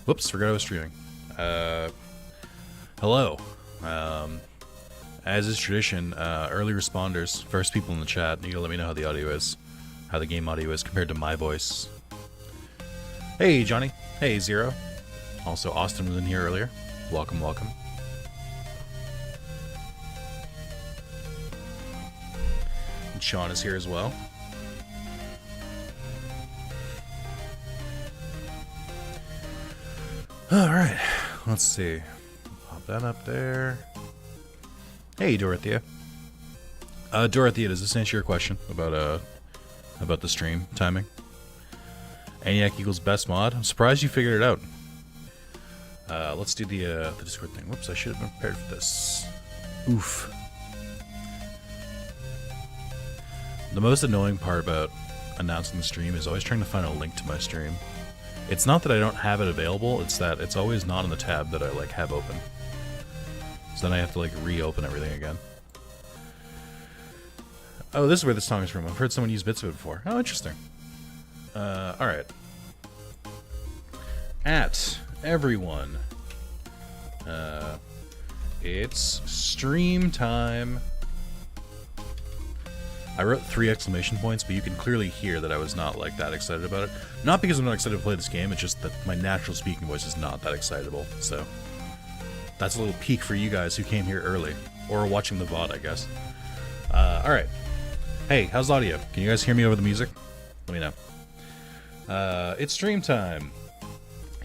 Whoops, forgot I was streaming. Hello. As is tradition, early responders, first people in the chat, you gotta let me know how the audio is, how the game audio is compared to my voice. Hey, Johnny. Hey, Zero. Also, Austin was in here earlier. Welcome, welcome. And Sean is here as well. Alright, let's see. Pop that up there. Hey, Dorothea. Dorothea, does this answer your question about the stream timing? ENIAC equals best mod? I'm surprised you figured it out. Let's do the Discord thing. Whoops, I should have been prepared for this. Oof. The most annoying part about announcing the stream is always trying to find a link to my stream. It's not that I don't have it available, it's that it's always not in the tab that I like have open. So then I have to like reopen everything again. Oh, this is where this song is from. I've heard someone use bits of it before. Oh, interesting. Alright. At everyone. It's stream time. I wrote 3 exclamation points, but you can clearly hear that I was not like that excited about it. Not because I'm not excited to play this game, it's just that my natural speaking voice is not that excitable. So that's a little peek for you guys who came here early, or watching the VOD, I guess. Alright. Hey, how's audio? Can you guys hear me over the music? Let me know. It's stream time.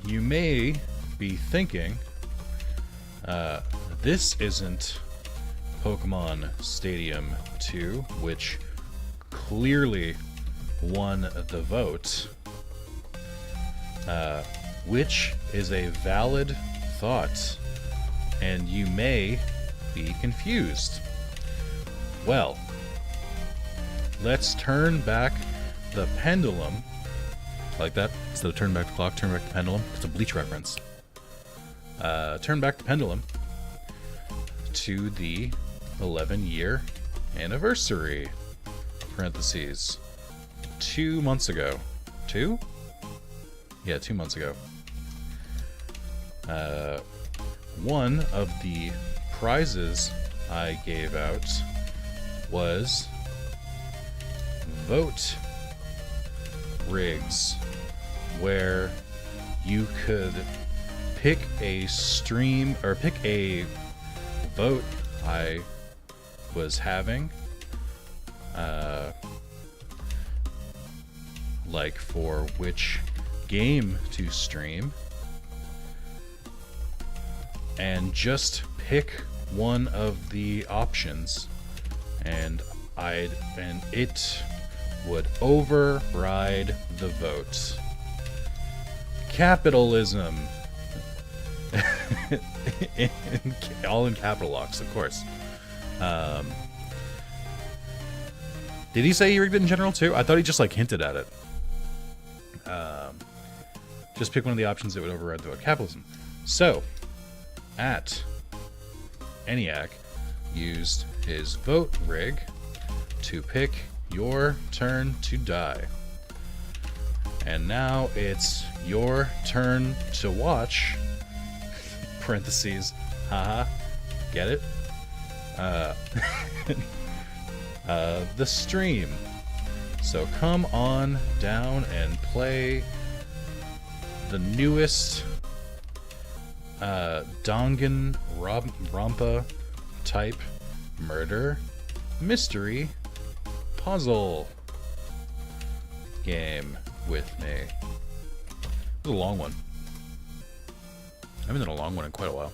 You may be thinking, this isn't Pokemon Stadium 2, which clearly won the vote, which is a valid thought, and you may be confused. Well, let's turn back the pendulum, like that, instead of turn back the clock, turn back the pendulum. It's a Bleach reference. Turn back the pendulum to the 11-year anniversary, parentheses, 2 months ago. 2? Yeah, 2 months ago. One of the prizes I gave out was vote rigs, where you could pick a stream, or pick a vote I was having, like for which game to stream, and just pick one of the options, and it would override the vote. Capitalism. All in capital locks, of course. Did he say he rigged it in general too? I thought he just like hinted at it. Just pick one of the options that would override the vote. Capitalism. So, at ENIAC used his vote rig to pick your turn to die. And now it's your turn to watch, parentheses, haha, get it? The stream. So come on down and play the newest Danganronpa type murder mystery puzzle game with me. It was a long one. I haven't done a long one in quite a while.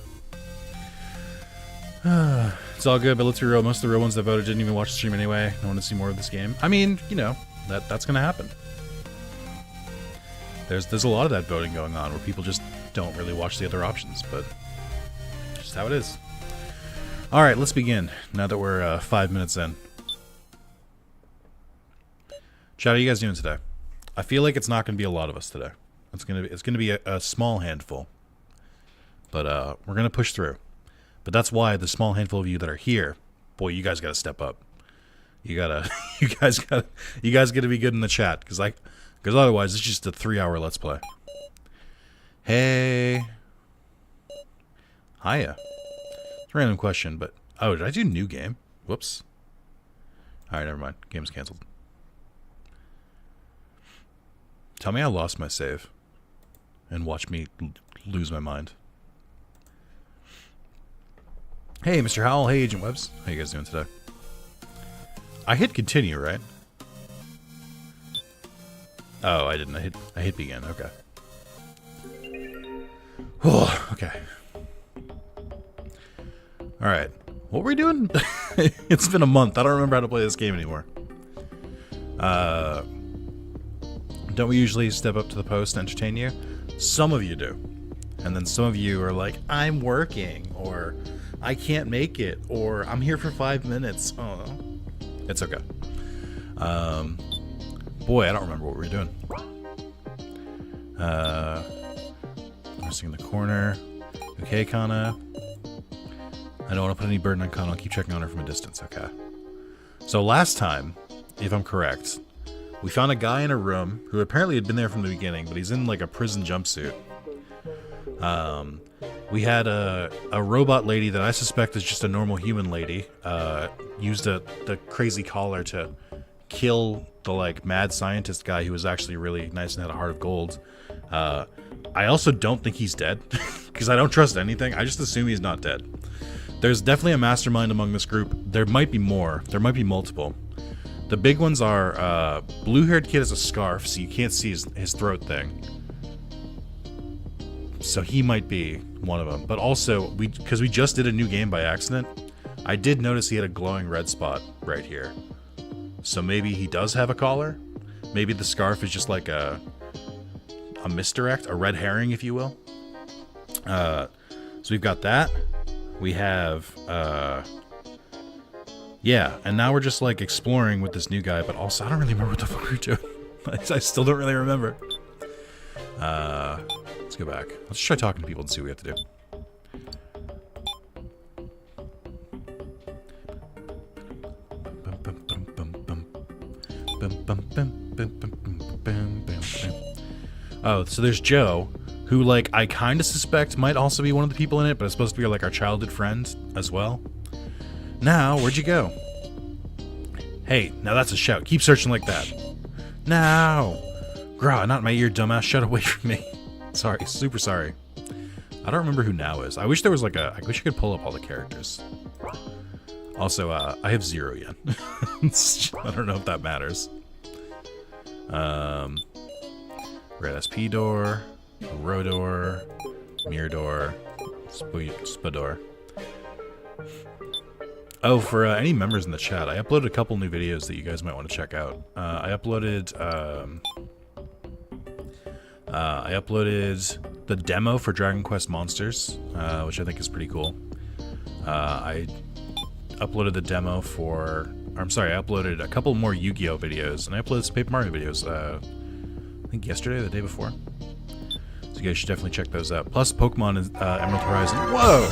It's all good, but let's be real. Most of the real ones that voted didn't even watch the stream anyway. I want to see more of this game. I mean, you know, that's gonna happen. There's a lot of that voting going on where people just don't really watch the other options, but just how it is. All right, let's begin. Now that we're 5 minutes in. Chat, how are you guys doing today? I feel like it's not going to be a lot of us today. It's gonna be a small handful, but we're gonna push through. But that's why the small handful of you that are here, boy, you guys gotta step up. You guys gotta be good in the chat, because otherwise it's just a 3-hour let's play. Hey. Hiya. It's a random question, but... Oh, did I do new game? Whoops. Alright, never mind. Game's cancelled. Tell me I lost my save. And watch me lose my mind. Hey, Mr. Howell. Hey, Agent Webbs. How you guys doing today? I hit continue, right? Oh, I didn't. I hit begin. Okay. Oh, okay. Alright. What were we doing? It's been a month. I don't remember how to play this game anymore. Don't we usually step up to the post and entertain you? Some of you do. And then some of you are like, I'm working, or I can't make it, or I'm here for 5 minutes. Oh, it's okay. Boy, I don't remember what we were doing. Missing in the corner. Okay, Kana. I don't want to put any burden on Kana. I'll keep checking on her from a distance. Okay. So last time, if I'm correct, we found a guy in a room who apparently had been there from the beginning, but he's in like a prison jumpsuit. We had a robot lady that I suspect is just a normal human lady. Used the crazy collar to kill the like mad scientist guy who was actually really nice and had a heart of gold. I also don't think he's dead because I don't trust anything. I just assume he's not dead. There's definitely a mastermind among this group. There might be more. There might be multiple. The big ones are blue-haired kid has a scarf, so you can't see his throat thing. So he might be one of them. But also, because we just did a new game by accident, I did notice he had a glowing red spot right here. So maybe he does have a collar. Maybe the scarf is just like a misdirect, a red herring, if you will. So we've got that. We have, yeah, and now we're just like exploring with this new guy, but also I don't really remember what the fuck we're doing. I still don't really remember. Let's go back. Let's try talking to people and see what we have to do. Oh, so there's Joe, who, like, I kind of suspect might also be one of the people in it, but it's supposed to be, like, our childhood friend as well. Now, where'd you go? Hey, now that's a shout. Keep searching like that. Now! Grah, not in my ear, dumbass. Shut away from me. Sorry, super sorry. I don't remember who Now is. I wish there was, like, I wish I could pull up all the characters. Also, I have 0 yen. I don't know if that matters. Red SP door, Rodor, Mirador, Spador. Oh, for any members in the chat, I uploaded a couple new videos that you guys might want to check out. I uploaded the demo for Dragon Quest Monsters, which I think is pretty cool. I uploaded the demo for... I uploaded a couple more Yu-Gi-Oh! Videos, and I uploaded some Paper Mario videos, I think yesterday or the day before. So you guys should definitely check those out. Plus Pokemon and Emerald Horizon. Whoa!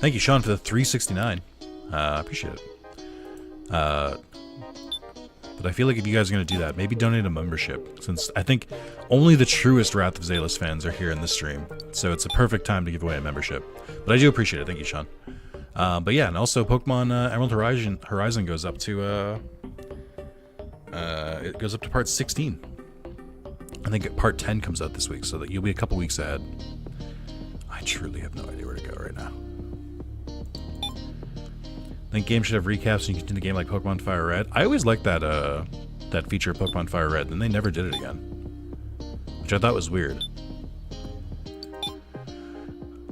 Thank you, Sean, for the 369. I appreciate it. But I feel like if you guys are going to do that, maybe donate a membership, since I think only the truest Wrath of Zalis fans are here in this stream. So it's a perfect time to give away a membership. But I do appreciate it. Thank you, Sean. But yeah, and also Pokemon Emerald Horizon goes up to it goes up to part 16. I think part 10 comes out this week, so that you'll be a couple weeks ahead. I truly have no idea where to go right now. I think games should have recaps so you can continue the game like Pokemon Fire Red. I always liked that that feature of Pokemon Fire Red, and they never did it again, which I thought was weird.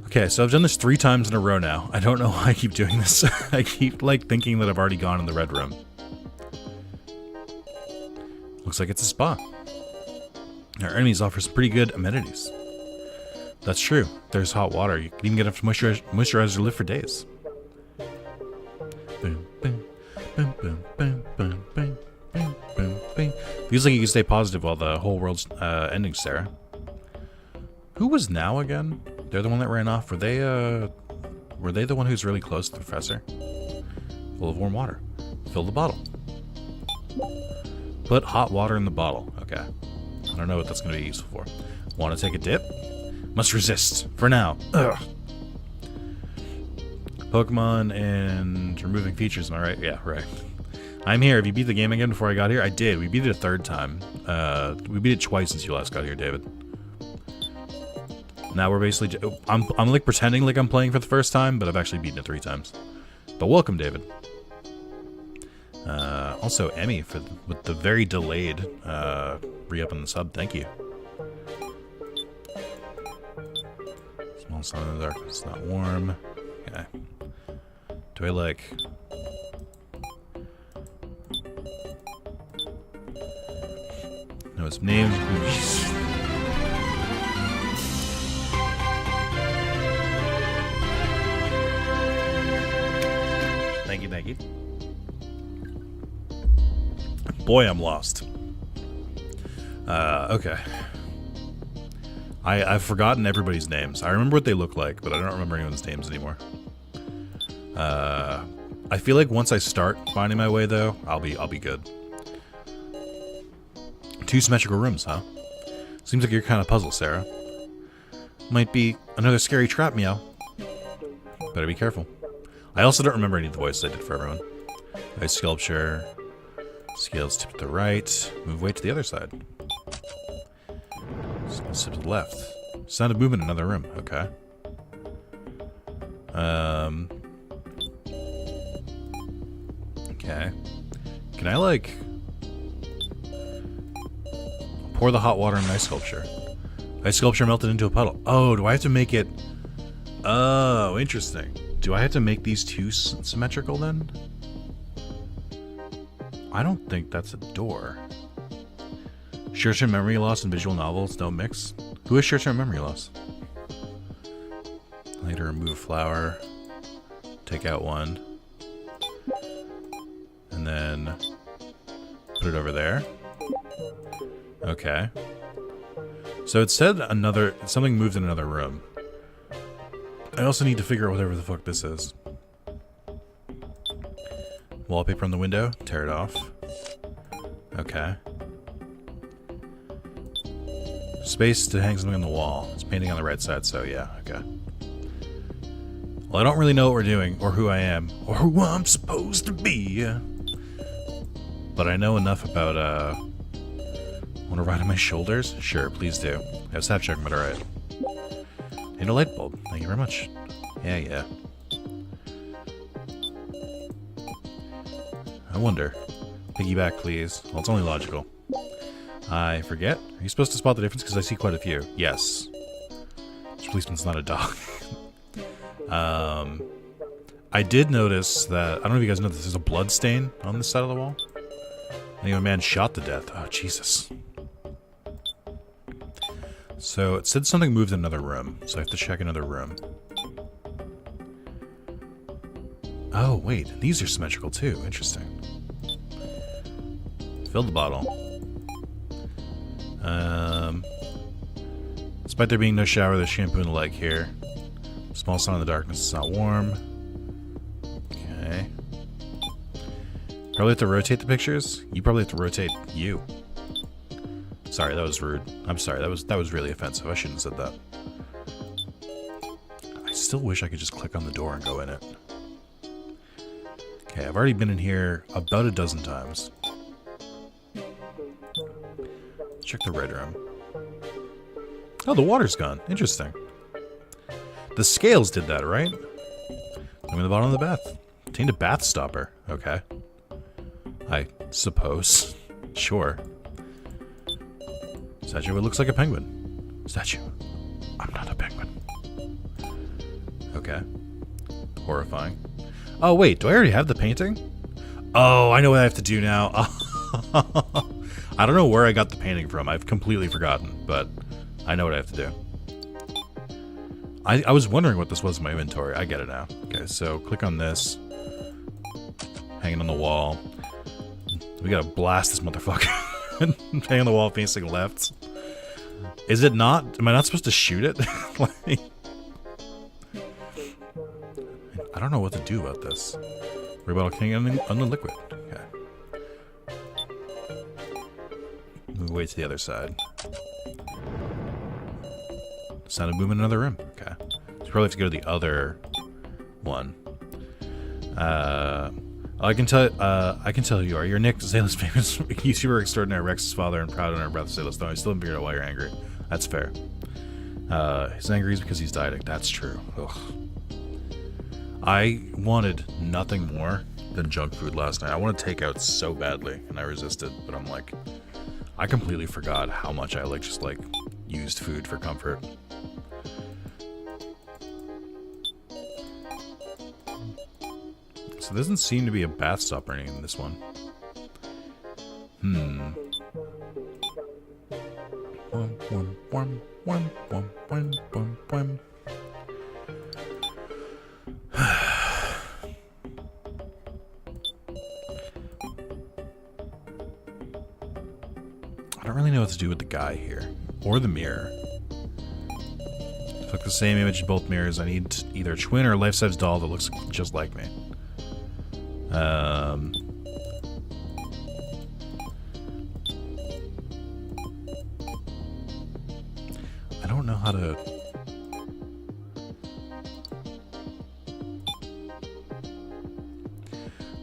Okay, so I've done this 3 times in a row now. I don't know why I keep doing this. I keep like thinking that I've already gone in the red room. Looks like it's a spa. Our enemies offer some pretty good amenities. That's true. There's hot water. You can even get enough to moisturize your live for days. Boom, boom, boom, boom, boom, boom, boom, boom, boom, boom. Feels like you can stay positive while the whole world's ending, Sarah. Who was Now again? They're the one that ran off. Were Were they the one who's really close to the professor? Full of warm water. Fill the bottle. Put hot water in the bottle. Okay. I don't know what that's going to be useful for. Want to take a dip? Must resist. For now. Ugh. Pokemon and removing features, am I right? Yeah, right. I'm here. Have you beat the game again before I got here? I did. We beat it a third time. We beat it twice since you last got here, David. Now we're basically... I'm like pretending like I'm playing for the first time, but I've actually beaten it 3 times. But welcome, David. Also, Emmy with the very delayed re-up in the sub. Thank you. Small sun in the darkness, not warm. Okay. Do I like... No, his name's... Thank you, thank you. Boy, I'm lost. Okay. I've forgotten everybody's names. I remember what they look like, but I don't remember anyone's names anymore. I feel like once I start finding my way, though, I'll be good. 2 symmetrical rooms, huh? Seems like you're kind of puzzled, Sarah. Might be another scary trap, meow. Better be careful. I also don't remember any of the voices I did for everyone. Ice sculpture. Scales tip to the right. Move weight to the other side. Scales tip to the left. Sound of movement in another room. Okay. Okay. Can I, like... pour the hot water in ice sculpture? Ice sculpture melted into a puddle. Oh, do I have to make it... Oh, interesting. Do I have to make these 2 symmetrical, then? I don't think that's a door. Short-term memory loss and visual novels don't mix. Who has short-term memory loss? Later, remove flower. Take out 1. And then put it over there. Okay. So it said something moved in another room. I also need to figure out whatever the fuck this is. Wallpaper on the window. Tear it off. Okay. Space to hang something on the wall. It's painting on the right side, so yeah, okay. Well, I don't really know what we're doing, or who I am, or who I'm supposed to be. But I know enough about, want to ride on my shoulders? Sure, please do. I have Snapchat, but alright. And a light bulb. Thank you very much. Yeah, yeah. I wonder. Piggyback, please. Well, it's only logical. I forget. Are you supposed to spot the difference? Because I see quite a few. Yes. This policeman's not a dog. I did notice that... I don't know if you guys know this. There's a blood stain on this side of the wall. And a man shot to death. Oh, Jesus. So, it said something moved in another room. So I have to check another room. Oh, wait. These are symmetrical, too. Interesting. Fill the bottle. Despite there being no shower, there's shampoo in the lake here. Small sun in the darkness. It's not warm. Okay. Probably have to rotate the pictures? You probably have to rotate you. Sorry, that was rude. I'm sorry, that was really offensive. I shouldn't have said that. I still wish I could just click on the door and go in it. Okay, I've already been in here about a dozen times. Check the red room. Oh, the water's gone. Interesting. The scales did that, right? I'm in the bottom of the bath. Obtained a bath stopper. Okay. I suppose. Sure. Statue, it looks like a penguin. Statue. I'm not a penguin. Okay. Horrifying. Oh, wait. Do I already have the painting? Oh, I know what I have to do now. I don't know where I got the painting from. I've completely forgotten, but I know what I have to do. I was wondering what this was in my inventory. I get it now. Okay, so click on this. Hanging on the wall. We gotta blast this motherfucker. Hanging on the wall facing left. Is it not? Am I not supposed to shoot it? Like... I don't know what to do about this. Rebuttal king on the liquid. Okay. Move away to the other side. Sound of movement in another room. Okay. So you probably have to go to the other one. I can tell who you are. You're Nick, Zalis' famous YouTuber extraordinaire, Rex's father, and proud owner of Breath of Zalis. Though I still haven't figured out why you're angry. That's fair. He's angry because he's dieting. That's true. Ugh. I wanted nothing more than junk food last night. I wanted takeout so badly, and I resisted. But I'm like, I completely forgot how much I just used food for comfort. So there doesn't seem to be a bath stop or anything in this one. I don't really know what to do with the guy here. Or the mirror. Click the same image in both mirrors. I need either a twin or a life-size doll that looks just like me. I don't know how to...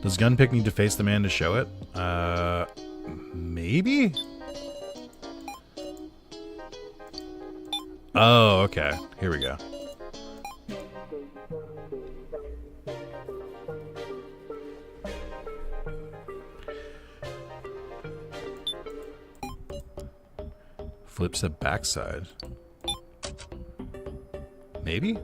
Does Gunpick need to face the man to show it? Maybe? Oh, okay. Here we go. Flips the backside. Maybe?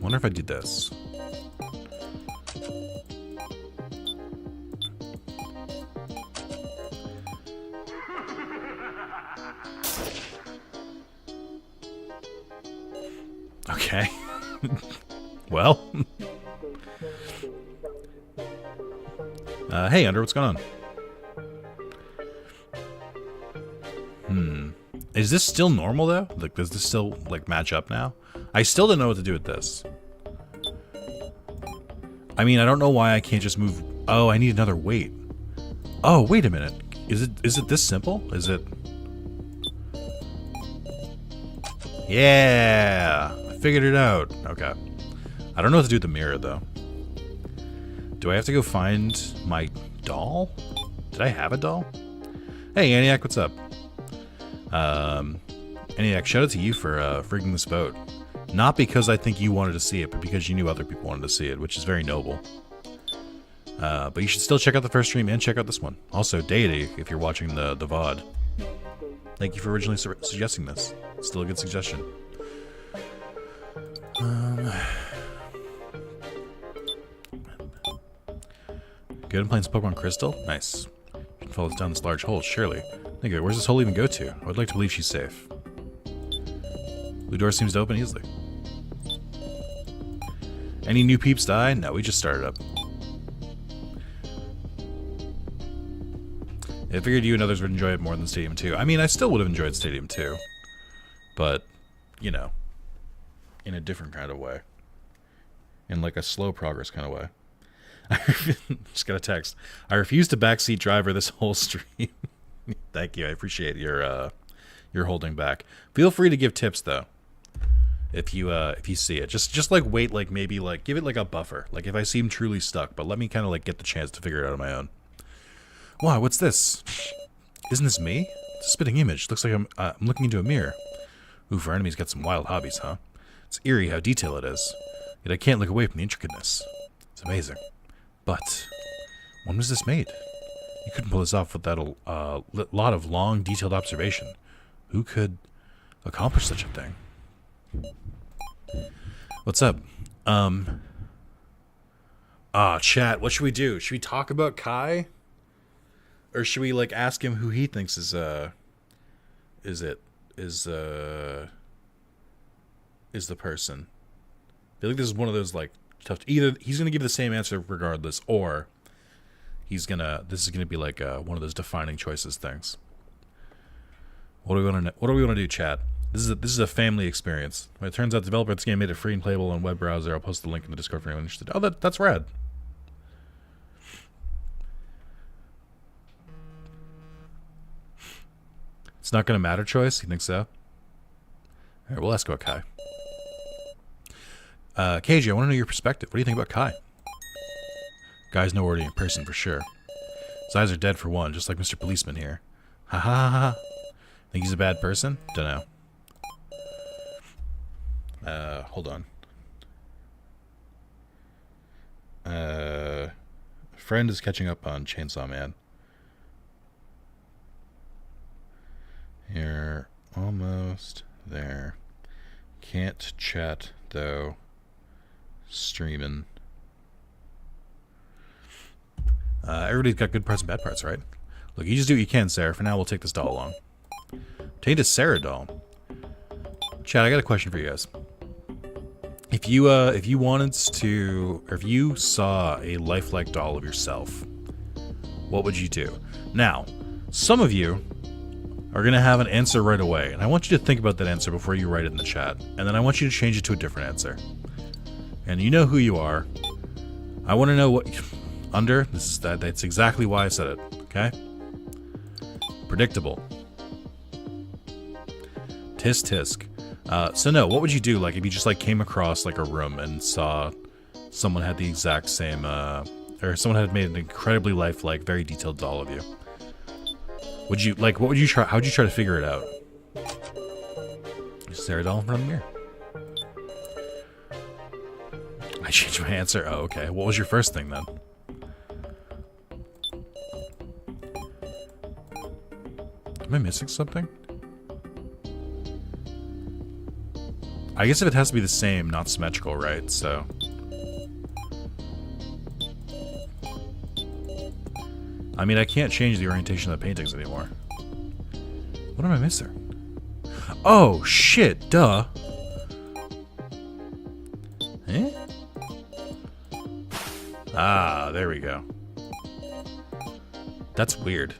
Wonder if I did this. Okay. Well. Hey, Under, what's going on? Is this still normal, though? Like, does this still, match up now? I still don't know what to do with this. I mean, I don't know why I can't just move... Oh, I need another weight. Oh, wait a minute. Is it this simple? Is it... Yeah! I figured it out. Okay. I don't know what to do with the mirror, though. Do I have to go find my doll? Did I have a doll? Hey, Aniac, what's up? Aniac, shout out to you for freaking this boat. Not because I think you wanted to see it, but because you knew other people wanted to see it, which is very noble. But you should still check out the first stream and check out this one. Also, Deity, if you're watching the VOD. Thank you for originally suggesting this. Still a good suggestion. Good, I'm playing some Pokemon Crystal? Nice. You can follow us down this large hole, surely. Nigga, where's this hole even go to? I would like to believe she's safe. Blue door seems to open easily. Any new peeps die? No, we just started up. I figured you and others would enjoy it more than Stadium 2. I mean, I still would have enjoyed Stadium 2. But, you know, in a different kind of way. In like a slow progress kind of way. I just got a text. I refuse to backseat driver this whole stream. Thank you. I appreciate your holding back. Feel free to give tips though. If you see it. Just like wait, like maybe like give it like a buffer. Like if I seem truly stuck, but let me kind of like get the chance to figure it out on my own. Wow, what's this? Isn't this me? It's a spitting image. Looks like I'm looking into a mirror. Ooh, our enemy's got some wild hobbies, huh? It's eerie how detailed it is. Yet I can't look away from the intricateness. It's amazing. But when was this made? You couldn't pull this off without a lot of long, detailed observation. Who could accomplish such a thing? What's up? Chat, what should we do? Should we talk about Kai? Or should we, like, ask him who he thinks is it? is the person. I feel like this is one of those like tough. Either he's gonna give the same answer regardless, or this is gonna be like one of those defining choices things. What do we want to do, chat? This is a family experience. It turns out the developer of this game made it free and playable on web browser. I'll post the link in the Discord for anyone interested. Oh, that's rad. It's not going to matter choice? You think so? All right, we'll ask about Kai. KJ, I want to know your perspective. What do you think about Kai? Guy's no ordinary person for sure. His eyes are dead for one, just like Mr. Policeman here. Ha ha ha ha. Think he's a bad person? Dunno. Hold on. Friend is catching up on Chainsaw Man. You're almost there. Can't chat, though. Streaming. Everybody's got good parts and bad parts, right? Look, you just do what you can, Sarah. For now, we'll take this doll along. Take a Sarah doll. Chad, I got a question for you guys. If you wanted to, or if you saw a lifelike doll of yourself, what would you do? Now, some of you are going to have an answer right away, and I want you to think about that answer before you write it in the chat, and then I want you to change it to a different answer. And you know who you are. I want to know what... That's exactly why I said it, okay? Predictable. Tisk tisk. So no, what would you do, like, if you just, like, came across, like, a room and saw someone had the exact same, or someone had made an incredibly lifelike, very detailed doll of you? Would you, like, what would you try, how would you try to figure it out? Just stare a doll in front of the mirror. I changed my answer. Oh, okay. What was your first thing, then? Am I missing something? I guess if it has to be the same, not symmetrical, right? So... I mean, I can't change the orientation of the paintings anymore. What am I missing? Oh, shit, duh. Eh? Ah, there we go. That's weird.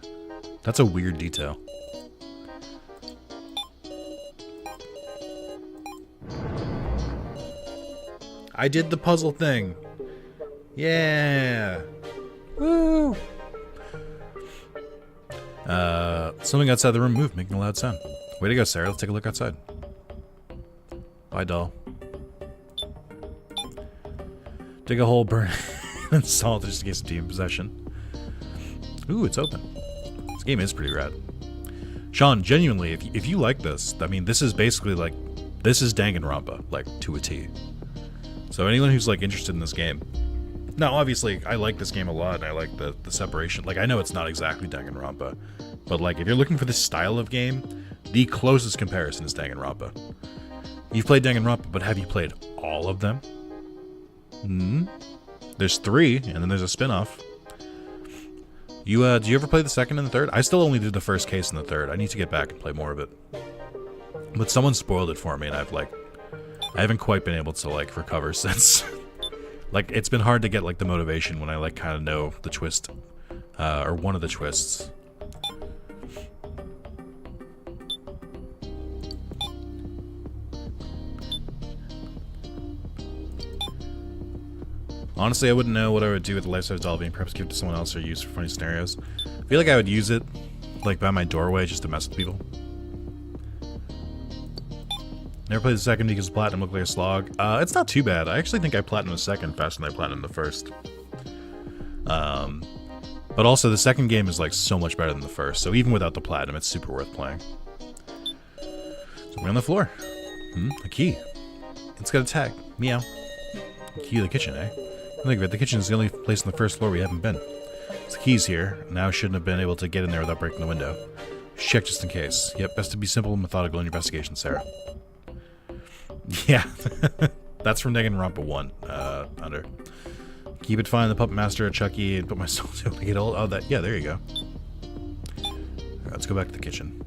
That's a weird detail. I did the puzzle thing. Yeah. Woo. Something outside the room moved, making a loud sound. Way to go, Sarah. Let's take a look outside. Bye, doll. Dig a hole, burn, and salt just in case of demon possession. Ooh, it's open. This game is pretty rad. Sean, genuinely, if you like this, I mean, this is basically like, this is Danganronpa, like, to a T. So anyone who's, like, interested in this game. Now, obviously, I like this game a lot, and I like the separation. Like, I know it's not exactly Danganronpa, but, like, if you're looking for this style of game, the closest comparison is Danganronpa. You've played Danganronpa, but have you played all of them? Hmm? There's 3, and then there's a spin-off. Do you ever play the second and the third? I still only did the first case and the third. I need to get back and play more of it. But someone spoiled it for me, and I haven't quite been able to, like, recover since. Like, it's been hard to get, like, the motivation when I, like, kind of know the twist, or one of the twists. Honestly, I wouldn't know what I would do with the life-size doll being perhaps give it to someone else or use for funny scenarios. I feel like I would use it, like, by my doorway just to mess with people. Never played the second because Platinum looked like a slog. It's not too bad. I actually think I Platinum the second faster than I Platinum the first. But also, the second game is, like, so much better than the first, so even without the Platinum, it's super worth playing. So we're on the floor. A key. It's got a tag. Meow. Key to the kitchen, eh? Think of it, the kitchen is the only place on the first floor we haven't been. The key's here. Now I shouldn't have been able to get in there without breaking the window. Check just in case. Yep, best to be simple and methodical in your investigation, Sarah. Yeah. That's from Danganronpa 1, Under. Keep it fine, the Puppet Master, Chucky, and put my soul to make it old. Oh, that, yeah, there you go. Alright, let's go back to the kitchen.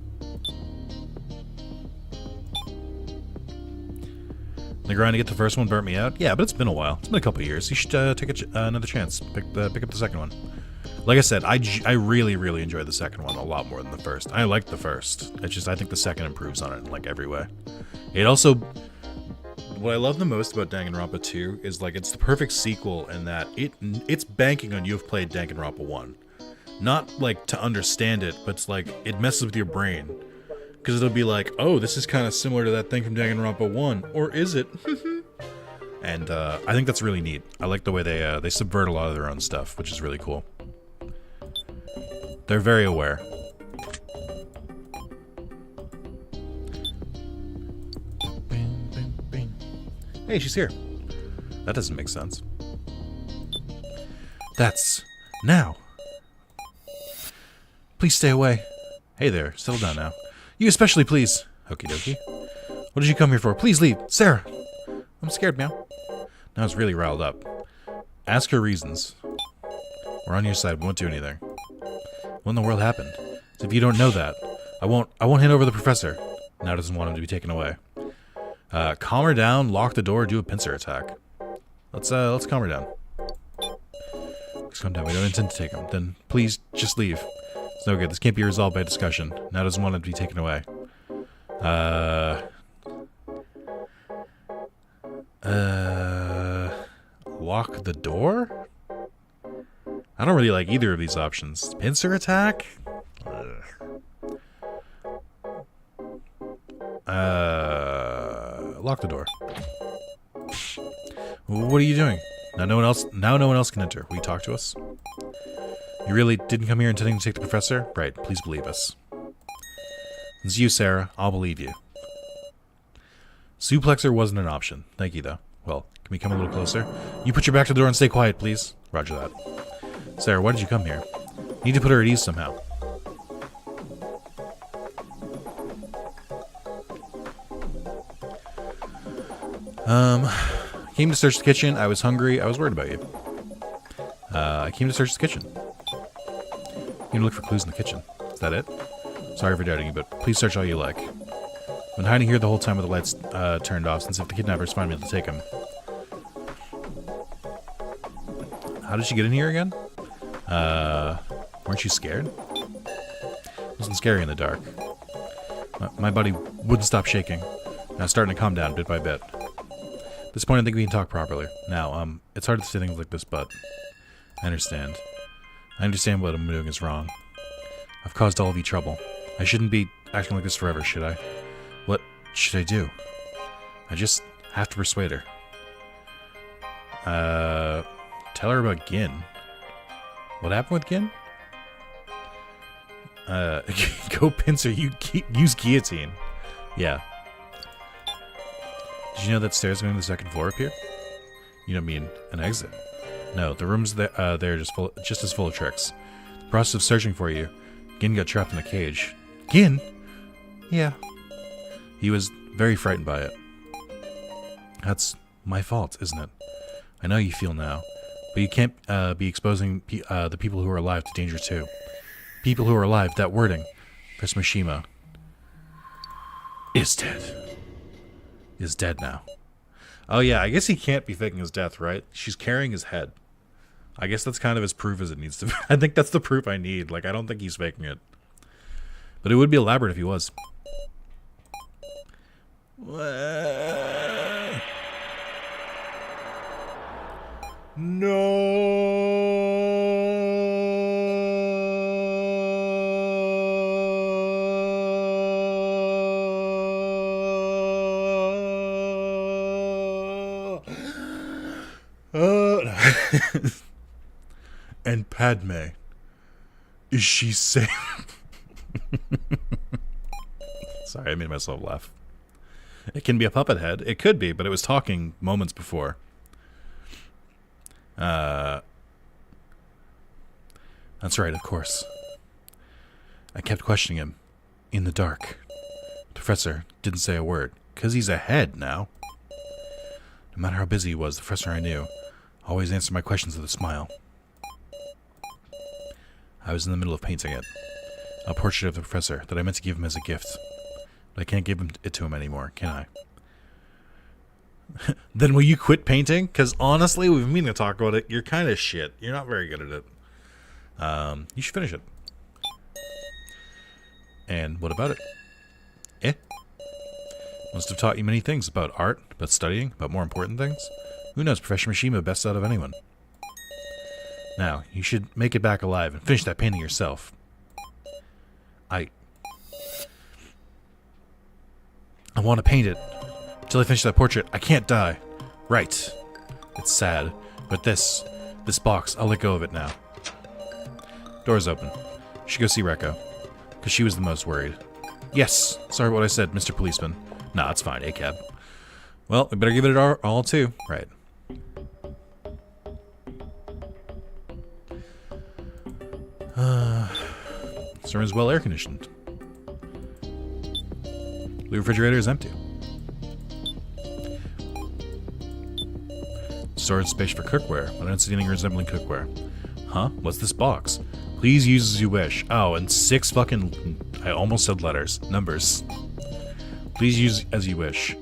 The grind to get the first one burnt me out. Yeah, but it's been a while. It's been a couple years. You should take another chance. Pick up the second one. Like I said, I really, really enjoyed the second one a lot more than the first. I liked the first. It's just I think the second improves on it in like every way. It also... What I love the most about Danganronpa 2 is like it's the perfect sequel in that it's banking on you have played Danganronpa 1. Not like to understand it, but it's like it messes with your brain. Because it'll be like, oh, this is kind of similar to that thing from Danganronpa 1. Or is it? And I think that's really neat. I like the way they subvert a lot of their own stuff, which is really cool. They're very aware. Hey, she's here. That doesn't make sense. That's now. Please stay away. Hey there, settle down now. You especially, please. Okie dokie. What did you come here for? Please leave. Sarah! I'm scared, meow. Now it's really riled up. Ask her reasons. We're on your side. We won't do anything. What in the world happened? So if you don't know that, I won't hand over the professor. Now doesn't want him to be taken away. Calm her down, lock the door, do a pincer attack. Let's calm her down. Let's calm down. We don't intend to take him. Then please just leave. It's no good. This can't be resolved by discussion. Now doesn't want him to be taken away. Lock the door? I don't really like either of these options. Pincer attack? Lock the door. What are you doing? Now no one else can enter. Will you talk to us? You really didn't come here intending to take the professor? Right, please believe us. It's you, Sarah. I'll believe you. Suplexer wasn't an option. Thank you, though. Well, can we come a little closer? You put your back to the door and stay quiet, please. Roger that. Sarah, why did you come here? You need to put her at ease somehow. Came to search the kitchen. I was hungry. I was worried about you. I came to search the kitchen. Came to look for clues in the kitchen. Is that it? Sorry for doubting you, but please search all you like. I've been hiding here the whole time with the lights turned off, since if the kidnappers find me, they'll take him. How did she get in here again? Weren't you scared? It wasn't scary in the dark. My body wouldn't stop shaking. Now it's starting to calm down bit by bit. At this point, I think we can talk properly. Now, it's hard to say things like this, but I understand. I understand what I'm doing is wrong. I've caused all of you trouble. I shouldn't be acting like this forever, should I? What should I do? I just have to persuade her. Tell her about Gin. What happened with Gin? Go pincer, use guillotine. Yeah. Did you know that stairs going to the second floor up here? You don't mean an exit? No, the room's there just as full of tricks. The process of searching for you, Gin got trapped in a cage. Gin? Yeah. He was very frightened by it. That's my fault, isn't it? I know you feel now, but you can't be exposing the people who are alive to danger too. People who are alive, that wording. Press Mishima. Is dead. Is dead now. Oh yeah, I guess he can't be faking his death, right? She's carrying his head. I guess that's kind of as proof as it needs to be. I think that's the proof I need. Like, I don't think he's faking it. But it would be elaborate if he was. And Padme, is she safe? Sorry, I made myself laugh. It can be a puppet head. It could be, but it was talking moments before. That's right, of course. I kept questioning him. In the dark. The professor didn't say a word, 'cause he's a head now. No matter how busy he was, the professor I knew always answered my questions with a smile. I was in the middle of painting it. A portrait of the professor that I meant to give him as a gift. But I can't give it to him anymore, can Then will you quit painting? Because honestly, we've been meaning to talk about it. You're kind of shit. You're not very good at it. You should finish it. And what about it? Must have taught you many things about art, about studying, about more important things. Who knows, Professor Mishima best out of anyone. Now, you should make it back alive and finish that painting yourself. I want to paint it. Until I finish that portrait, I can't die. Right. It's sad. But this box, I'll let go of it now. Door's open. You should go see Rekko. Because she was the most worried. Yes! Sorry what I said, Mr. Policeman. Nah, it's fine, ACAB. Well, we better give it our all too. Right. This room is well air-conditioned. The refrigerator is empty. Storage space for cookware. I don't see anything resembling cookware. Huh? What's this box? Please use as you wish. Oh, and 6 fucking... I almost said letters. Numbers. Please use as you wish.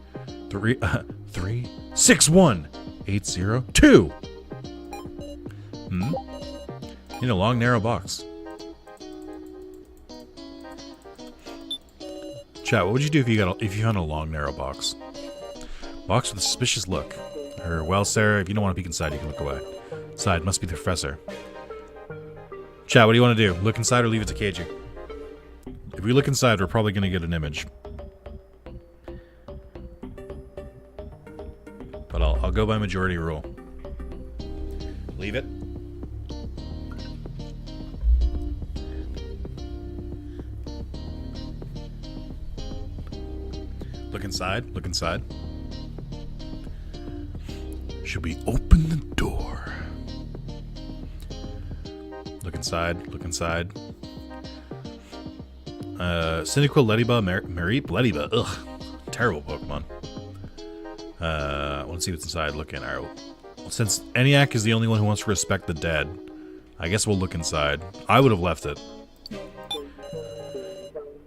3, 6, 1, 8, 0, 2. Need a long, narrow box. Chat, what would you do if you found a long, narrow box? Box with a suspicious look. Or, well, Sarah, if you don't want to peek inside, you can look away. Inside must be the professor. Chat, what do you want to do? Look inside or leave it to Keiji? If we look inside, we're probably going to get an image. But I'll go by majority rule. Leave it. Look inside. Look inside. Should we open the door? Look inside. Look inside. Cyndaquil, Lediba, Mareep, Lediba. Ugh. Terrible Pokemon. I want to see what's inside. Look in. Alright. Well, since ENIAC is the only one who wants to respect the dead, I guess we'll look inside. I would have left it.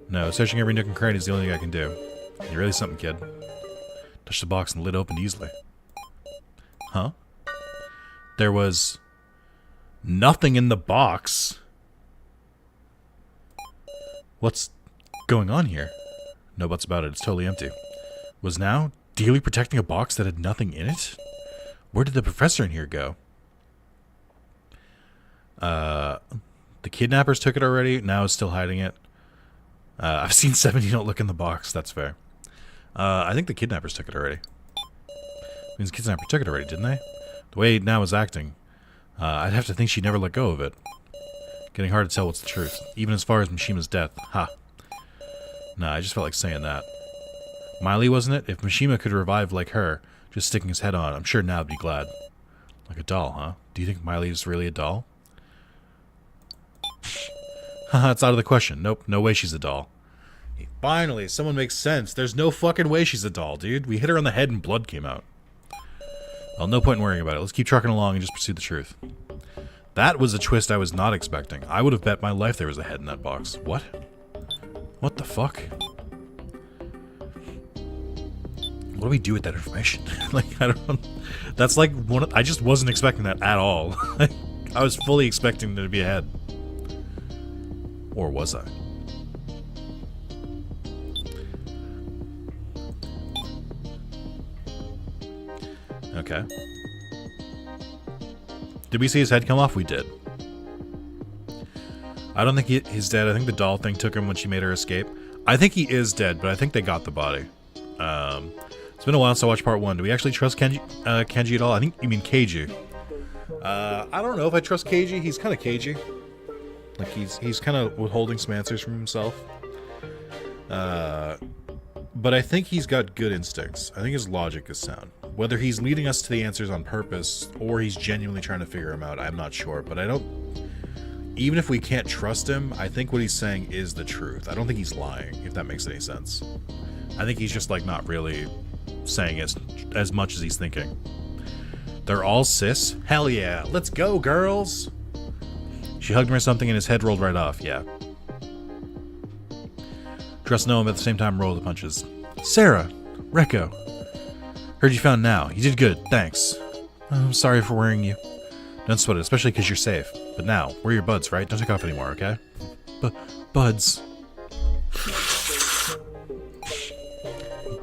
No, searching every nook and cranny is the only thing I can do. You're really something, kid. Touch the box and the lid opened easily. Huh? There was nothing in the box. What's going on here? No buts about it. It's totally empty. Was now Dealey protecting a box that had nothing in it? Where did the professor in here go? The kidnappers took it already. Now is still hiding it. I've seen 70 don't look in the box. That's fair. I think the kidnappers took it already. Means the kidnappers took it already, didn't they? The way Now is acting, I'd have to think she never let go of it. Getting hard to tell what's the truth, even as far as Mishima's death. Ha. Nah, I just felt like saying that. Miley, wasn't it? If Mishima could revive like her, just sticking his head on, I'm sure Now would be glad. Like a doll, huh? Do you think Miley is really a doll? Haha, it's out of the question. Nope, no way she's a doll. Finally, someone makes sense. There's no fucking way she's a doll, dude. We hit her on the head and blood came out. Well, no point in worrying about it. Let's keep trucking along and just pursue the truth. That was a twist I was not expecting. I would have bet my life there was a head in that box. What? What the fuck? What do we do with that information? Like, I don't know. That's like I just wasn't expecting that at all. I was fully expecting there to be a head. Or was I? Okay. Did we see his head come off? We did. I don't think he's dead. I think the doll thing took him when she made her escape. I think he is dead, but I think they got the body. It's been a while since I watched part 1. Do we actually trust Kenji at all? I think you mean Keiji. I don't know if I trust Keiji. He's kind of cagey. Like, he's kind of withholding some answers from himself. But I think he's got good instincts. I think his logic is sound. Whether he's leading us to the answers on purpose, or he's genuinely trying to figure them out, I'm not sure. But I don't... Even if we can't trust him, I think what he's saying is the truth. I don't think he's lying, if that makes any sense. I think he's just, like, not really saying as much as he's thinking. They're all cis? Hell yeah. Let's go, girls! She hugged him or something and his head rolled right off. Yeah. Trust no one, but at the same time roll the punches. Sarah! Rekko! Heard you found now. You did good. Thanks. I'm sorry for worrying you. Don't sweat it, especially because you're safe. But now, we're your buds, right? Don't take off anymore, okay? Buds.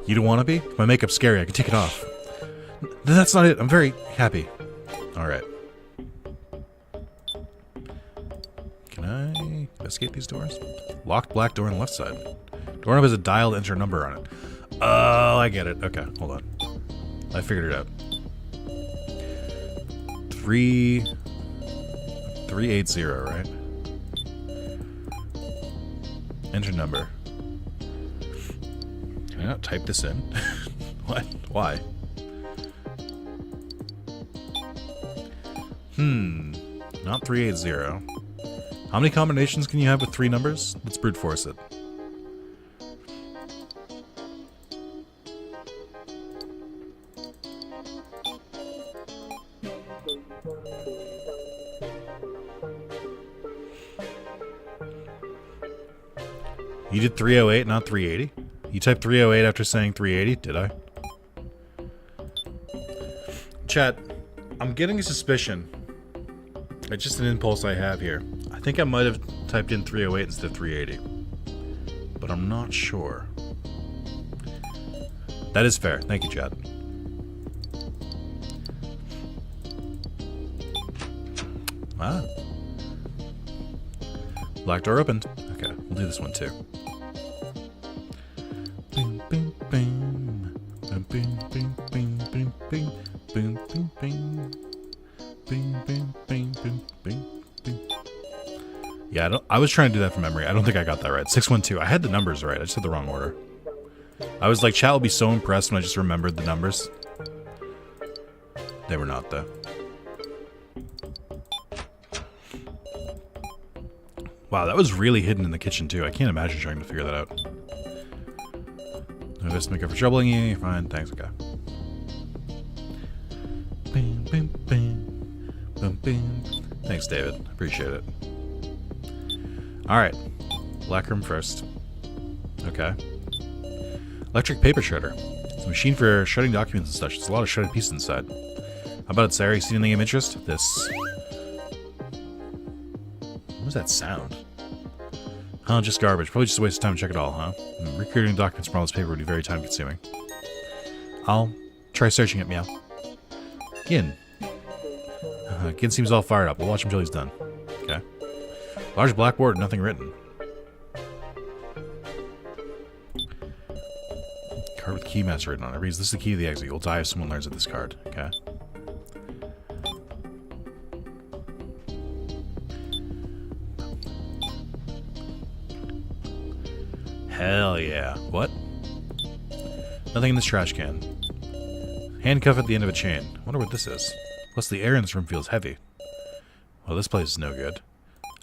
You don't want to be? If my makeup's scary, I can take it off. That's not it. I'm very happy. Alright. Can I investigate these doors? Locked black door on the left side. Doorknob has a dial to enter a number on it. Oh, I get it. Okay, hold on. I figured it out. 380, right? Enter number. Can I not type this in? What? Why? Not 380. How many combinations can you have with 3 numbers? Let's brute force it. You did 308, not 380? You typed 308 after saying 380, did I? Chat, I'm getting a suspicion. It's just an impulse I have here. I think I might have typed in 308 instead of 380. But I'm not sure. That is fair. Thank you, chat. Ah. Black door opened. Okay, we'll do this one too. Bing, bing, bing. Bing, bing, bing, bing, bing, bing. Bing, bing, bing. Bing, bing, bing, bing, bing, bing. Yeah, I was trying to do that from memory. I don't think I got that right. 612. I had the numbers right. I just had the wrong order. I was like, chat will be so impressed when I just remembered the numbers. They were not, though. Wow, that was really hidden in the kitchen, too. I can't imagine trying to figure that out. No, just make up for troubling you. You're fine. Thanks, okay. Bing, bing, bing. Bing, bing. Thanks, David. Appreciate it. Alright. Black room first. Okay. Electric paper shredder. It's a machine for shredding documents and such. There's a lot of shredded pieces inside. How about it, Sarah? You see anything of interest? This. What was that sound? Huh, just garbage. Probably just a waste of time to check it all, huh? Recreating documents from all this paper would be very time consuming. I'll try searching it, meow. Gin. Gin seems all fired up. We'll watch him till he's done. Okay. Large blackboard, nothing written. Card with keymaster written on it. It reads, this is the key to the exit. You'll die if someone learns of this card. Okay. Hell yeah. What? Nothing in this trash can. Handcuff at the end of a chain. Wonder what this is. Plus the air in this room feels heavy. Well, this place is no good.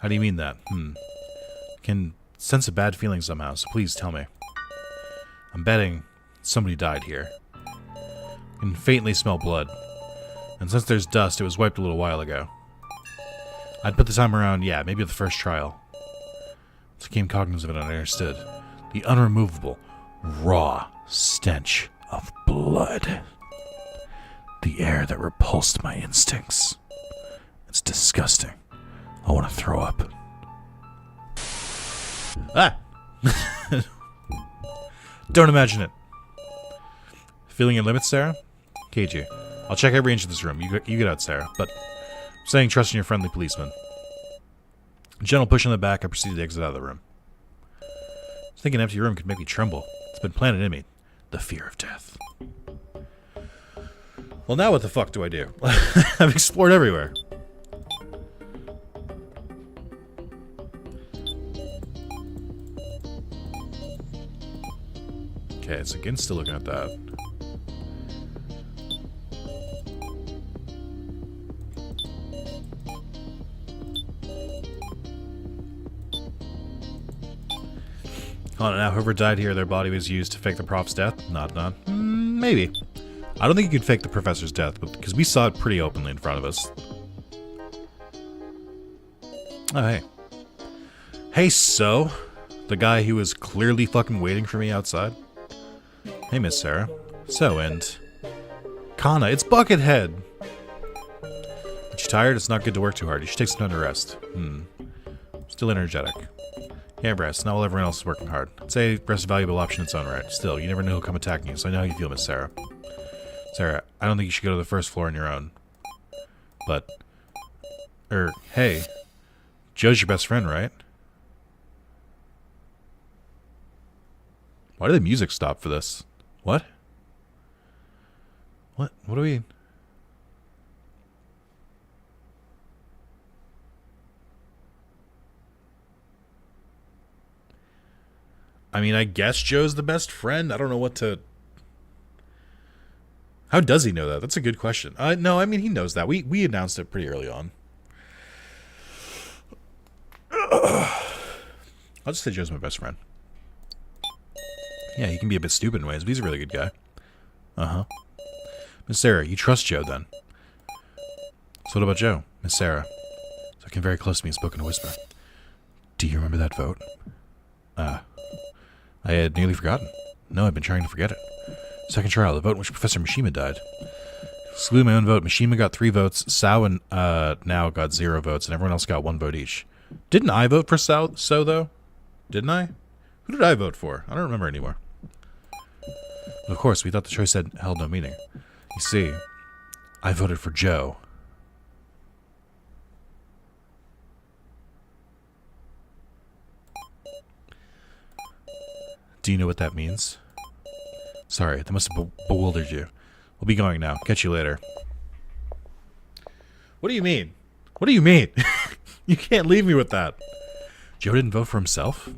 How do you mean that? Can sense a bad feeling somehow, so please tell me. I'm betting somebody died here. I can faintly smell blood. And since there's dust, it was wiped a little while ago. I'd put the time around, yeah, maybe the first trial. I became cognizant of it and I understood. The unremovable, raw stench of blood. The air that repulsed my instincts. It's disgusting. I want to throw up. Ah! Don't imagine it. Feeling your limits, Sarah? KG. I'll check every inch of this room. You get out, Sarah. But I'm saying trust in your friendly policeman. A gentle push on the back, I proceeded to exit out of the room. I think an empty room could make me tremble. It's been planted in me. The fear of death. Well, now what the fuck do I do? I've explored everywhere. Okay, so again, still looking at that. Oh, now whoever died here, their body was used to fake the prof's death? Not. Maybe. I don't think you could fake the professor's death, because we saw it pretty openly in front of us. Oh, hey. Hey, so? The guy who was clearly fucking waiting for me outside? Hey, Miss Sarah. So, and Kana, it's Buckethead! Aren't you tired? It's not good to work too hard. You should take some time to rest. Still energetic. Yeah, rest. Not while everyone else is working hard. I'd say rest is a valuable option in its own right. Still, you never know who'll come attacking you, so I know how you feel, Miss Sarah. Sarah, I don't think you should go to the first floor on your own. But... hey. Joe's your best friend, right? Why did the music stop for this? What? What? What do we... I mean, I guess Joe's the best friend. I don't know what to... How does he know that? That's a good question. No, I mean, he knows that. We announced it pretty early on. I'll just say Joe's my best friend. Yeah, he can be a bit stupid in ways, but he's a really good guy. Uh-huh. Miss Sarah, you trust Joe, then? So what about Joe? Miss Sarah. So came very close to me and spoke in a whisper. Do you remember that vote? I had nearly forgotten. No, I've been trying to forget it. Second trial, the vote in which Professor Mishima died. Excluding my own vote, Mishima got 3 votes, Sao and Now got 0 votes, and everyone else got 1 vote each. Didn't I vote for So, though? Didn't I? Who did I vote for? I don't remember anymore. But of course, we thought the choice had held no meaning. You see, I voted for Joe. Do you know what that means? Sorry, that must have bewildered you. We'll be going now. Catch you later. What do you mean? What do you mean? You can't leave me with that. Joe didn't vote for himself?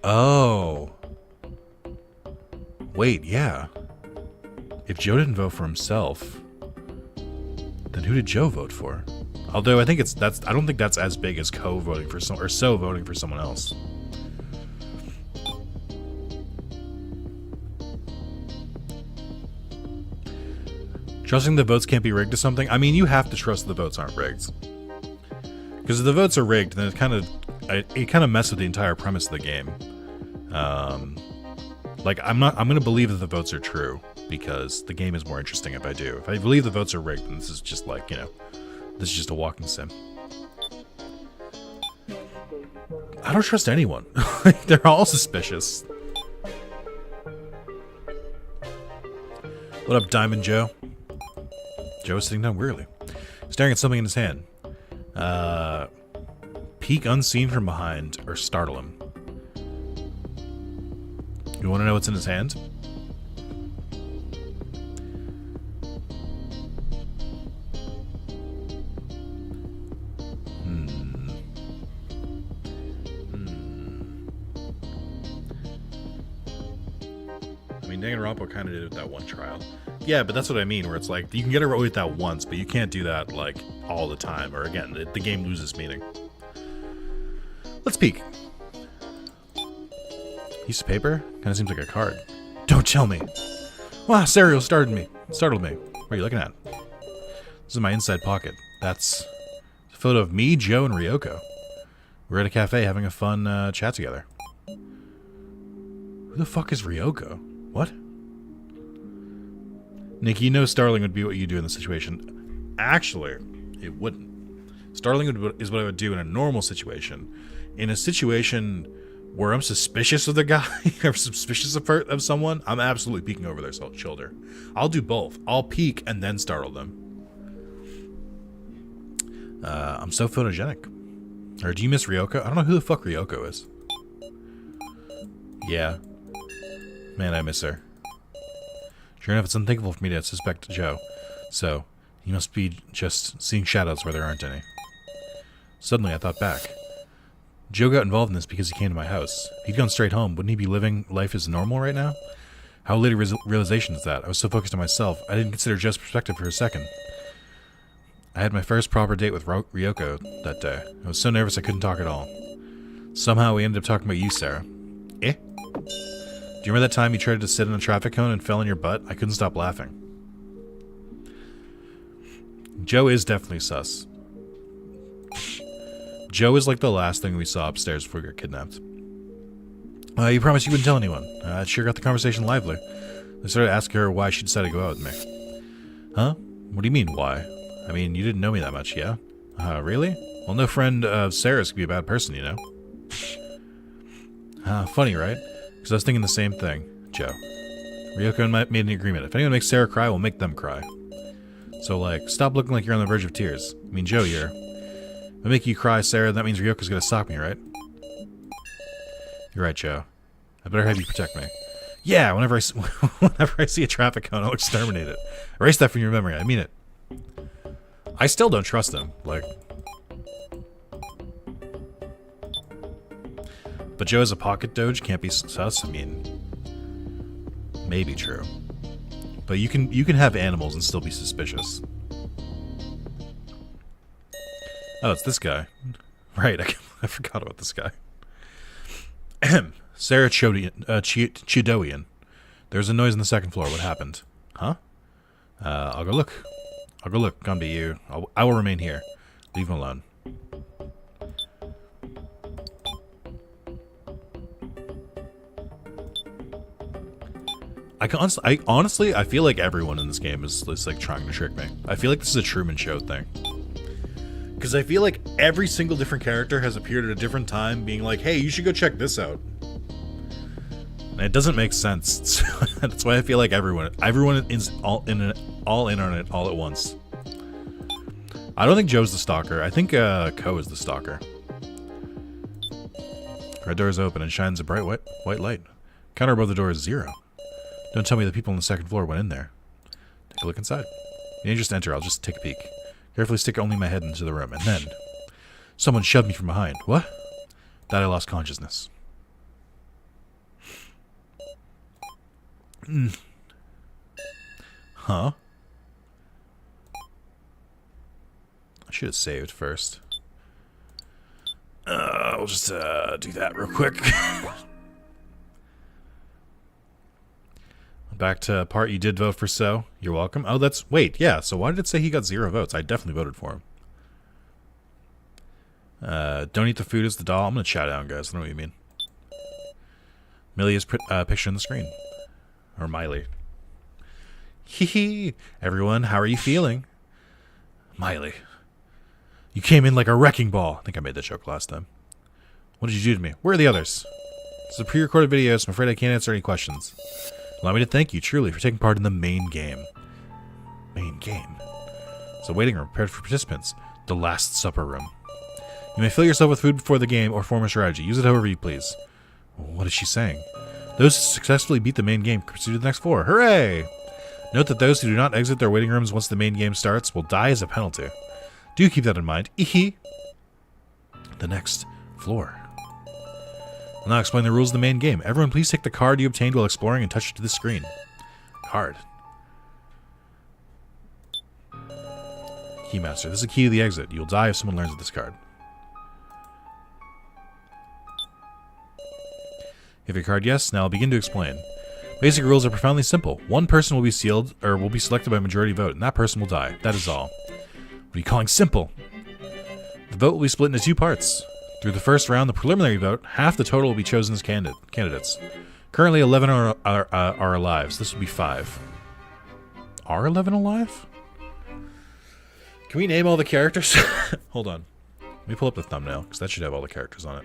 Oh. Wait, yeah. If Joe didn't vote for himself, then who did Joe vote for? Although I think I don't think that's as big as voting for or So voting for someone else. Trusting the votes can't be rigged to something? I mean, you have to trust the votes aren't rigged. Because if the votes are rigged, then it kind of messes with the entire premise of the game. Like, I'm going to believe that the votes are true, because the game is more interesting if I do. If I believe the votes are rigged, then this is just like, this is just a walking sim. I don't trust anyone. They're all suspicious. What up, Diamond Joe? Joe was sitting down wearily, staring at something in his hand. Peek unseen from behind, or startle him. You want to know what's in his hand? I mean, Danganronpa kind of did it with that one trial. Yeah, but that's what I mean, where it's like, you can get away with that once, but you can't do that, like, all the time, or again, the game loses meaning. Let's peek. Piece of paper? Kinda seems like a card. Don't tell me! Wow, Serial startled me. What are you looking at? This is my inside pocket. That's a photo of me, Joe, and Ryoko. We're at a cafe having a fun chat together. Who the fuck is Ryoko? What? Nick, you know Starling would be what you do in this situation. Actually, it wouldn't. Starling is what I would do in a normal situation. In a situation where I'm suspicious of the guy, or suspicious of someone, I'm absolutely peeking over their shoulder. I'll do both. I'll peek and then startle them. I'm so photogenic. Or do you miss Ryoko? I don't know who the fuck Ryoko is. Yeah. Man, I miss her. Sure enough, it's unthinkable for me to suspect Joe. So, he must be just seeing shadows where there aren't any. Suddenly, I thought back. Joe got involved in this because he came to my house. If he'd gone straight home, wouldn't he be living life as normal right now? How late a realization is that? I was so focused on myself, I didn't consider Joe's perspective for a second. I had my first proper date with Ryoko that day. I was so nervous I couldn't talk at all. Somehow we ended up talking about you, Sarah. Eh? Do you remember that time you tried to sit in a traffic cone and fell on your butt? I couldn't stop laughing. Joe is definitely sus. Joe is like the last thing we saw upstairs before we got kidnapped. You promised you wouldn't tell anyone. It sure got the conversation lively. I started asking her why she decided to go out with me. Huh? What do you mean, why? I mean, you didn't know me that much, yeah? Really? Well, no friend of Sarah's could be a bad person, you know? Funny, right? Because I was thinking the same thing. Joe. Ryoko and I made an agreement. If anyone makes Sarah cry, we'll make them cry. So, like, stop looking like you're on the verge of tears. I mean, Joe, if I make you cry, Sarah, that means Ryoko's gonna stalk me, right? You're right, Joe. I better have you protect me. Yeah, whenever I see a traffic cone, I'll exterminate it. Erase that from your memory. I mean it. I still don't trust him. Like, but Joe as a pocket doge can't be sus. I mean, maybe true. But you can have animals and still be suspicious. Oh, it's this guy. Right, I forgot about this guy. Sarah Chidoian. There's a noise on the second floor. What happened? Huh? I'll go look. Come to you. I will remain here. Leave him alone. Honestly, I feel like everyone in this game is like trying to trick me. I feel like this is a Truman Show thing. Because I feel like every single different character has appeared at a different time being like, hey, you should go check this out. And it doesn't make sense. That's why I feel like everyone is all in on it all at once. I don't think Joe's the stalker. I think Ko is the stalker. Our door is open and shines a bright white light. Counter above the door is 0. Don't tell me the people on the second floor went in there. Take a look inside. You didn't just enter, I'll just take a peek. Carefully stick only my head into the room, and then someone shoved me from behind. What? That I lost consciousness. Huh? I should have saved first. I'll just do that real quick. Back to part you did vote for So. You're welcome. Oh, wait, yeah, so why did it say he got 0 votes? I definitely voted for him. Don't eat the food as the doll. I'm gonna chat down, guys. I don't know what you mean. Millia's picture on the screen. Or Miley. Hee. Everyone, how are you feeling? Miley. You came in like a wrecking ball. I think I made that joke last time. What did you do to me? Where are the others? This is a pre-recorded video, so I'm afraid I can't answer any questions. Allow me to thank you, truly, for taking part in the main game. Main game? It's a waiting room prepared for participants. The Last Supper room. You may fill yourself with food before the game or form a strategy. Use it however you please. What is she saying? Those who successfully beat the main game proceed to the next floor. Hooray! Note that those who do not exit their waiting rooms once the main game starts will die as a penalty. Do keep that in mind. The next floor. I'll now explain the rules of the main game. Everyone please take the card you obtained while exploring and touch it to the screen. Card. Keymaster. This is a key to the exit. You'll die if someone learns of this card. If your card yes, now I'll begin to explain. Basic rules are profoundly simple. One person will be sealed, or will be selected by majority vote, and that person will die. That is all. What are you calling simple? The vote will be split into 2 parts. Through the first round, the preliminary vote, half the total will be chosen as candidates. Currently, 11 are alive, so this will be 5. Are 11 alive? Can we name all the characters? Hold on. Let me pull up the thumbnail, because that should have all the characters on it.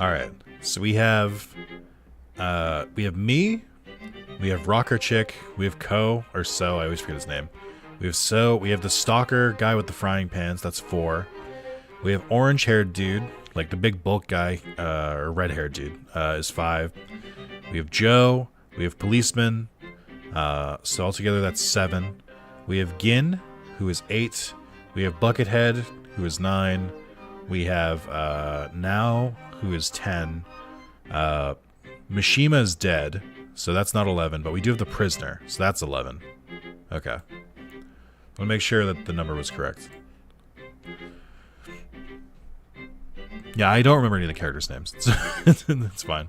Alright, so we have me, we have Rocker Chick, we have Ko, or So, I always forget his name. We have So, we have the stalker guy with the frying pans, that's 4. We have orange-haired dude, like the big bulk guy, or red-haired dude, is 5. We have Joe, we have policeman, so altogether that's 7. We have Gin, who is 8. We have Buckethead, who is 9. We have Now, who is 10. Mishima is dead, so that's not 11, but we do have the prisoner, so that's 11. Okay. I want to make sure that the number was correct. Yeah, I don't remember any of the characters' names. That's fine.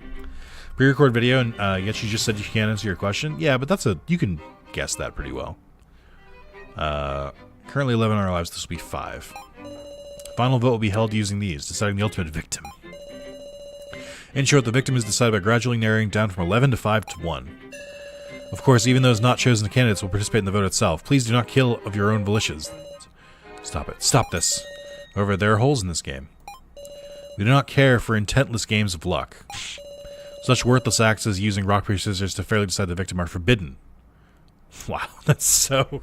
Pre-record video, and yet you just said you can't answer your question? Yeah, but you can guess that pretty well. Currently 11 are alive, so this will be 5. Final vote will be held using these, deciding the ultimate victim. In short, the victim is decided by gradually narrowing down from 11 to 5 to 1. Of course, even those not chosen candidates will participate in the vote itself. Please do not kill of your own volitions. Stop it. Stop this. However, there are holes in this game. We do not care for intentless games of luck. Such worthless acts as using rock, paper, scissors to fairly decide the victim are forbidden. Wow, that's so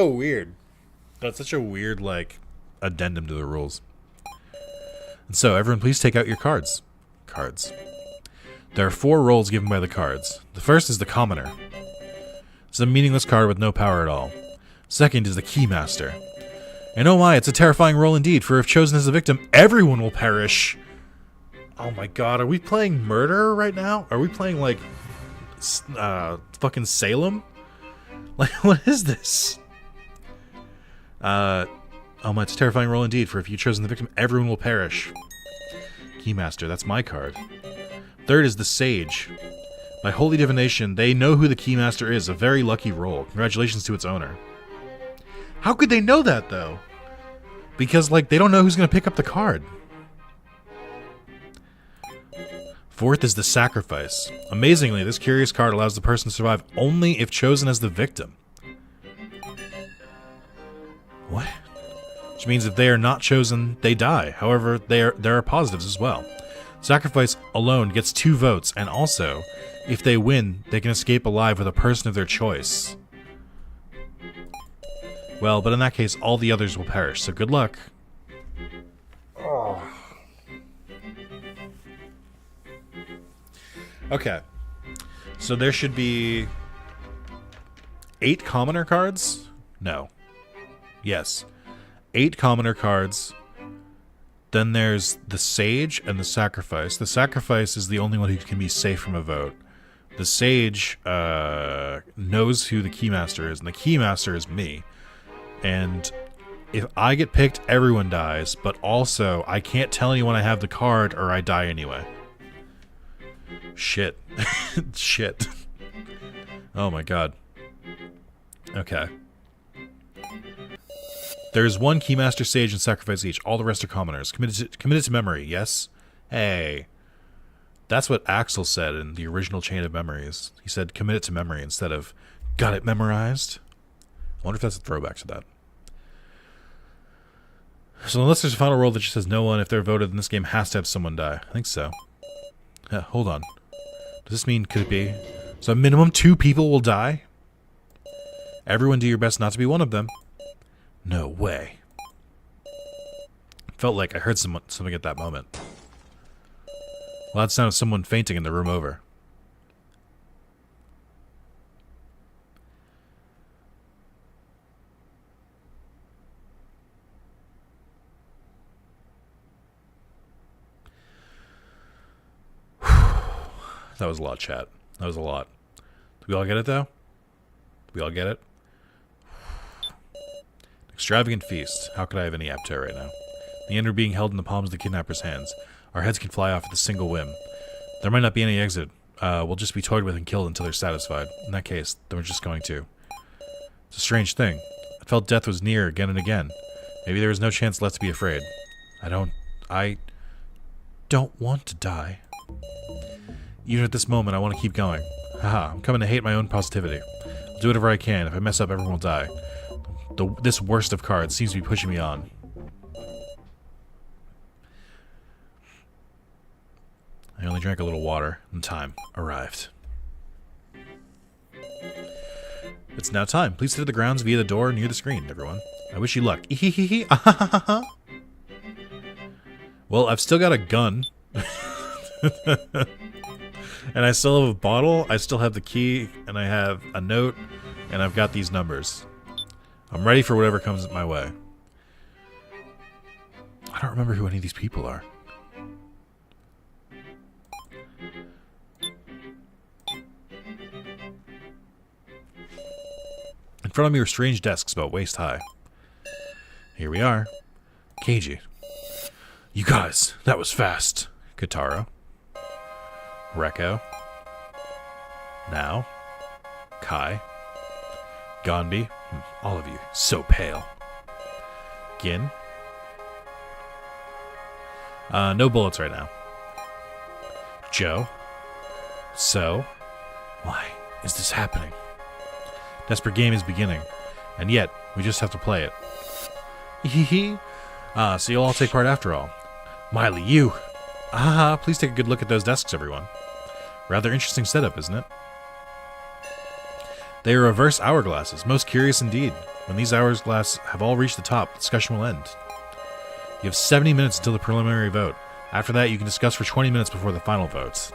weird. That's such a weird, like, addendum to the rules. And so, everyone please take out your cards. Cards. There are 4 roles given by the cards. The first is the commoner. It's a meaningless card with no power at all. Second is the keymaster. And oh my, it's a terrifying role indeed, for if chosen as the victim, everyone will perish. Oh my god, are we playing murder right now? Are we playing, like, fucking Salem? Like, what is this? Oh my, it's a terrifying role indeed, for if you've chosen the victim, everyone will perish. Keymaster, that's my card. Third is the Sage. By holy divination, they know who the Keymaster is, a very lucky role. Congratulations to its owner. How could they know that, though? Because, like, they don't know who's going to pick up the card. Fourth is the Sacrifice. Amazingly, this curious card allows the person to survive only if chosen as the victim. What? Which means if they are not chosen, they die. However, there are positives as well. Sacrifice alone gets 2 votes, and also, if they win, they can escape alive with a person of their choice. Well, but in that case, all the others will perish, so good luck. Oh. Okay. So there should be 8 commoner cards? No. Yes. 8 commoner cards. Then there's the Sage and the Sacrifice. The Sacrifice is the only one who can be safe from a vote. The Sage knows who the Keymaster is, and the Keymaster is me. And if I get picked, everyone dies, but also I can't tell anyone I have the card or I die anyway. Shit. Shit. Oh my god. Okay. There's 1 Keymaster, Sage, and Sacrifice each. All the rest are commoners. Committed to memory, yes? Hey. That's what Axel said in the original Chain of Memories. He said commit it to memory instead of got it memorized. I wonder if that's a throwback to that. So unless there's a final rule that just says no one, if they're voted, then this game has to have someone die. I think so. Yeah, hold on. Does this mean, could it be? So a minimum 2 people will die? Everyone do your best not to be one of them. No way. Felt like I heard something at that moment. Well, that sounded someone fainting in the room over. That was a lot, chat. That was a lot. Do we all get it, though? Do we all get it? Extravagant feast. How could I have any appetite right now? The end are being held in the palms of the kidnapper's hands. Our heads can fly off at a single whim. There might not be any exit. We'll just be toyed with and killed until they're satisfied. In that case, then we're just going to. It's a strange thing. I felt death was near again and again. Maybe there was no chance left to be afraid. I don't want to die. Even at this moment, I want to keep going. Haha, I'm coming to hate my own positivity. I'll do whatever I can. If I mess up, everyone will die. This worst of cards seems to be pushing me on. I only drank a little water, and time arrived. It's now time. Please enter the grounds via the door near the screen, everyone. I wish you luck. Well, I've still got a gun. And I still have a bottle, I still have the key, and I have a note, and I've got these numbers. I'm ready for whatever comes my way. I don't remember who any of these people are. In front of me are strange desks about waist high. Here we are. Keiji. You guys, that was fast. Kataro. Rekko. Now. Kai. Ganbi. All of you, so pale. Gin. No bullets right now. Joe? So? Why is this happening? Desperate game is beginning, and yet we just have to play it. Hee. So you'll all take part after all. Miley, you! Please take a good look at those desks, everyone. Rather interesting setup, isn't it? They are reverse hourglasses. Most curious indeed. When these hourglasses have all reached the top, the discussion will end. You have 70 minutes until the preliminary vote. After that, you can discuss for 20 minutes before the final votes.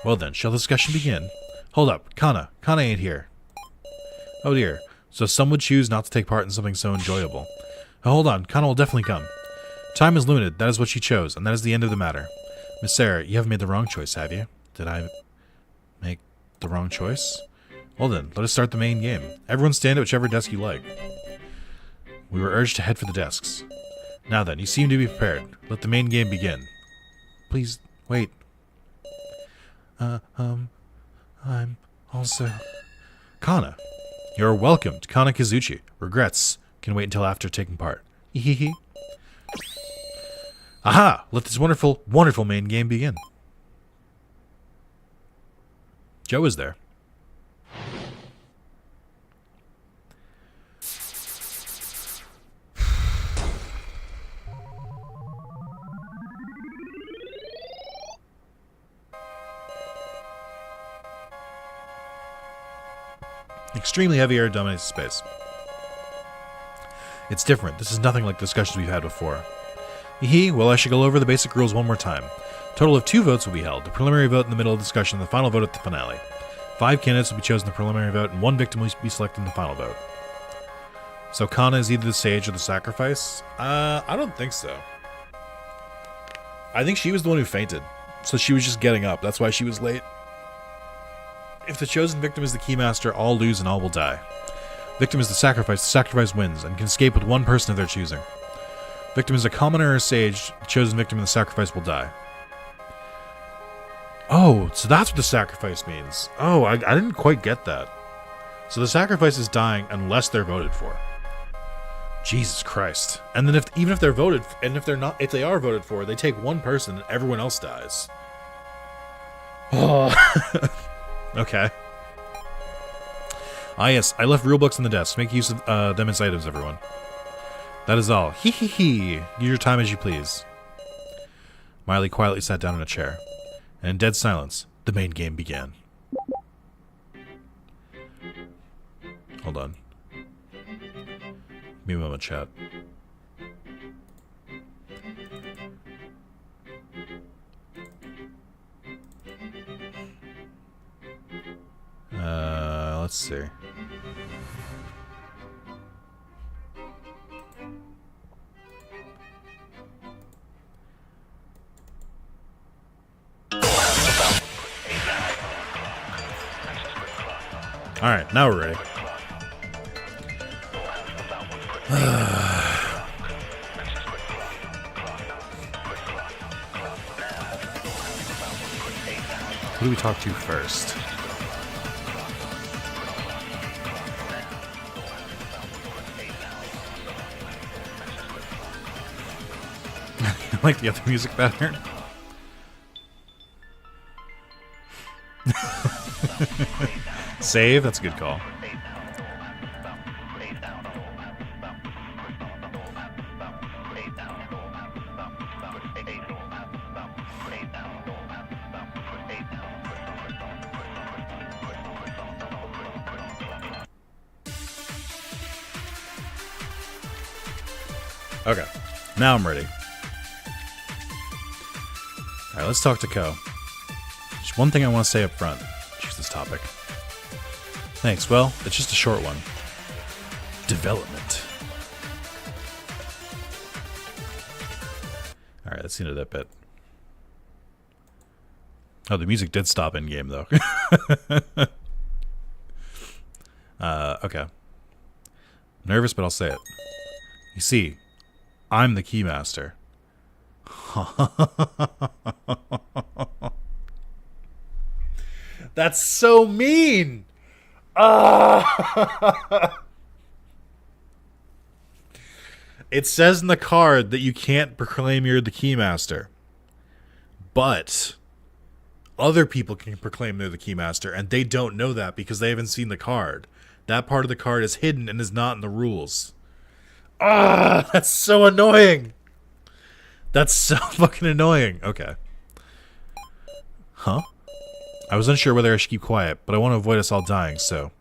Well then, shall the discussion begin? Hold up, Kana. Kana ain't here. Oh dear. So some would choose not to take part in something so enjoyable. Hold on, Kana will definitely come. Time is limited, that is what she chose, and that is the end of the matter. Miss Sarah, you haven't made the wrong choice, have you? Did I make the wrong choice? Well then, let us start the main game. Everyone stand at whichever desk you like. We were urged to head for the desks. Now then, you seem to be prepared. Let the main game begin. Please, wait. I'm also... Kana. You're welcome to Kana Kazuchi. Regrets. Can wait until after taking part. Hehehe. Aha! Let this wonderful, wonderful main game begin. Joe is there. Extremely heavy air dominates space. It's different. This is nothing like discussions we've had before. Well, I should go over the basic rules one more time. Total of 2 votes will be held. The preliminary vote in the middle of the discussion, and the final vote at the finale. 5 candidates will be chosen in the preliminary vote, and 1 victim will be selected in the final vote. So Kana is either the sage or the sacrifice? I don't think so. I think she was the one who fainted. So she was just getting up. That's why she was late. If the chosen victim is the keymaster, all lose and all will die. Victim is the sacrifice wins, and can escape with 1 person of their choosing. Victim is a commoner or a sage, the chosen victim in the sacrifice will die. Oh, so that's what the sacrifice means. Oh, I didn't quite get that. So the sacrifice is dying unless they're voted for. Jesus Christ. And then even if they're voted, and if they are voted for, they take 1 person and everyone else dies. Oh. Okay. Yes, I left rule books on the desk. Make use of them as items, everyone. That is all. Use your time as you please. Miley quietly sat down in a chair. And in dead silence, the main game began. Hold on. Give me a moment, chat. Let's see. Alright, now we're ready. Who do we talk to first? I like the other music better. Save, that's a good call. Okay, now I'm ready. Alright, let's talk to Ko. There's one thing I want to say up front. Choose this topic. Thanks, well, it's just a short one. Development. Alright, that's the end of that bit. Oh, the music did stop in-game, though. Okay. Nervous, but I'll say it. You see, I'm the keymaster. That's so mean! It says in the card that you can't proclaim you're the keymaster. But other people can proclaim they're the Keymaster, and they don't know that because they haven't seen the card. That part of the card is hidden and is not in the rules. Ah, that's so annoying. That's so fucking annoying. Okay. Huh? I was unsure whether I should keep quiet, but I want to avoid us all dying, so...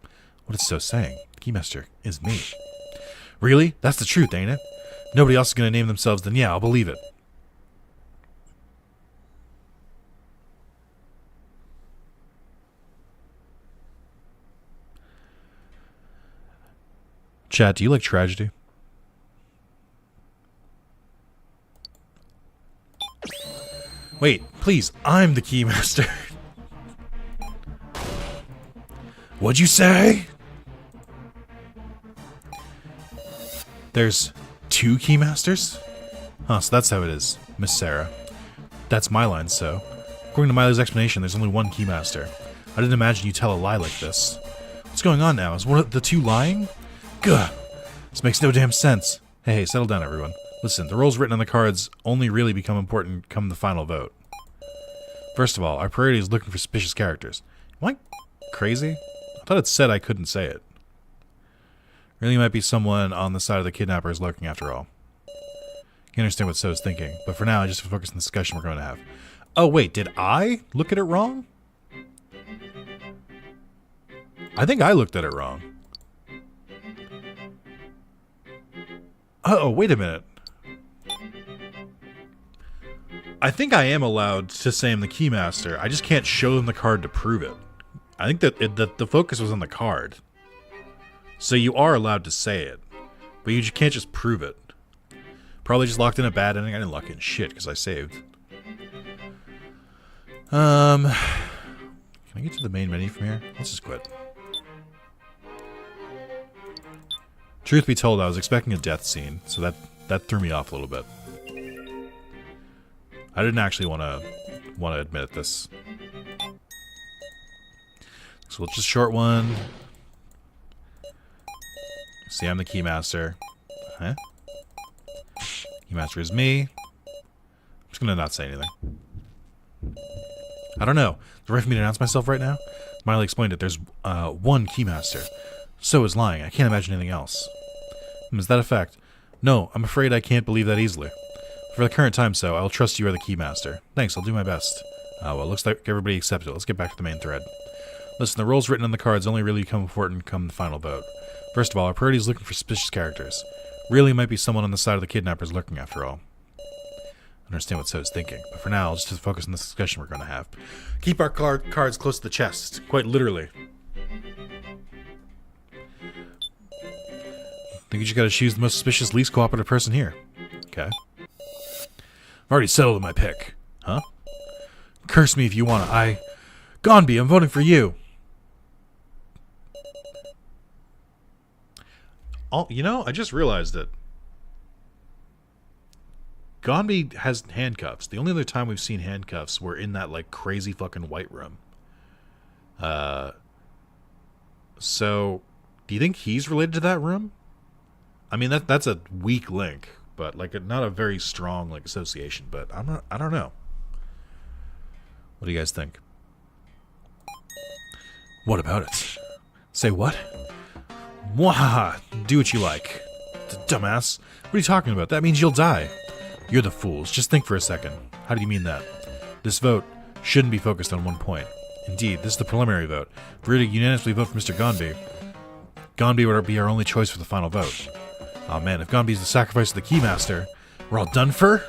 What is so saying? Keymaster is me. Really? That's the truth, ain't it? Nobody else is going to name themselves, then yeah, I'll believe it. Chat, do you like tragedy? Wait, please, I'm the Keymaster. What'd you say? There's 2 Keymasters? Huh, so that's how it is, Miss Sarah. That's my line, so. According to Miley's explanation, there's only 1 Keymaster. I didn't imagine you tell a lie like this. What's going on now? Is one of the 2 lying? Gah! This makes no damn sense. Hey, settle down, everyone. Listen, the roles written on the cards only really become important come the final vote. First of all, our priority is looking for suspicious characters. Am I crazy? I thought it said I couldn't say it. Really might be someone on the side of the kidnappers lurking after all. Can't understand what So's thinking, but for now I just focus on the discussion we're going to have. Oh wait, did I look at it wrong? I think I looked at it wrong. Oh, wait a minute. I think I am allowed to say I'm the Keymaster. I just can't show them the card to prove it. I think that the focus was on the card. So you are allowed to say it. But you can't just prove it. Probably just locked in a bad ending. I didn't lock in shit because I saved. Can I get to the main menu from here? Let's just quit. Truth be told, I was expecting a death scene, so that threw me off a little bit. I didn't actually want to admit this. So it's just a short one. See, I'm the Keymaster. Huh? Keymaster is me. I'm just gonna not say anything. I don't know. Is it right for me to announce myself right now? Miley explained it. There's 1 Keymaster. So is lying. I can't imagine anything else. Is that a fact? No, I'm afraid I can't believe that easily. For the current time, so I'll trust you are the Keymaster. Thanks, I'll do my best. Well, looks like everybody accepted it. Let's get back to the main thread. Listen, the roles written on the cards only really become important come the final vote. First of all, our priority is looking for suspicious characters. Really might be someone on the side of the kidnappers lurking after all. I understand what So's thinking, but for now, I'll just focus on this discussion we're going to have. Keep our cards close to the chest, quite literally. Think you just gotta choose the most suspicious, least cooperative person here. Okay. I've already settled on my pick. Huh? Curse me if you wanna. Gonby, I'm voting for you. Oh, you know, I just realized that Gonby has handcuffs. The only other time we've seen handcuffs were in that, like, crazy fucking white room. So, do you think he's related to that room? I mean, that's a weak link, but, like, not a very strong, like, association, but I don't know. What do you guys think? What about it? Say what? Mwahaha! Do what you like. Dumbass. What are you talking about? That means you'll die. You're the fools. Just think for a second. How do you mean that? This vote shouldn't be focused on one point. Indeed, this is the preliminary vote. If we were to unanimously vote for Mr. Gonby, Gonby would be our only choice for the final vote. Oh man, if Gonby's the sacrifice of the Keymaster, we're all done for?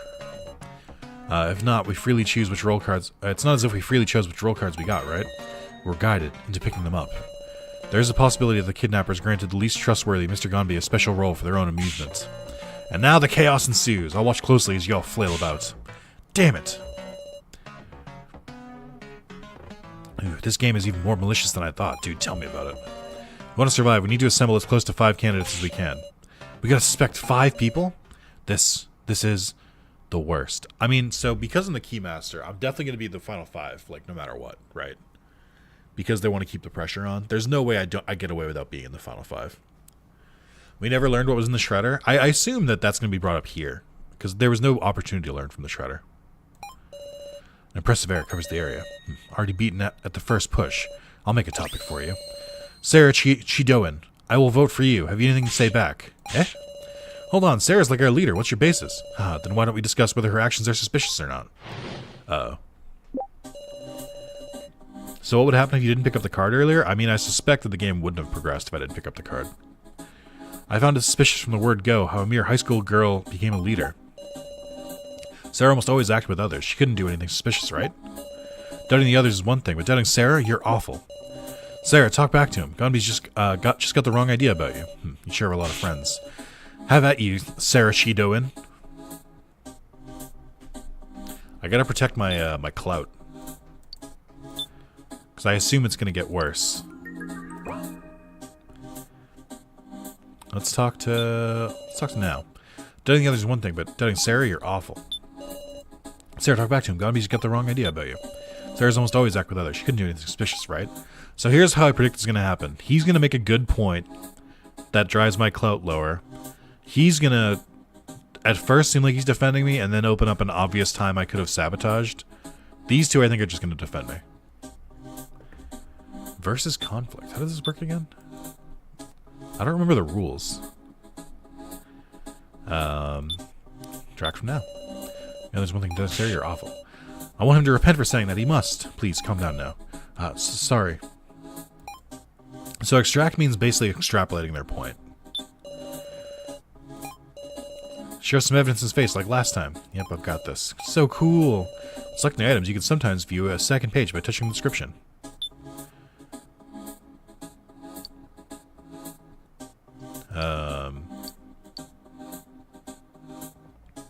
If not, we freely choose which roll cards... it's not as if we freely chose which roll cards we got, right? We're guided into picking them up. There's a possibility of the kidnappers granted the least trustworthy Mr. Gonby a special role for their own amusement. And now the chaos ensues. I'll watch closely as y'all flail about. Damn it! Ooh, this game is even more malicious than I thought. Dude, tell me about it. We want to survive. We need to assemble as close to 5 candidates as we can. We gotta suspect 5 people? This is the worst. I mean, so because I'm the Keymaster, I'm definitely gonna be the final 5, like, no matter what, right? Because they want to keep the pressure on. There's no way I get away without being in the final 5. We never learned what was in the Shredder. I assume that that's going to be brought up here, because there was no opportunity to learn from the Shredder. And Impressive air covers the area. Already beaten at the first push. I'll make a topic for you. Sarah Chidoin, I will vote for you. Have you anything to say back? Eh? Hold on, Sarah's like our leader. What's your basis? Then why don't we discuss whether her actions are suspicious or not? Uh-oh. So what would happen if you didn't pick up the card earlier? I mean, I suspect that the game wouldn't have progressed if I didn't pick up the card. I found it suspicious from the word go how a mere high school girl became a leader. Sarah almost always acted with others. She couldn't do anything suspicious, right? Doubting the others is one thing, but doubting Sarah, you're awful. Sarah, talk back to him. Gonby's just got the wrong idea about you. You share a lot of friends. Have at you, Sarah Shidoin. I gotta protect my my clout. Because I assume it's gonna get worse. Let's talk to now. Doubting the others is one thing, but doubting Sarah, you're awful. Sarah, talk back to him. Gonby's got the wrong idea about you. Sarah's almost always act with others. She couldn't do anything suspicious, right? So here's how I predict it's gonna happen. He's gonna make a good point that drives my clout lower. He's gonna, at first, seem like he's defending me, and then open up an obvious time I could have sabotaged. These two, I think, are just gonna defend me. Versus conflict. How does this work again? I don't remember the rules. Track from now. Yeah, there's one thing to say. You're awful. I want him to repent for saying that. He must. Please, calm down now. Sorry. So extract means basically extrapolating their point. Show some evidence in his face like last time. Yep, I've got this. So cool. Selecting items, you can sometimes view a second page by touching the description.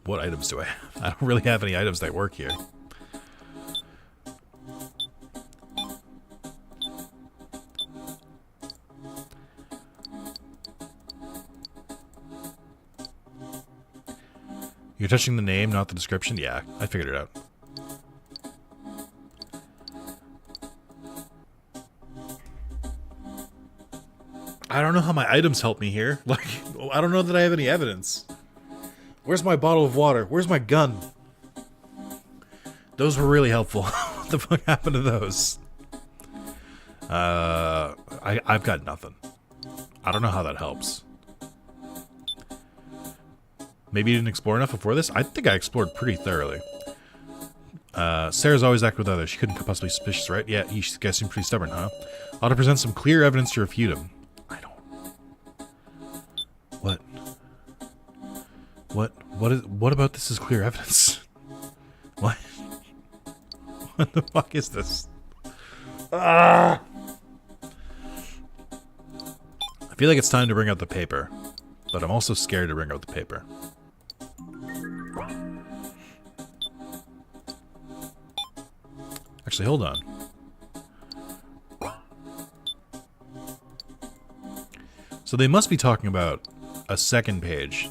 What items do I have? I don't really have any items that work here. You're touching the name, not the description? Yeah, I figured it out. I don't know how my items help me here. Like, I don't know that I have any evidence. Where's my bottle of water? Where's my gun? Those were really helpful. What the fuck happened to those? I've got nothing. I don't know how that helps. Maybe you didn't explore enough before this? I think I explored pretty thoroughly. Sarah's always acted with others. She couldn't possibly be suspicious, right? Yeah, you guys seem pretty stubborn, huh? Ought to present some clear evidence to refute him. I don't... What? What about this is clear evidence? What? What the fuck is this? Ah! I feel like it's time to bring out the paper, but I'm also scared to bring out the paper. Actually, hold on. So they must be talking about a second page.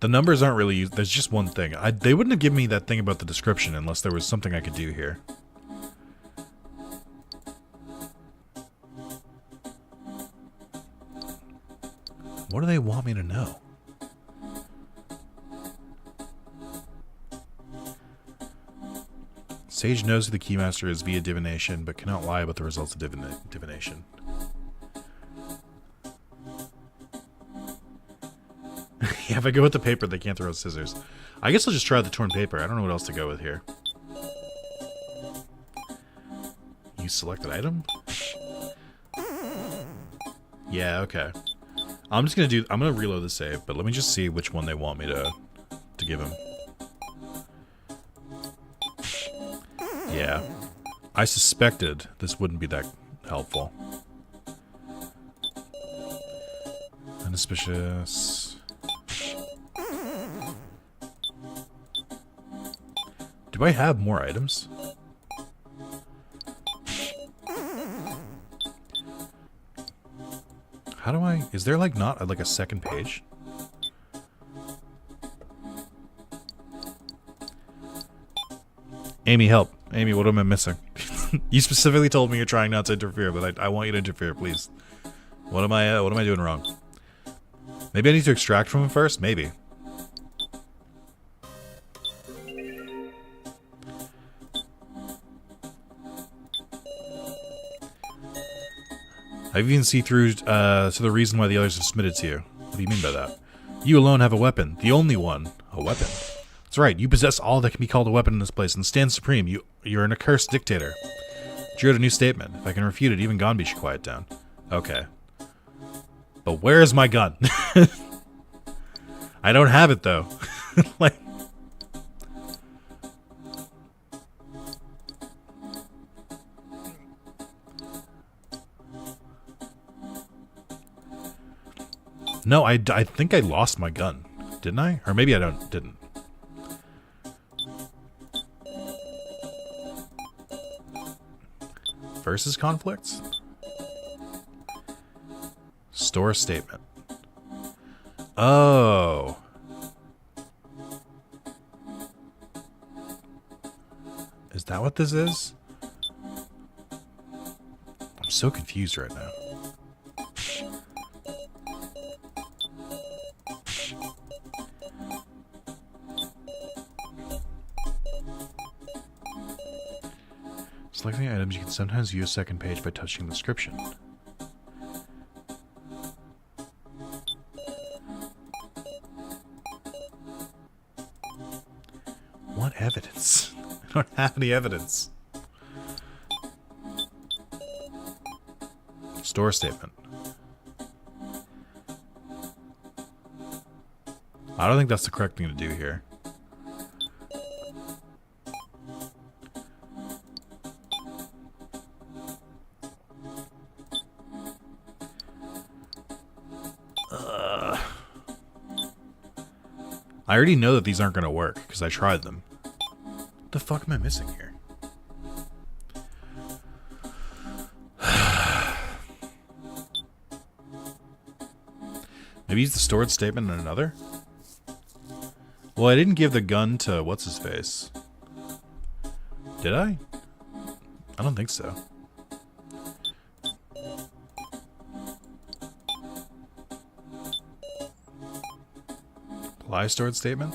The numbers aren't really used. There's just one thing. They wouldn't have given me that thing about the description unless there was something I could do here. What do they want me to know? Sage knows who the Keymaster is via divination, but cannot lie about the results of divination. Yeah, if I go with the paper, they can't throw scissors. I guess I'll just try the torn paper. I don't know what else to go with here. You selected item? Yeah, okay. I'm gonna reload the save, but let me just see which one they want me to give him. Yeah. I suspected this wouldn't be that helpful. Unsuspicious. Do I have more items? How do I... Is there like not like a second page? Amy, help. Amy, what am I missing? You specifically told me you're trying not to interfere, but I want you to interfere, please. What am I doing wrong? Maybe I need to extract from him first? Maybe. I've even seen through to the reason why the others have submitted to you. What do you mean by that? You alone have a weapon. The only one. A weapon. That's right. You possess all that can be called a weapon in this place and stand supreme. You're an accursed dictator. Drew out a new statement. If I can refute it, even Gonbi should quiet down. Okay. But where is my gun? I don't have it, though. Like... No, I think I lost my gun. Didn't I? Or maybe I didn't. Versus conflicts? Store statement. Oh. Is that what this is? I'm so confused right now. Selecting items, you can sometimes view a second page by touching the description. What evidence? I don't have any evidence. Store statement. I don't think that's the correct thing to do here. I already know that these aren't going to work, because I tried them. What the fuck am I missing here? Maybe use the stored statement in another? Well, I didn't give the gun to what's-his-face. Did I? I don't think so. Apply stored statement?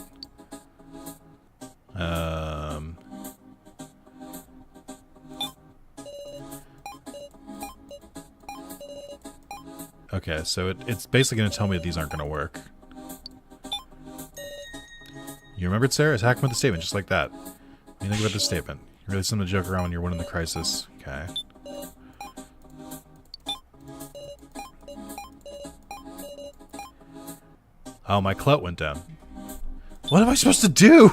Okay, so it's basically going to tell me that these aren't going to work. You remembered, Sarah? Attack him with the statement, just like that. What do you think about this statement? You really something to joke around when you're winning the crisis. Okay. Oh, my clout went down. What am I supposed to do?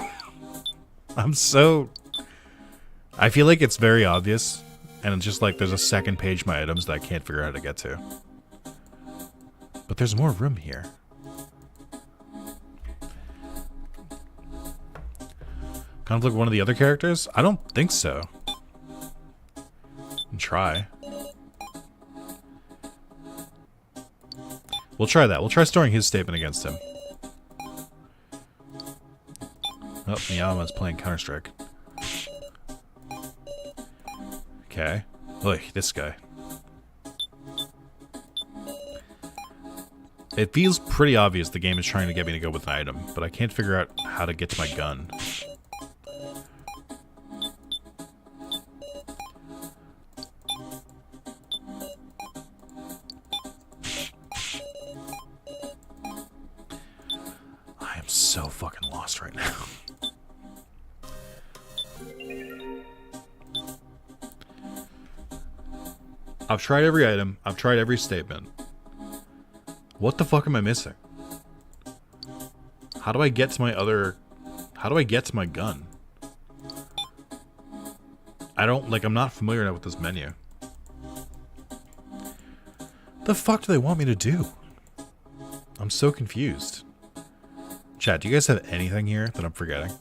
I'm so... I feel like it's very obvious. And it's just like there's a second page of my items that I can't figure out how to get to. But there's more room here. Conflict with one of the other characters? I don't think so. Try. We'll try that. We'll try storing his statement against him. Oh, Miyama's playing Counter-Strike. Okay. Look, this guy. It feels pretty obvious the game is trying to get me to go with an item, but I can't figure out how to get to my gun. I am so fucking lost right now. I've tried every item. I've tried every statement. What the fuck am I missing? How do I get to my other... How do I get to my gun? I don't... Like, I'm not familiar enough with this menu. The fuck do they want me to do? I'm so confused. Chat, do you guys have anything here that I'm forgetting?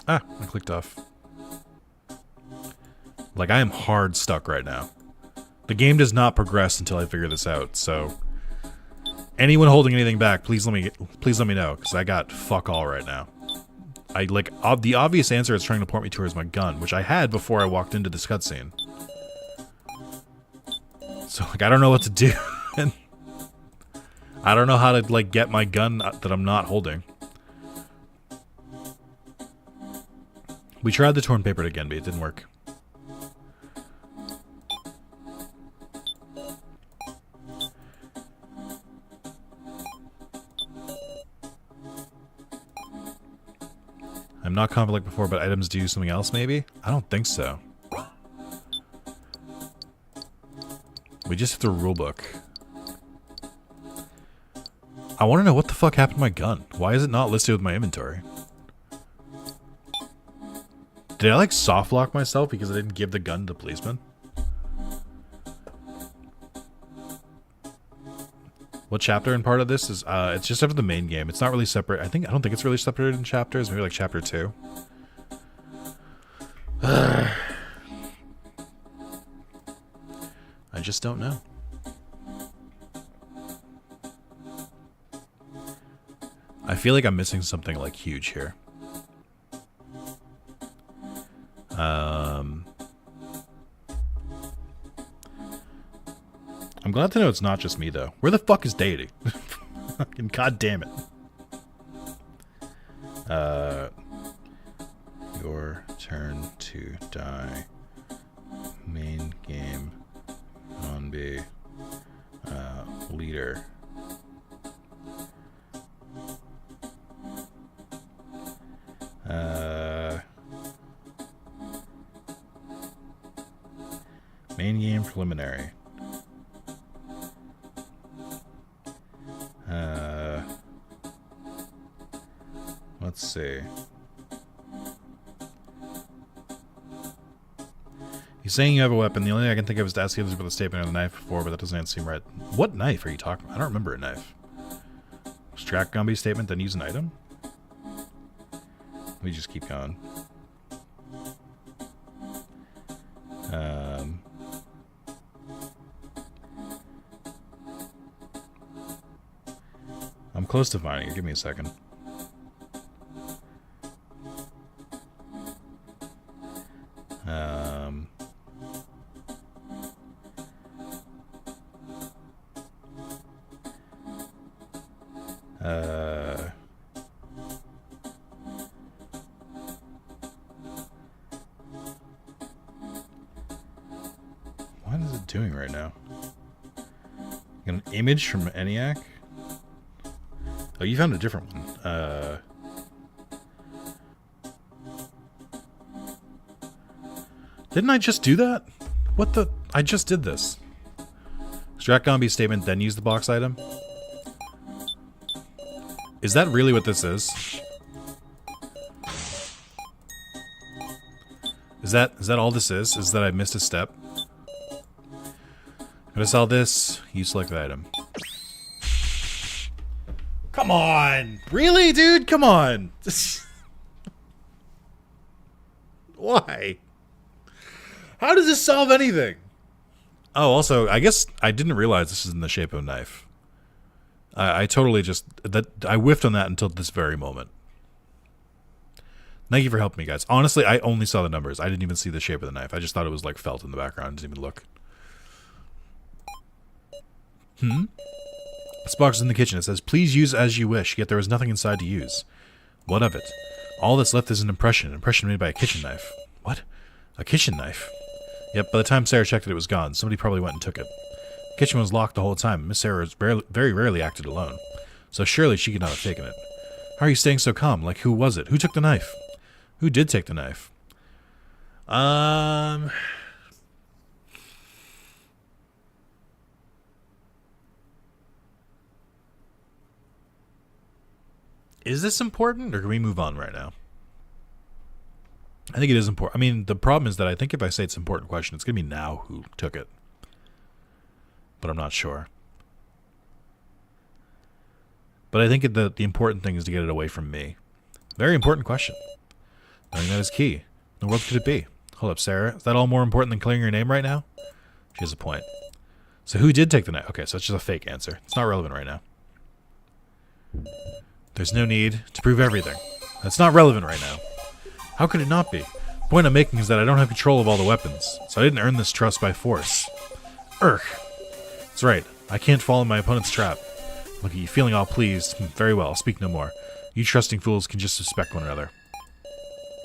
Ah, I clicked off. Like, I am hard stuck right now. The game does not progress until I figure this out, so... Anyone holding anything back, please let me know, because I got fuck all right now. The obvious answer is trying to point me towards my gun, which I had before I walked into this cutscene. So, like, I don't know what to do. I don't know how to, like, get my gun that I'm not holding. We tried the torn paper again, but it didn't work. I'm not confident like before, but items do something else, maybe? I don't think so. We just hit the rulebook. I want to know what the fuck happened to my gun. Why is it not listed with my inventory? Did I like soft lock myself because I didn't give the gun to the policeman? What chapter and part of this is? It's just after the main game. It's not really separate. I don't think it's really separated in chapters. Maybe like chapter 2. I just don't know. I feel like I'm missing something like huge here. I'm glad to know it's not just me, though. Where the fuck is Deity? God damn it. Your turn to die. Main game. On B. Leader. Main game preliminary. Let's see. He's saying you have a weapon. The only thing I can think of is to ask you about the statement of the knife before, but that doesn't seem right. What knife are you talking about? I don't remember a knife. Extract Gumby statement, then use an item? We just keep going. I'm close to finding it. Give me a second. What is it doing right now? An image from ENIAC? Oh, you found a different one. Didn't I just do that? What the? I just did this. Extract Gombi's statement, then use the box item? Is that really what this is? Is that all this is? Is that I missed a step? I'm gonna sell this. You select the item. Come on! Really, dude? Come on! Why? How does this solve anything? Oh, also, I guess I didn't realize this is in the shape of a knife. I totally just... I whiffed on that until this very moment. Thank you for helping me, guys. Honestly, I only saw the numbers. I didn't even see the shape of the knife. I just thought it was like felt in the background. Didn't even look. This box is in the kitchen. It says, please use as you wish, yet there is nothing inside to use. What of it? All that's left is an impression made by a kitchen knife. What? A kitchen knife? Yep, by the time Sarah checked it, it was gone. Somebody probably went and took it. The kitchen was locked the whole time. Miss Sarah very rarely acted alone. So surely she could not have taken it. How are you staying so calm? Like, who was it? Who took the knife? Who did take the knife? Is this important, or can we move on right now? I think it is important. I mean, the problem is that I think if I say it's an important question, it's going to be now who took it. But I'm not sure. But I think the important thing is to get it away from me. Very important question. Knowing that is key. In the world could it be? Hold up, Sarah. Is that all more important than clearing your name right now? She has a point. So who did take the knife? Okay, so it's just a fake answer. It's not relevant right now. There's no need to prove everything. That's not relevant right now. How could it not be? The point I'm making is that I don't have control of all the weapons, so I didn't earn this trust by force. Urgh. That's right. I can't fall in my opponent's trap. Look at you, feeling all pleased. Very well, speak no more. You trusting fools can just suspect one another.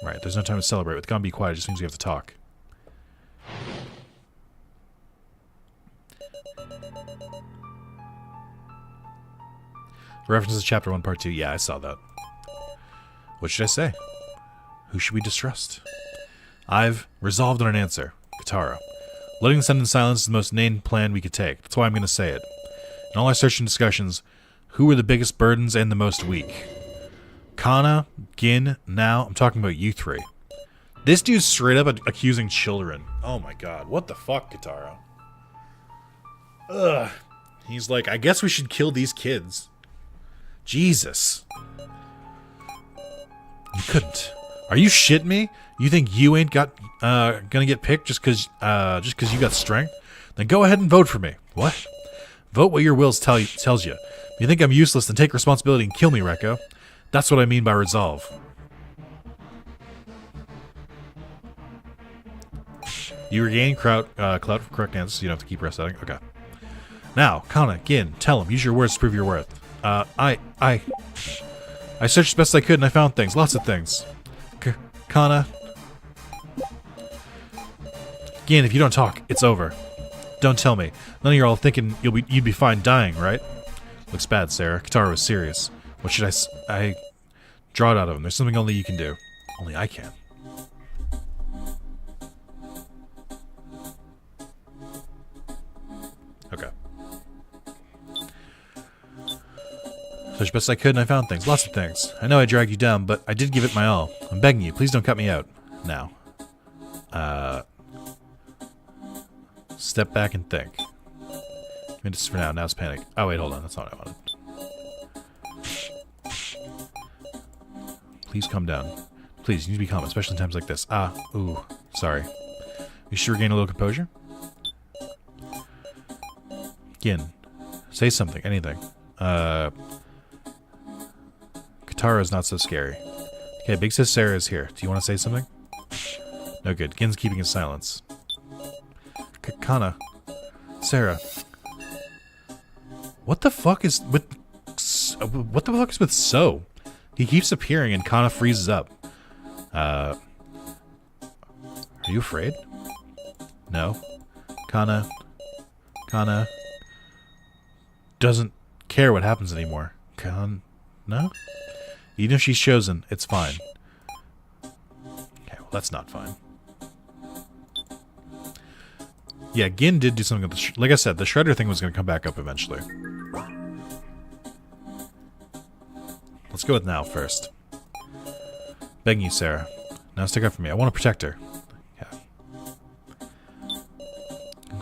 Right, there's no time to celebrate. With gone be quiet, it just means we have to talk. References to Chapter 1, Part 2. Yeah, I saw that. What should I say? Who should we distrust? I've resolved on an answer. Katara. Letting the send in silence is the most inane plan we could take. That's why I'm going to say it. In all our search and discussions, who were the biggest burdens and the most weak? Kana, Gin, now, I'm talking about you three. This dude's straight up accusing children. Oh my god, what the fuck, Katara? Ugh. He's like, I guess we should kill these kids. Jesus. You couldn't. Are you shitting me? You think you ain't gonna get picked just cause you got strength? Then go ahead and vote for me. What? Vote what your will tells you. If you think I'm useless, then take responsibility and kill me, Rekko. That's what I mean by resolve. You regain clout for correct answers, so you don't have to keep resetting. Okay. Now, Kana, Gin, tell him. Use your words to prove your worth. I searched as best I could and I found things. Lots of things. Kana. Gin, if you don't talk, it's over. Don't tell me. None of you are all thinking you'd be fine dying, right? Looks bad, Sarah. Katara was serious. What should I draw it out of him? There's something only you can do. Only I can. Okay. Searched as best I could and I found things. Lots of things. I know I dragged you down, but I did give it my all. I'm begging you. Please don't cut me out. Now. Step back and think. Give me this for now. Now it's panic. Oh, wait, hold on. That's not what I wanted. Please calm down. Please, you need to be calm, especially in times like this. Ooh. Sorry. You should regain a little composure? Gin. Say something. Anything. Katara's not so scary. Okay, Big Sis Sarah is here. Do you want to say something? No good. Gin's keeping his silence. Kana. Sarah. What the fuck is with... What the fuck is with So? He keeps appearing and Kana freezes up. Are you afraid? No. Kana doesn't care what happens anymore. No? Even if she's chosen, it's fine. Okay, well that's not fine. Yeah, Gin did do something with the... Like I said, the Shredder thing was going to come back up eventually. Let's go with now first. Begging you, Sarah. Now stick up for me. I want to protect her. Yeah.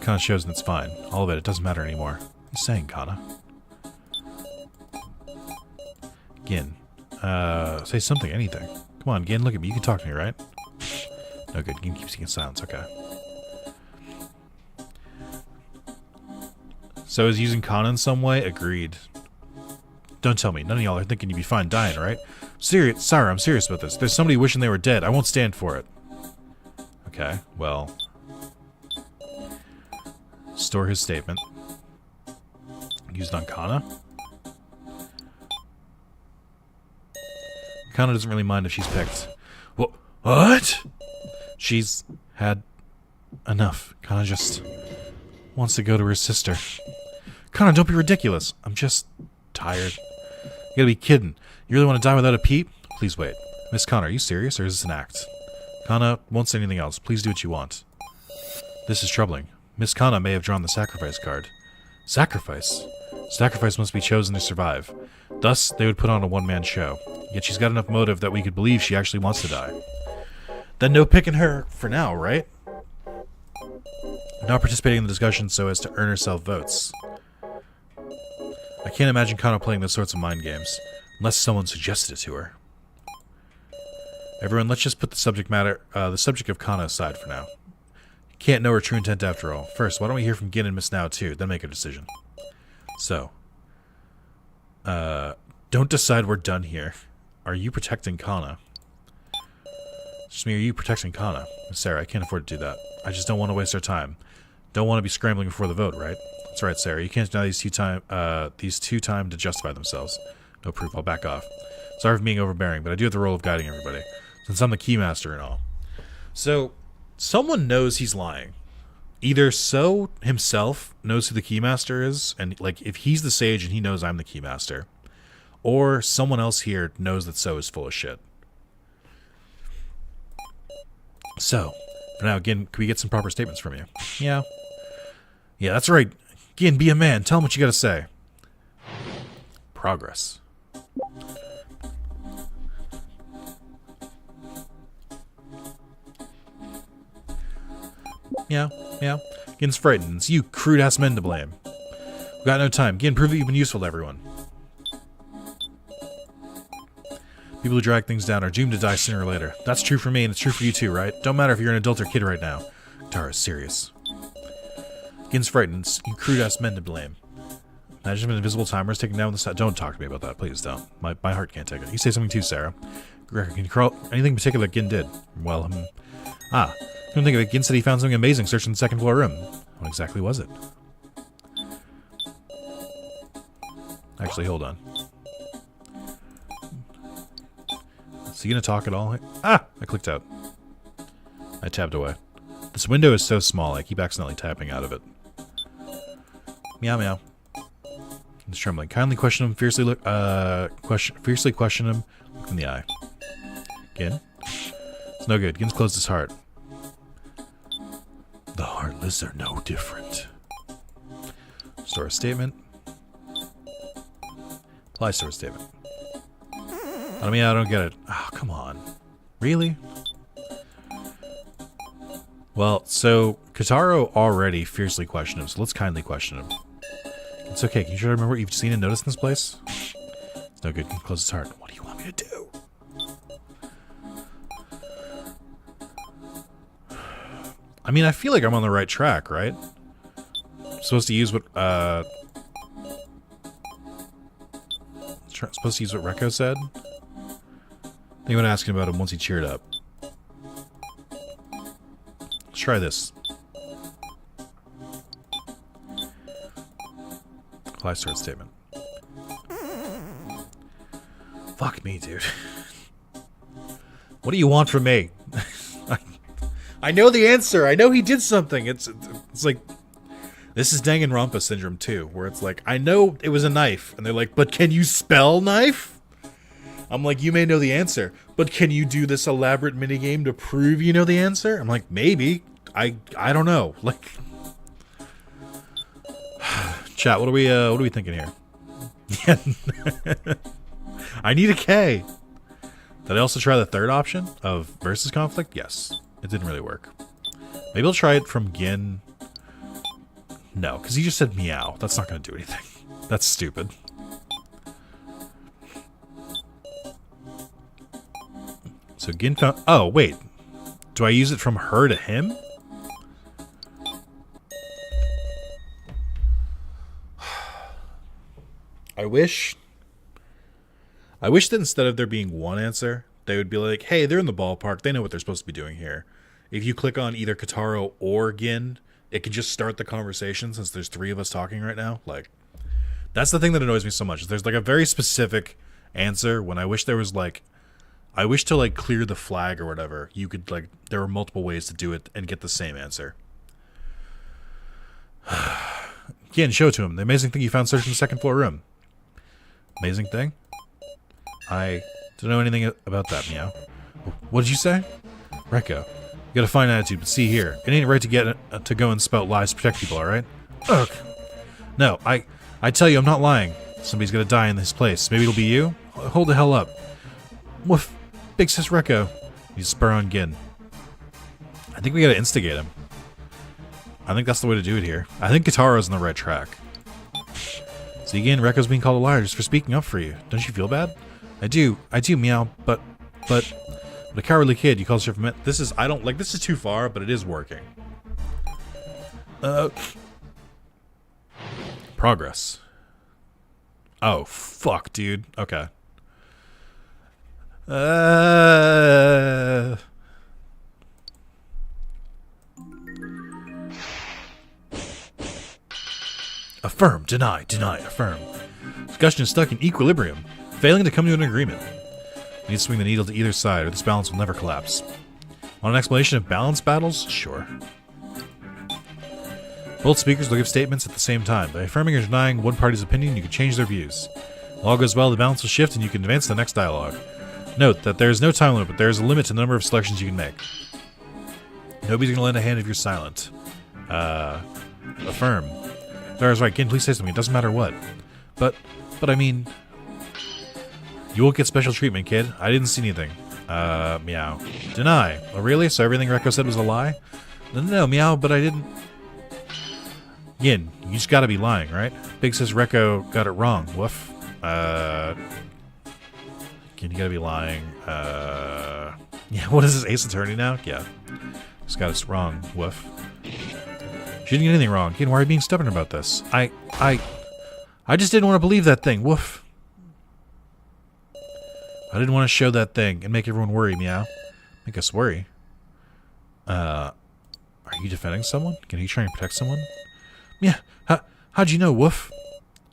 Kana shows that it's fine. All of it. It doesn't matter anymore. What are you saying, Kana? Gin. Say something, anything. Come on, Gin, look at me. You can talk to me, right? No good. Gin keeps in silence. Okay. So is using Kana in some way? Agreed. Don't tell me. None of y'all are thinking you'd be fine dying, right? Sorry, I'm serious about this. There's somebody wishing they were dead. I won't stand for it. Okay, well... Store his statement. Used on Kana. Kana doesn't really mind if she's picked. What? She's had enough. Kana just wants to go to her sister. Kana, don't be ridiculous. I'm just tired. You gotta be kidding. You really want to die without a peep? Please wait. Miss Kana, are you serious or is this an act? Kana, won't say anything else. Please do what you want. This is troubling. Miss Kana may have drawn the sacrifice card. Sacrifice? Sacrifice must be chosen to survive. Thus, they would put on a one-man show. Yet she's got enough motive that we could believe she actually wants to die. Then no picking her for now, right? Not participating in the discussion so as to earn herself votes. I can't imagine Kana playing those sorts of mind games, unless someone suggested it to her. Everyone, let's just put the subject of Kana aside for now. You can't know her true intent after all. First, why don't we hear from Gin and Miss Now too, then make a decision. So, don't decide we're done here. Are you protecting Kana? Just me, are you protecting Kana? Sarah, I can't afford to do that. I just don't want to waste our time. Don't want to be scrambling before the vote, right? That's right, Sarah. You can't deny these two time to justify themselves. No proof. I'll back off. Sorry for being overbearing, but I do have the role of guiding everybody. since I'm the keymaster and all. So, someone knows he's lying. Either So himself knows who the keymaster is, and like if he's the sage and he knows I'm the keymaster, or someone else here knows that So is full of shit. So, for now, again, can we get some proper statements from you? Yeah. Yeah, that's right. Again, be a man. Tell him what you gotta say. Progress. Yeah. Gin's frightened. It's you crude-ass men to blame. We've got no time. Gin, prove that you've been useful to everyone. People who drag things down are doomed to die sooner or later. That's true for me, and it's true for you too, right? Don't matter if you're an adult or kid right now. Tara's serious. Gin's frightened. It's you crude-ass men to blame. Imagine if invisible timers taking down the side. Don't talk to me about that, please don't. My heart can't take it. You say something too, Sarah. Greker, can you crawl anything in particular Gin did? Well, couldn't think of it. Gin said he found something amazing searching the second floor room. What exactly was it? Actually, hold on. Is he gonna talk at all? I clicked out. I tabbed away. This window is so small, I keep accidentally tapping out of it. Meow meow. He's trembling. Kindly question him, fiercely question him. Look in the eye. Gin? It's no good. Gin's closed his heart. The heartless are no different. Store a statement. Apply store statement. I mean, I don't get it. Oh, come on. Really? Well, so Kataro already fiercely questioned him, so let's kindly question him. It's okay. Can you try to remember what you've seen and noticed in this place? It's no good. Can close his heart. What do you want me to do? I mean, I feel like I'm on the right track, right? I'm supposed to use what, supposed to use what Rekko said? I think I'm gonna ask him about him once he cheered up. Let's try this. Apply start statement. Fuck me, dude. What do you want from me? I know the answer. I know he did something. It's like, this is Danganronpa syndrome too, where it's like, I know it was a knife, and they're like, but can you spell knife? I'm like, you may know the answer, but can you do this elaborate minigame to prove you know the answer? I'm like, maybe. I don't know. Like, chat, what are we thinking here? I need a K. Did I also try the third option of versus conflict? Yes. It didn't really work. Maybe I'll try it from Gin. No, because he just said meow. That's not going to do anything. That's stupid. So Gin found... Oh, wait. Do I use it from her to him? I wish that instead of there being one answer, they would be like, hey, they're in the ballpark. They know what they're supposed to be doing here. If you click on either Kataro or Gin, it could just start the conversation since there's three of us talking right now. Like, that's the thing that annoys me so much. There's like a very specific answer when I wish there was like, I wish to like clear the flag or whatever. You could like, there were multiple ways to do it and get the same answer. Gin, show it to him. The amazing thing you found searching the second floor room. Amazing thing? I don't know anything about that, meow. What did you say? Rekko, you got a fine attitude, but see here. It ain't right to get to go and spout lies to protect people, alright? Ugh. No, I tell you, I'm not lying. Somebody's gonna die in this place. Maybe it'll be you? Hold the hell up. Woof. Big sis Rekko. You spur on Gin. I think we gotta instigate him. I think that's the way to do it here. I think Kataro's on the right track. See, again, Rekko's being called a liar just for speaking up for you. Don't you feel bad? I do, meow, but a cowardly kid, you call yourself a man. This is, I don't, like, this is too far, but it is working. Progress. Oh, fuck, dude. Okay. Affirm, deny, affirm. Discussion is stuck in equilibrium, failing to come to an agreement. You need to swing the needle to either side, or this balance will never collapse. Want an explanation of balance battles? Sure. Both speakers will give statements at the same time. By affirming or denying one party's opinion, you can change their views. If all goes well, the balance will shift and you can advance to the next dialogue. Note that there is no time limit, but there is a limit to the number of selections you can make. Nobody's going to lend a hand if you're silent. Affirm. Dara's right. Gin, please say something. It doesn't matter what. But I mean... You won't get special treatment, kid. I didn't see anything. Meow. Deny. Oh, really? So everything Rekko said was a lie? No, meow, but I didn't... Yin, you just gotta be lying, right? Big Sis Rekko got it wrong. Woof. Yin, you gotta be lying. Yeah, what is this, Ace Attorney now? Yeah. Just got it wrong. Woof. She didn't get anything wrong. Yin, why are you being stubborn about this? I just didn't want to believe that thing. Woof. I didn't want to show that thing and make everyone worry, meow. Make us worry. Are you defending someone? Can he try and protect someone? Yeah, how'd you know, Woof?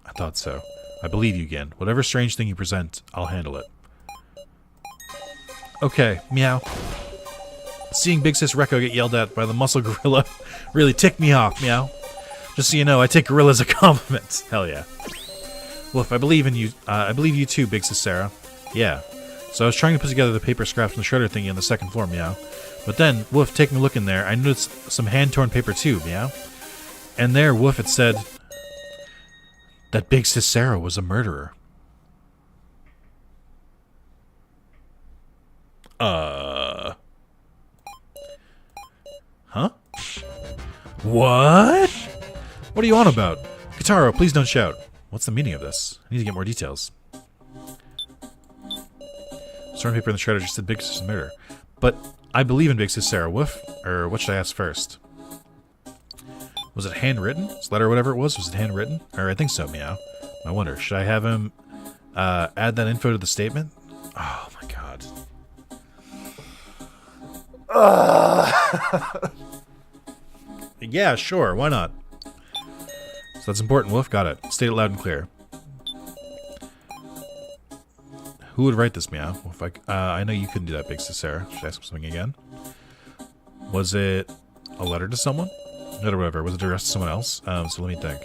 I thought so. I believe you again. Whatever strange thing you present, I'll handle it. Okay, meow. Seeing Big Sis Rekko get yelled at by the muscle gorilla really ticked me off, meow. Just so you know, I take gorilla as a compliment. Hell yeah. Woof, I believe in you. I believe you too, Big Sis Sarah. Yeah. So I was trying to put together the paper scraps from the shredder thingy on the second floor, meow. But then, Woof, taking a look in there, I noticed some hand-torn paper too, meow. And there, Woof, it said that Big Sis Sarah was a murderer. Huh? What? What are you on about? Kitaro, please don't shout. What's the meaning of this? I need to get more details. Storm paper in the shredder just said Big Sis murder. But I believe in Big Sis Sarah. Woof? Or what should I ask first? Was it handwritten? This letter or whatever it was it handwritten? Or I think so, meow. I wonder, should I have him add that info to the statement? Oh my god. Yeah, sure, why not? So that's important, Wolf. Got it. State it loud and clear. Who would write this, meow? If I know you couldn't do that, Big Sis Sarah. Should I ask him something again? Was it a letter to someone? No, whatever. Was it addressed to someone else? So let me think.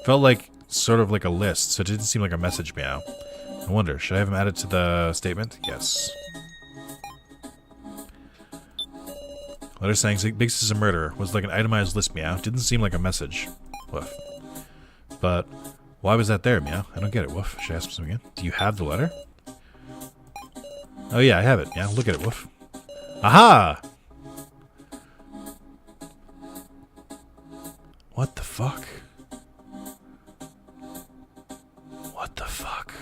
Felt like sort of like a list, so it didn't seem like a message, meow. I wonder, should I have him added to the statement? Yes. Letter saying Big Sis is a murderer was like an itemized list, meow. Didn't seem like a message. Woof. But why was that there, meow? I don't get it, Woof. Should I ask him something again? Do you have the letter? Oh yeah, I have it. Yeah, look at it, Woof. Aha! What the fuck? What the fuck?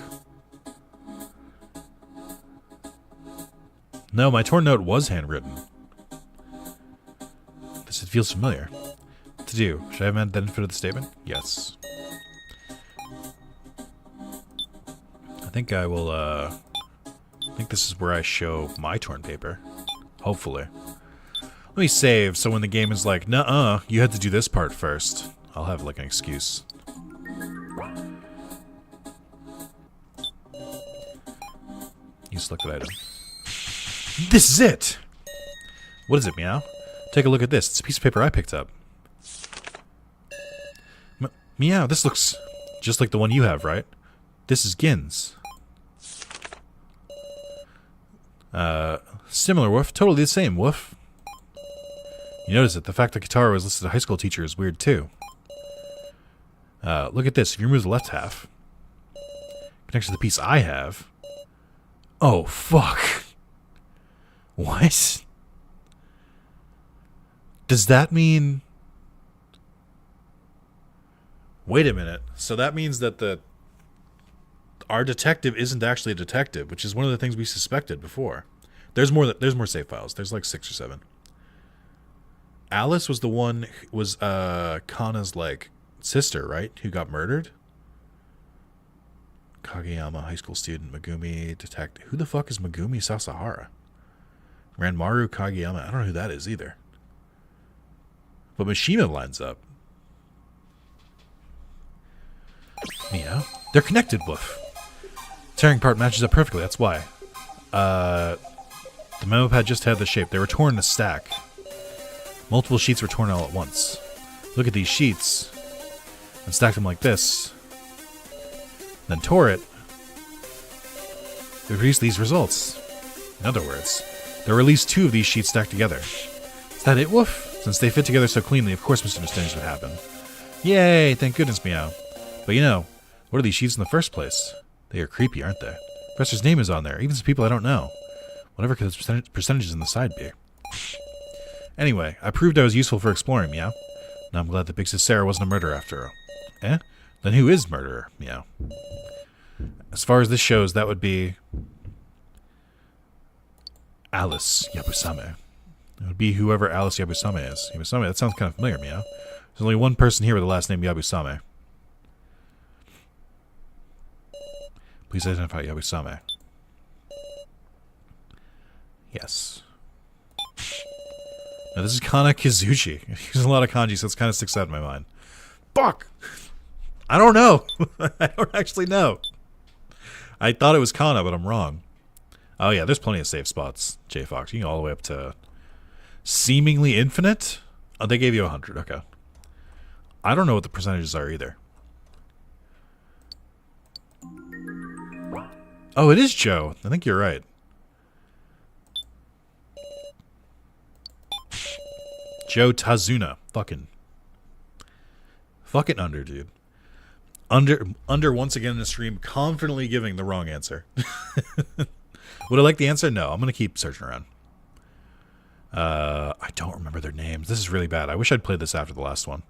No, my torn note was handwritten. This feels familiar. What to do? Should I have added that info to the statement? Yes. I think I will, I think this is where I show my torn paper. Hopefully. Let me save, so when the game is like, nuh-uh, you had to do this part first. I'll have, like, an excuse. You selected item. This is it! What is it, meow? Take a look at this. It's a piece of paper I picked up. Meow, this looks just like the one you have, right? This is Gin's. Similar, Woof. Totally the same, Woof. You notice it. The fact that Kitaro was listed as a high school teacher is weird, too. Look at this. If you remove the left half, connects to the piece I have. Oh, fuck. What? Does that mean... Wait a minute. So that means that our detective isn't actually a detective, which is one of the things we suspected before. There's more save files. There's like 6 or 7. Alice was the one who was Kana's like sister, right? Who got murdered? Kageyama, high school student, Megumi, detective. Who the fuck is Megumi Sasahara? Ranmaru Kageyama. I don't know who that is either. But Mishima lines up. Meow. They're connected, Woof. Tearing part matches up perfectly, that's why. The memo pad just had the shape. They were torn in a stack. Multiple sheets were torn all at once. Look at these sheets and stacked them like this. Then tore it. They produced these results. In other words, there were at least 2 of these sheets stacked together. Is that it, Woof? Since they fit together so cleanly, of course misunderstandings would happen. Yay, thank goodness, Meow. But you know, what are these sheets in the first place? They are creepy, aren't they? Professor's name is on there, even some people I don't know. Whatever could the percentages on the side be? Anyway, I proved I was useful for exploring, Meow. Now I'm glad that Big Sis Sarah wasn't a murderer after all. Eh? Then who is murderer, Meow? As far as this shows, that would be Alice Yabusame. It would be whoever Alice Yabusame is. Yabusame, that sounds kind of familiar, Meow. There's only one person here with the last name Yabusame. Please identify Yabusame. Yes. Now this is Kana Kizuchi. There's a lot of kanji, so it kind of sticks out in my mind. Fuck! I don't know. I don't actually know. I thought it was Kana, but I'm wrong. Oh yeah, there's plenty of safe spots, J Fox. You can go all the way up to seemingly infinite. Oh, they gave you 100. Okay. I don't know what the percentages are either. Oh, it is Joe. I think you're right. Joe Tazuna. Fucking under, dude. Under once again in the stream, confidently giving the wrong answer. Would I like the answer? No. I'm going to keep searching around. I don't remember their names. This is really bad. I wish I'd played this after the last one.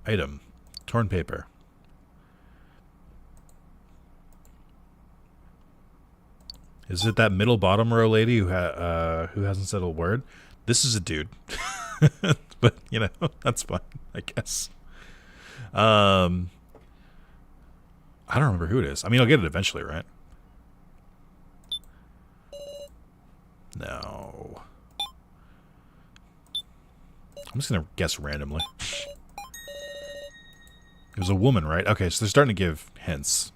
Item. Torn paper. Is it that middle bottom row lady who hasn't said a word? This is a dude. But, you know, that's fine, I guess. I don't remember who it is. I mean, I'll get it eventually, right? No. I'm just going to guess randomly. It was a woman, right? Okay, so they're starting to give hints.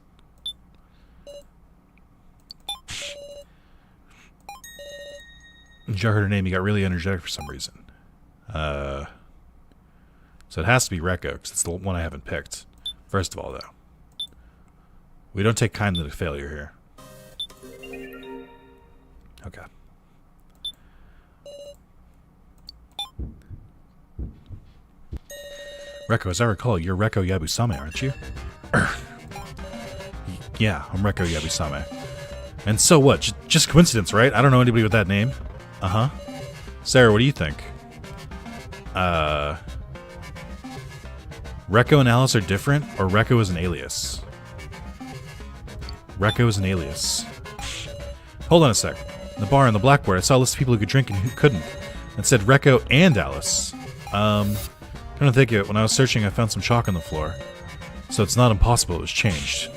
When you heard her name, you got really energetic for some reason. So it has to be Rekko, because it's the one I haven't picked. First of all, though. We don't take kindly to failure here. Okay. Rekko, as I recall, you're Rekko Yabusame, aren't you? Yeah, I'm Rekko Yabusame. And so what? Just coincidence, right? I don't know anybody with that name. Uh-huh. Sarah, what do you think? Rekko and Alice are different, or Rekko is an alias? Rekko is an alias. Hold on a sec. In the bar on the blackboard, I saw a list of people who could drink and who couldn't. It said Rekko and Alice. Come to think of it, when I was searching, I found some chalk on the floor. So it's not impossible it was changed.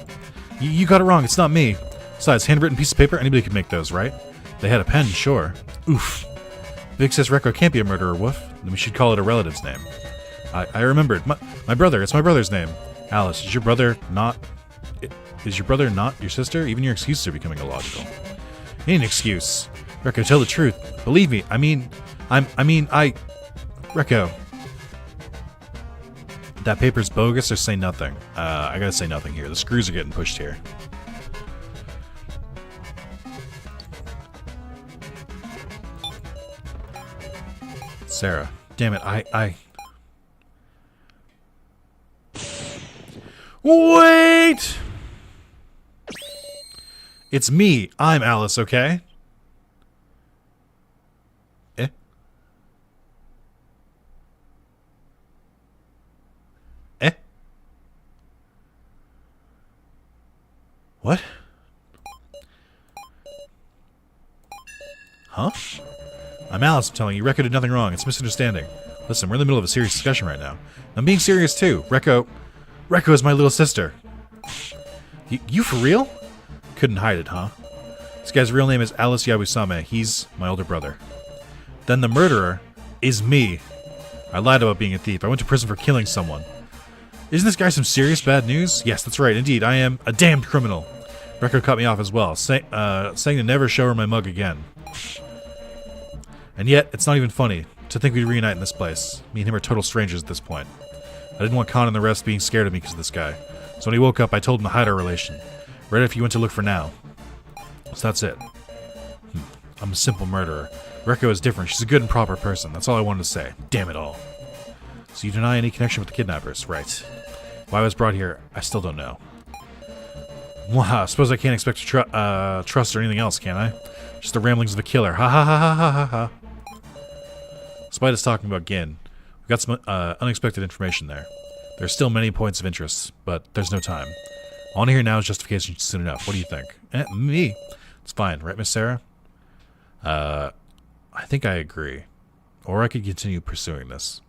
You got it wrong, it's not me. Besides, handwritten piece of paper, anybody could make those, right? They had a pen, sure. Oof. Vic says Rekko can't be a murderer, Woof. Then we should call it a relative's name. I remembered. My brother. It's my brother's name. Alice, is your brother not your sister? Even your excuses are becoming illogical. Need an excuse. Rekko, tell the truth. Believe me. Rekko. That paper's bogus or say nothing. I gotta say nothing here. The screws are getting pushed here. Sarah. Damn it, Wait! It's me. I'm Alice, okay? Eh? Eh? What? Huh? I'm Alice, I'm telling you. Rekko did nothing wrong. It's a misunderstanding. Listen, we're in the middle of a serious discussion right now. I'm being serious, too. Rekko is my little sister. You for real? Couldn't hide it, huh? This guy's real name is Alice Yabusame. He's my older brother. Then the murderer is me. I lied about being a thief. I went to prison for killing someone. Isn't this guy some serious bad news? Yes, that's right. Indeed, I am a damned criminal. Rekko cut me off as well, saying to never show her my mug again. And yet, it's not even funny to think we'd reunite in this place. Me and him are total strangers at this point. I didn't want Khan and the rest being scared of me because of this guy. So when he woke up, I told him to hide our relation. Right after you went to look for Now. So that's it. I'm a simple murderer. Rekko is different. She's a good and proper person. That's all I wanted to say. Damn it all. So you deny any connection with the kidnappers, right? Why I was brought here, I still don't know. Wow, I suppose I can't expect to trust or anything else, can I? Just the ramblings of a killer. Ha ha ha ha ha ha ha. Despite us talking about Gin, we got some unexpected information there. There are still many points of interest, but there's no time. I want to hear Now's justification soon enough. What do you think? Me? It's fine, right, Miss Sarah? I think I agree. Or I could continue pursuing this.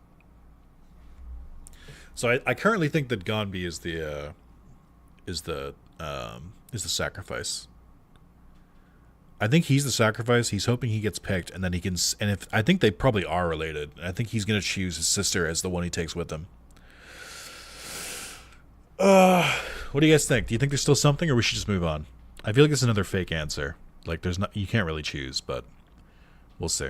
So I currently think that Gonbi is the sacrifice. I think he's the sacrifice. He's hoping he gets picked, and then he can. And if I think they probably are related, I think he's gonna choose his sister as the one he takes with him. What do you guys think? Do you think there's still something, or we should just move on? I feel like it's another fake answer. Like there's not. You can't really choose, but we'll see.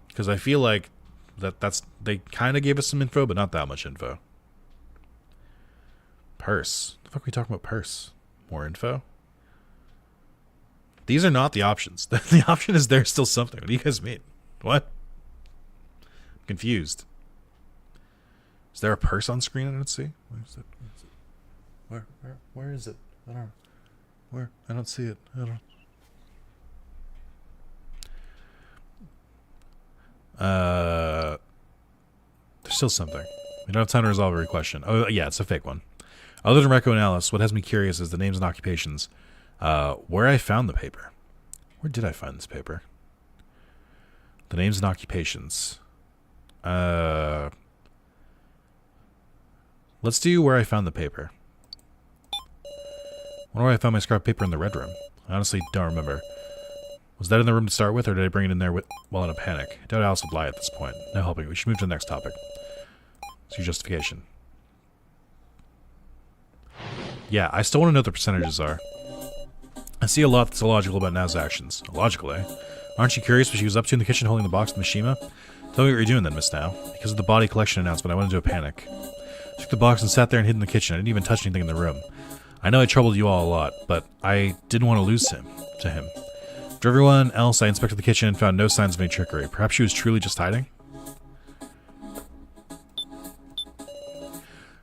Because I feel like they kind of gave us some info, but not that much info. Purse. The fuck are we talking about purse? More info? These are not the options. The option is there's still something. What do you guys mean? What? I'm confused. Is there a purse on screen I don't see? Where is it? Where is it? I don't know. Where? I don't see it. I don't. There's still something. We don't have time to resolve every question. Oh, yeah, it's a fake one. Other than Rekko and Alice, what has me curious is the names and occupations. Where I found the paper. Where did I find this paper? The names and occupations. Let's do where I found the paper. I wonder why I found my scrap paper in the red room. I honestly don't remember. Was that in the room to start with, or did I bring it in there while in a panic? I doubt Alice would lie at this point. No helping. We should move to the next topic. It's your justification. Yeah, I still want to know what the percentages are. I see a lot that's illogical about Nao's actions. Illogical, eh? Aren't you curious what she was up to in the kitchen holding the box with Mishima? Tell me what you're doing then, Miss Nao. Because of the body collection announcement, I went into a panic. I took the box and sat there and hid in the kitchen. I didn't even touch anything in the room. I know I troubled you all a lot, but I didn't want to lose him to him. For everyone else, I inspected the kitchen and found no signs of any trickery. Perhaps she was truly just hiding?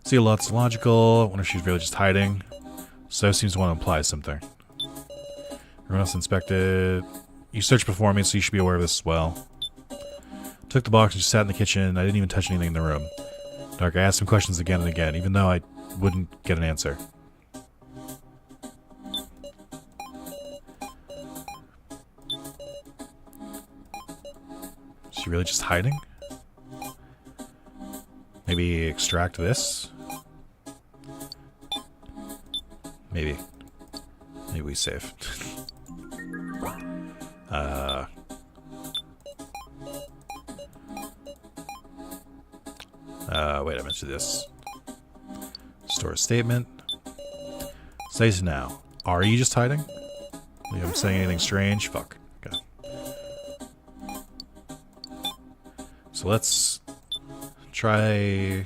See a lot's logical. I wonder if she's really just hiding. So seems to want to imply something. Everyone else inspected. You searched before me, so you should be aware of this as well. Took the box and just sat in the kitchen. I didn't even touch anything in the room. Dark, I asked him questions again and again, even though I wouldn't get an answer. Is she really just hiding? Maybe extract this? Maybe. Maybe we save. Wait, I mentioned this. Store a statement. Says now. Are you just hiding? Maybe I'm saying anything strange? Fuck. Okay. So let's try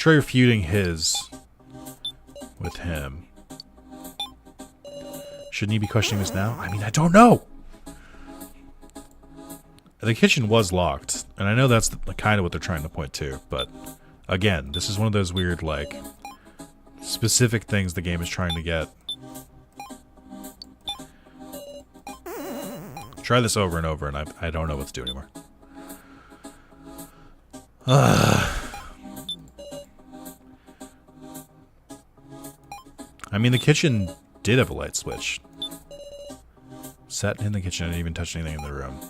refuting his with him. Shouldn't he be questioning this now? I mean, I don't know. The kitchen was locked, and I know that's kind of what they're trying to point to, but again, this is one of those weird, like, specific things the game is trying to get. Try this over and over, and I don't know what to do anymore. I mean, the kitchen did have a light switch. Sat in the kitchen, I didn't even touch anything in the room.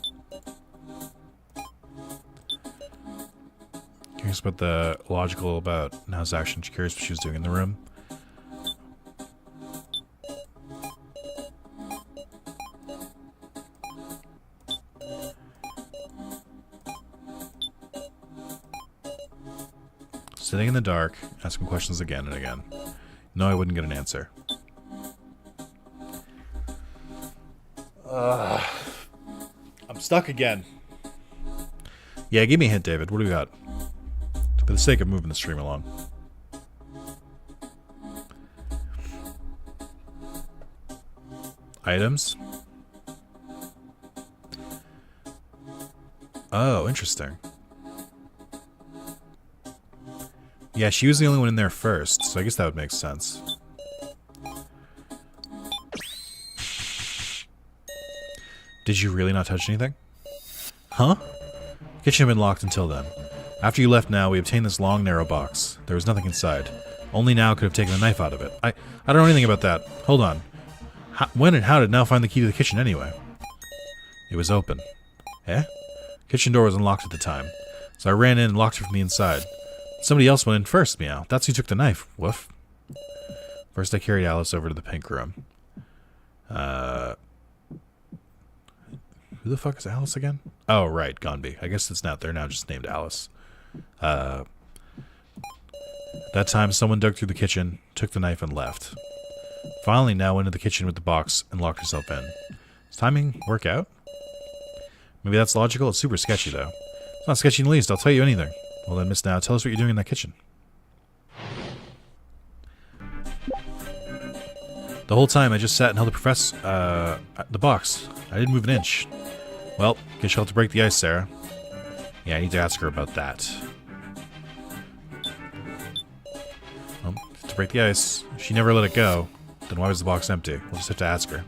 Curious about the logical about Nao's actions. Curious what she was doing in the room. Sitting in the dark, asking questions again and again. No, I wouldn't get an answer. I'm stuck again. Yeah, give me a hint, David. What do we got? For the sake of moving the stream along. Items? Oh, interesting. Yeah, she was the only one in there first, so I guess that would make sense. Did you really not touch anything? Huh? Kitchen had been locked until then. After you left now, we obtained this long, narrow box. There was nothing inside. Only now could have taken a knife out of it. I don't know anything about that. Hold on. When and how did Now find the key to the kitchen anyway? It was open. Eh? Kitchen door was unlocked at the time. So I ran in and locked it from the inside. Somebody else went in first, meow. That's who took the knife. Woof. First I carried Alice over to the pink room. Who the fuck is Alice again? Oh, right, Gonby. I guess it's not. They're now just named Alice. That time, someone dug through the kitchen, took the knife, and left. Finally, Now went into the kitchen with the box and locked herself in. Does timing work out? Maybe that's logical. It's super sketchy, though. It's not sketchy in the least. I'll tell you anything. Well then, Miss Now, tell us what you're doing in that kitchen. The whole time, I just sat and held the box. I didn't move an inch. Well, guess you'll have to break the ice, Sarah. Yeah, I need to ask her about that. Well, to break the ice, if she never let it go, then why was the box empty? We'll just have to ask her.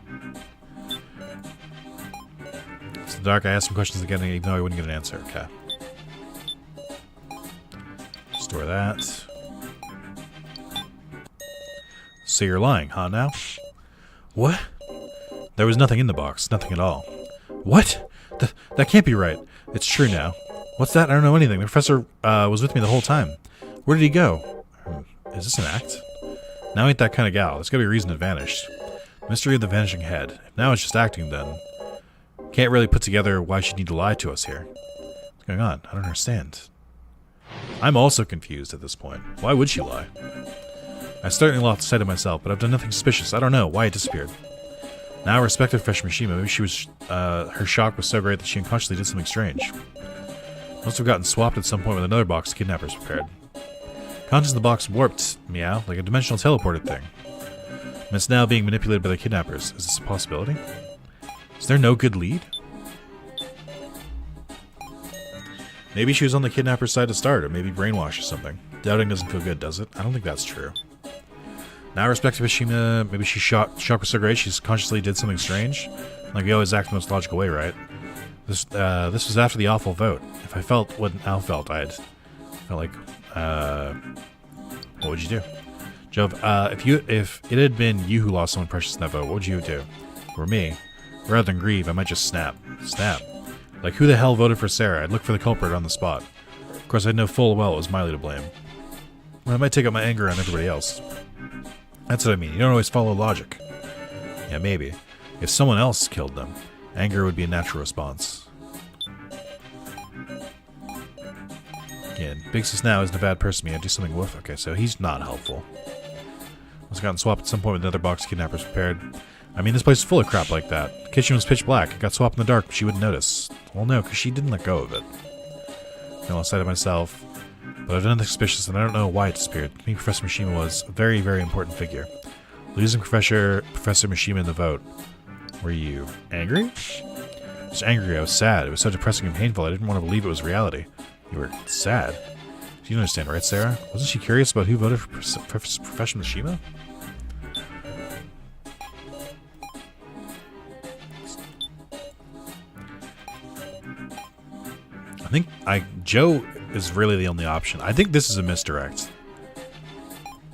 It's in the dark, I asked some questions again, even though I wouldn't get an answer. Okay. Store that. So you're lying, huh, Now? What? There was nothing in the box. Nothing at all. What? That can't be right. It's true now. What's that? I don't know anything. The professor was with me the whole time. Where did he go? Is this an act? Now ain't that kind of gal. There's gotta be a reason it vanished. Mystery of the vanishing head. If Now it's just acting, then can't really put together why she'd need to lie to us here. What's going on? I don't understand. I'm also confused at this point. Why would she lie? I certainly lost sight of myself, but I've done nothing suspicious. I don't know why it disappeared. Now I respected Fresh Mishima. Maybe she was, her shock was so great that she unconsciously did something strange. Must have gotten swapped at some point with another box the kidnappers prepared. Conscious of the box warped, meow, like a dimensional teleported thing. And it's now being manipulated by the kidnappers. Is this a possibility? Is there no good lead? Maybe she was on the kidnapper's side to start, or maybe brainwashed or something. Doubting doesn't feel good, does it? I don't think that's true. Now, respect to Mishima, maybe she shock was so great she consciously did something strange. Like we always act the most logical way, right? This was after the awful vote. If I felt what Al felt, I'd felt like, what would you do? Jove, if it had been you who lost someone precious in that vote, what would you do? Or me? Rather than grieve, I might just snap. Snap. Like, who the hell voted for Sarah? I'd look for the culprit on the spot. Of course, I'd know full well it was Miley to blame. Well, I might take up my anger on everybody else. That's what I mean. You don't always follow logic. Yeah, maybe. If someone else killed them, anger would be a natural response. Again, Big Sis Now isn't a bad person. Me, I'd do something with. Okay, so he's not helpful. Must have gotten swapped at some point with another box kidnappers prepared. I mean, this place is full of crap like that. The kitchen was pitch black. It got swapped in the dark, but she wouldn't notice. Well, no, because she didn't let go of it. I lost sight of myself. But I've done nothing suspicious, and I don't know why it disappeared. To me, Professor Mishima was a very, very important figure. Losing Professor Mishima in the vote. Were you angry? I was angry. I was sad. It was so depressing and painful. I didn't want to believe it was reality. You were sad? You don't understand, right, Sarah? Wasn't she curious about who voted for Professor Mishima? I think Joe is really the only option. I think this is a misdirect.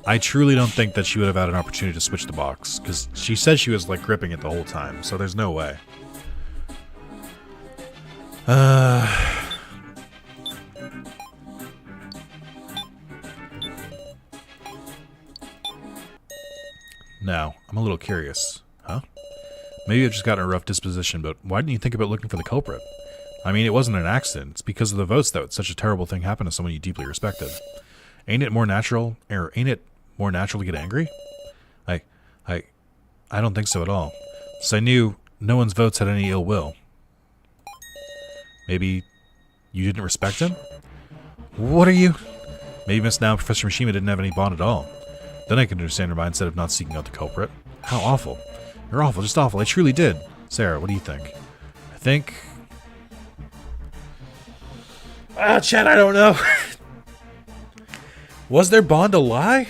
I truly don't think that she would have had an opportunity to switch the box, because she said she was like gripping it the whole time, so there's no way. Now, I'm a little curious. Huh? Maybe I've just gotten a rough disposition, but why didn't you think about looking for the culprit? I mean, it wasn't an accident. It's because of the votes that such a terrible thing happened to someone you deeply respected. Ain't it more natural to get angry? I, I don't think so at all. So I knew no one's votes had any ill will. Maybe you didn't respect him? What are you? Maybe Miss Now and Professor Mishima didn't have any bond at all. Then I can understand her mindset of not seeking out the culprit. How awful. You're awful, just awful. I truly did. Sarah, what do you think? I think... Chad, I don't know. Was their bond a lie?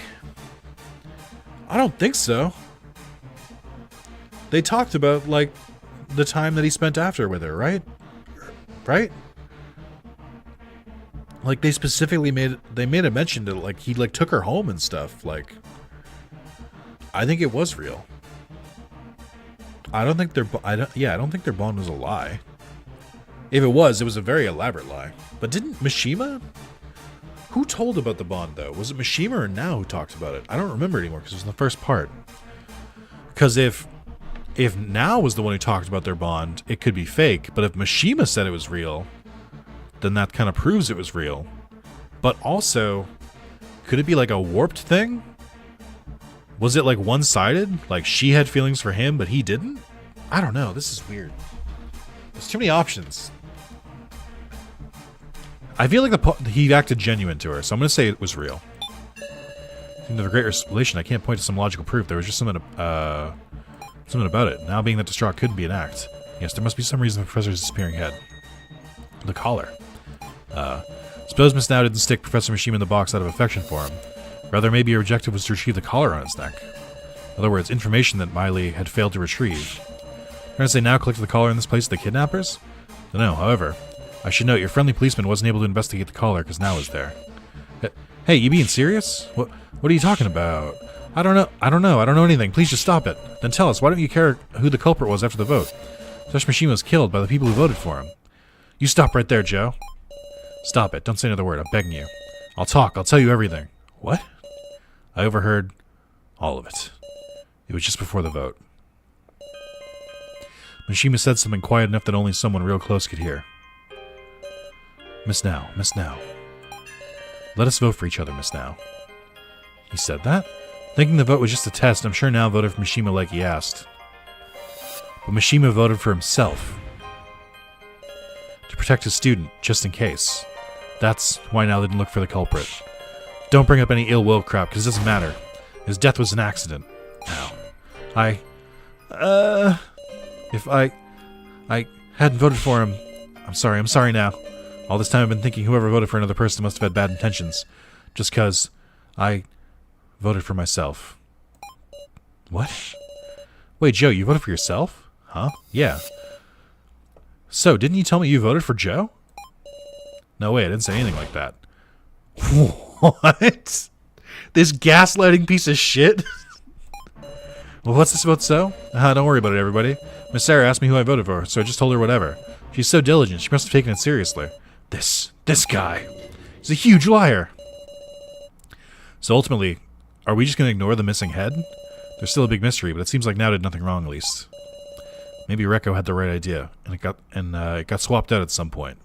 I don't think so. They talked about, like, the time that he spent after with her, right? Right? Like, they specifically made a mention to, like, he, like, took her home and stuff. Like, I think it was real. I don't think their bond was a lie. If it was a very elaborate lie. But didn't Mishima? Who told about the bond, though? Was it Mishima or Now who talked about it? I don't remember anymore because it was in the first part. Because if Now was the one who talked about their bond, it could be fake. But if Mishima said it was real, then that kind of proves it was real. But also, could it be like a warped thing? Was it like one-sided? Like she had feelings for him, but he didn't? I don't know. This is weird. There's too many options. I feel like he acted genuine to her, so I'm going to say it was real. In the great relation, I can't point to some logical proof. There was just something about it. Now being that distraught couldn't be an act. Yes, there must be some reason for the Professor's disappearing head. The collar. Suppose Miss Now didn't stick Professor Mishima in the box out of affection for him. Rather, maybe her objective was to retrieve the collar on his neck. In other words, information that Miley had failed to retrieve. Trying to say Now collected the collar in this place of the kidnappers? No, however, I should note your friendly policeman wasn't able to investigate the collar because Now was there. Hey, you being serious? What are you talking about? I don't know anything. Please just stop it. Then tell us, why don't you care who the culprit was after the vote? Professor Mishima was killed by the people who voted for him. You stop right there, Joe. Stop it. Don't say another word. I'm begging you. I'll talk. I'll tell you everything. What? I overheard all of it. It was just before the vote. Mishima said something quiet enough that only someone real close could hear. Miss Now. Let us vote for each other, Miss Now. He said that? Thinking the vote was just a test, I'm sure Now voted for Mishima like he asked. But Mishima voted for himself. To protect his student, just in case. That's why Now didn't look for the culprit. Don't bring up any ill will crap, because it doesn't matter. His death was an accident. Now, if I hadn't voted for him, I'm sorry Now. All this time I've been thinking whoever voted for another person must have had bad intentions. Just because I voted for myself. What? Wait, Joe, you voted for yourself? Huh? Yeah. So, didn't you tell me you voted for Joe? No, wait, I didn't say anything like that. What? This gaslighting piece of shit? Well, what's this about so? Don't worry about it, everybody. Miss Sarah asked me who I voted for, so I just told her whatever. She's so diligent, she must have taken it seriously. This guy. He's a huge liar. So ultimately, are we just going to ignore the missing head? There's still a big mystery, but it seems like Now did nothing wrong, at least. Maybe Rekko had the right idea, and it got swapped out at some point.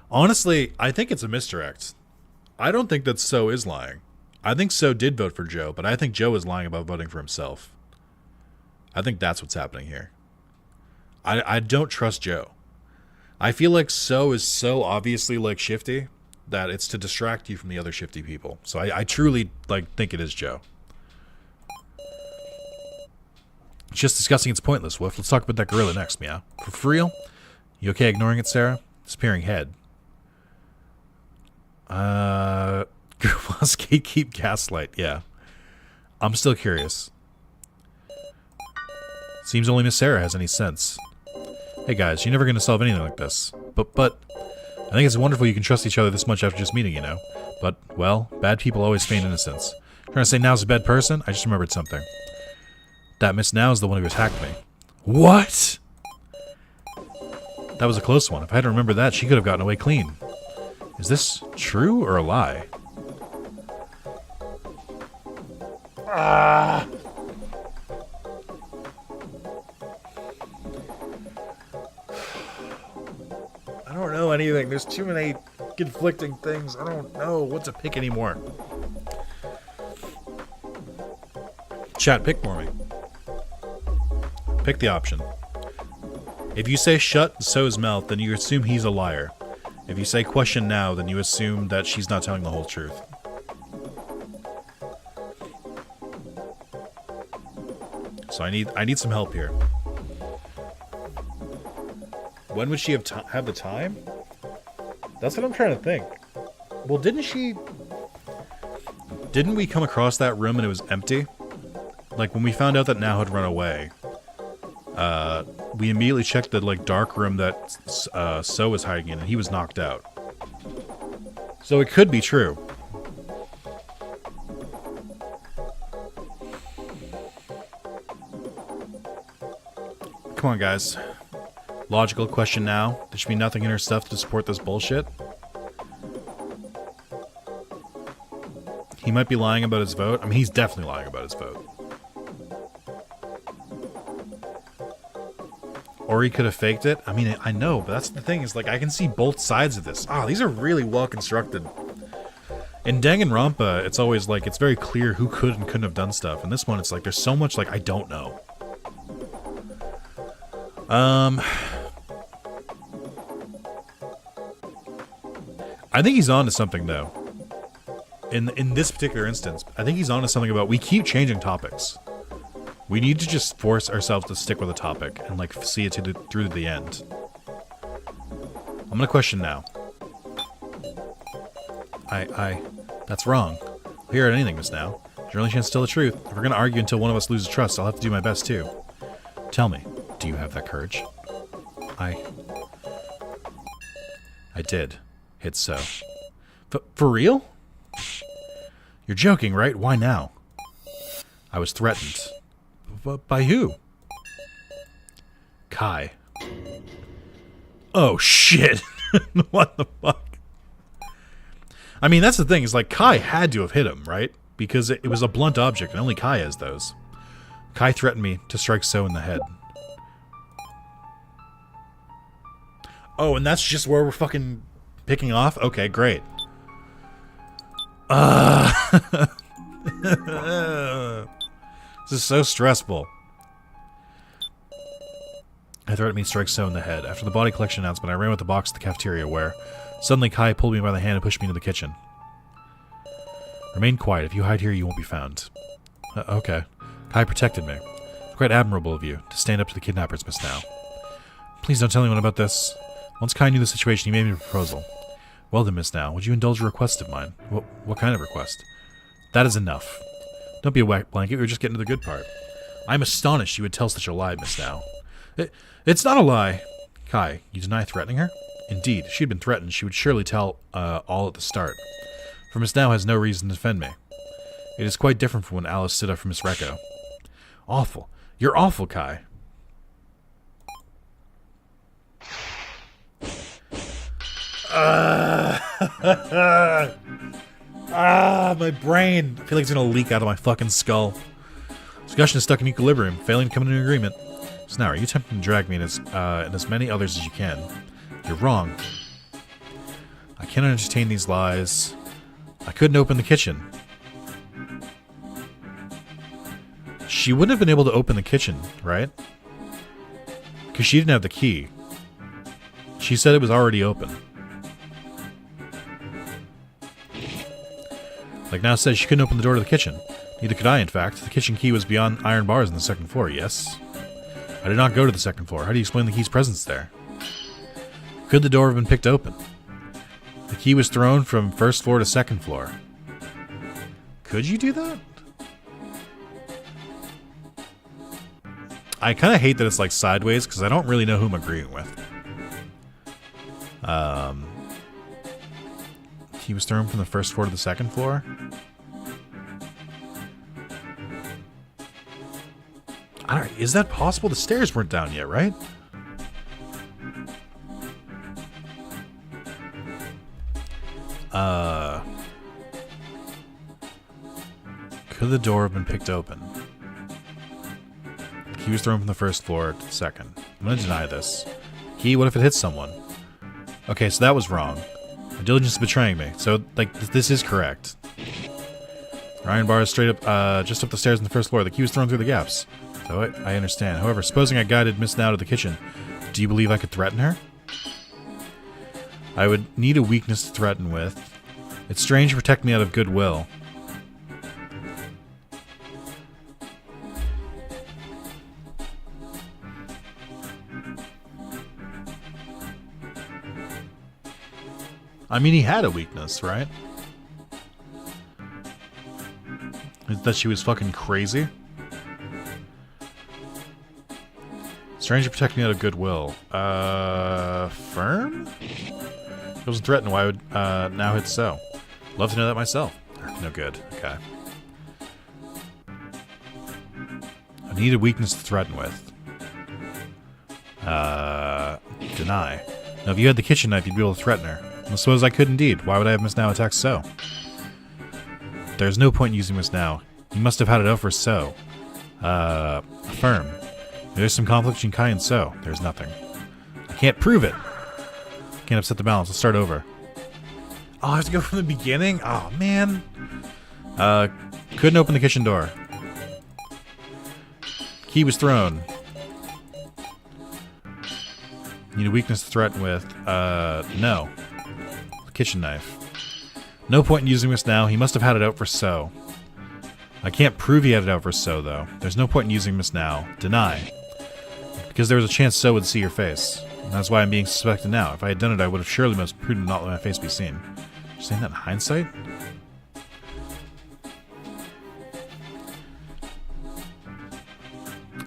Honestly, I think it's a misdirect. I don't think that So is lying. I think So did vote for Joe, but I think Joe is lying about voting for himself. I think that's what's happening here. I don't trust Joe. I feel like So is so obviously like shifty that it's to distract you from the other shifty people. So I truly think it is Joe. Just discussing it's pointless, Wolf. Let's talk about that gorilla next, Meow. For real? You okay ignoring it, Sarah? Disappearing head. Gorillas keep gaslight, yeah. I'm still curious. Seems only Miss Sarah has any sense. Hey guys, you're never gonna solve anything like this. But I think it's wonderful you can trust each other this much after just meeting, you know. But, well, bad people always feign innocence. Trying to say Now's a bad person? I just remembered something. That Miss Now is the one who attacked me. What? That was a close one. If I hadn't remembered that, she could have gotten away clean. Is this true or a lie? I don't know anything. There's too many conflicting things. I don't know what to pick anymore. Chat, pick for me. Pick the option. If you say shut, so is mouth, then you assume he's a liar. If you say question now, then you assume that she's not telling the whole truth. So I need some help here. When would she have the time? That's what I'm trying to think. Well, didn't we come across that room and it was empty? Like, when we found out that Now had run away, we immediately checked the, like, dark room that So was hiding in, and he was knocked out. So it could be true. Come on, guys. Logical question now. There should be nothing in her stuff to support this bullshit. He might be lying about his vote. I mean, he's definitely lying about his vote. Or he could have faked it. I mean, I know, but that's the thing is, like, I can see both sides of this. Ah, these are really well constructed. In Danganronpa, it's always, like, it's very clear who could and couldn't have done stuff. In this one, it's like, there's so much, like, I don't know. I think he's on to something, though. In this particular instance, I think he's on to something about we keep changing topics. We need to just force ourselves to stick with a topic and, like, see it through to the end. I'm gonna question now. That's wrong. I'll hear anything, Miss Now. It's your only chance to tell the truth. If we're gonna argue until one of us loses trust, I'll have to do my best, too. Tell me, do you have that courage? I did. Hit So. For real? You're joking, right? Why now? I was threatened. By who? Kai. Oh, shit. What the fuck? I mean, that's the thing, is like, Kai had to have hit him, right? Because it was a blunt object, and only Kai has those. Kai threatened me to strike So in the head. Oh, and that's just where we're fucking picking off? Okay, great. This is so stressful. I threatened me to strike So in the head. After the body collection announcement, I ran with the box to the cafeteria where suddenly Kai pulled me by the hand and pushed me into the kitchen. Remain quiet. If you hide here, you won't be found. Okay. Kai protected me. It's quite admirable of you to stand up to the kidnappers, Miss Now. Please don't tell anyone about this. Once Kai knew the situation, he made me a proposal. Well then, Miss Now, would you indulge a request of mine? What kind of request? That is enough. Don't be a wet blanket, we were just getting to the good part. I'm astonished you would tell such a lie, Miss Now. It's not a lie. Kai, you deny threatening her? Indeed, if she had been threatened, she would surely tell all at the start. For Miss Now has no reason to defend me. It is quite different from when Alice stood up for Miss Recco. Awful. You're awful, Kai. My brain. I feel like it's gonna leak out of my fucking skull. Discussion is stuck in equilibrium, failing to come to an agreement. So now, are you attempting to drag me in as many others as you can? You're wrong. I cannot entertain these lies. I couldn't open the kitchen. She wouldn't have been able to open the kitchen, right? Because she didn't have the key. She said it was already open. Like Now says, she couldn't open the door to the kitchen. Neither could I, in fact. The kitchen key was beyond iron bars on the second floor, yes? I did not go to the second floor. How do you explain the key's presence there? Could the door have been picked open? The key was thrown from first floor to second floor. Could you do that? I kind of hate that it's like sideways, because I don't really know who I'm agreeing with. He was thrown from the first floor to the second floor? I don't, is that possible? The stairs weren't down yet, right? Could the door have been picked open? He was thrown from the first floor to the second. I'm gonna deny this. Key, what if it hits someone? Okay, so that was wrong. Her diligence is betraying me. So, like, this is correct. Her iron bar is straight up, just up the stairs on the first floor. The key was thrown through the gaps. So I understand. However, supposing I guided Miss Now to the kitchen, do you believe I could threaten her? I would need a weakness to threaten with. It's strange to protect me out of goodwill. I mean, he had a weakness, right? Is that she was fucking crazy? Strange to protect me out of goodwill. Firm? If it wasn't threatened, why would, now hit so? Love to know that myself. No good. Okay. I need a weakness to threaten with. Deny. Now, if you had the kitchen knife, you'd be able to threaten her. I suppose I could indeed. Why would I have Miss Now attack So? There's no point in using Miss Now. You must have had it out for So. Affirm. There's some conflict between Kai and So. There's nothing. I can't prove it. Can't upset the balance. Let's start over. Oh, I have to go from the beginning? Oh, man. Couldn't open the kitchen door. Key was thrown. Need a weakness to threaten with. No. Kitchen knife. No point in using this now. He must have had it out for So. I can't prove he had it out for So, though. There's no point in using this now. Deny. Because there was a chance So would see your face. And that's why I'm being suspected now. If I had done it, I would have surely been most prudent not let my face be seen. You're saying that in hindsight?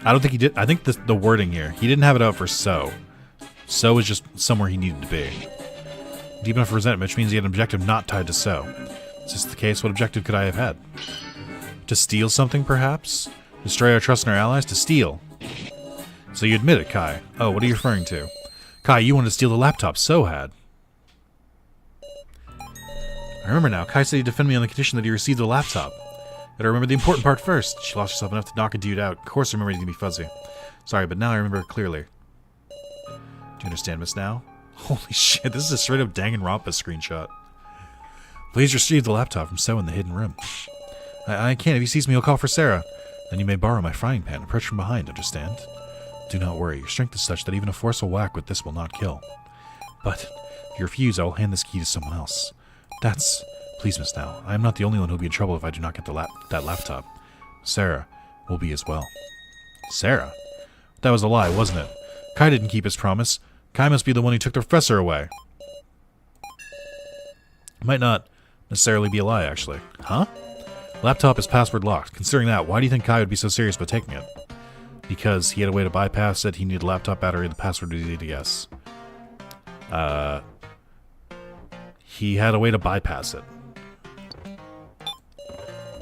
I don't think he did. I think the wording here. He didn't have it out for So. So was just somewhere he needed to be. Deep enough for resentment, which means he had an objective not tied to So. Is this the case? What objective could I have had? To steal something, perhaps? Destroy our trust in our allies? To steal. So you admit it, Kai. Oh, what are you referring to? Kai, you wanted to steal the laptop So had. I remember now. Kai said he'd defend me on the condition that he received the laptop. But I remember the important part first. She lost herself enough to knock a dude out. Of course I remember he's gonna be fuzzy. Sorry, but now I remember it clearly. Do you understand, Miss Now? Holy shit, this is a straight up Danganronpa screenshot. Please retrieve the laptop from So in the hidden room. I can't. If he sees me, he'll call for Sarah. Then you may borrow my frying pan and approach from behind, understand? Do not worry. Your strength is such that even a forceful whack with this will not kill. But if you refuse, I will hand this key to someone else. That's... Please, Miss Now. I am not the only one who will be in trouble if I do not get that laptop. Sarah will be as well. Sarah? That was a lie, wasn't it? Kai didn't keep his promise. Kai must be the one who took the professor away. Might not necessarily be a lie, actually. Huh? Laptop is password locked. Considering that, why do you think Kai would be so serious about taking it? Because he had a way to bypass it, he needed a laptop battery, and the password was easy to guess. He had a way to bypass it.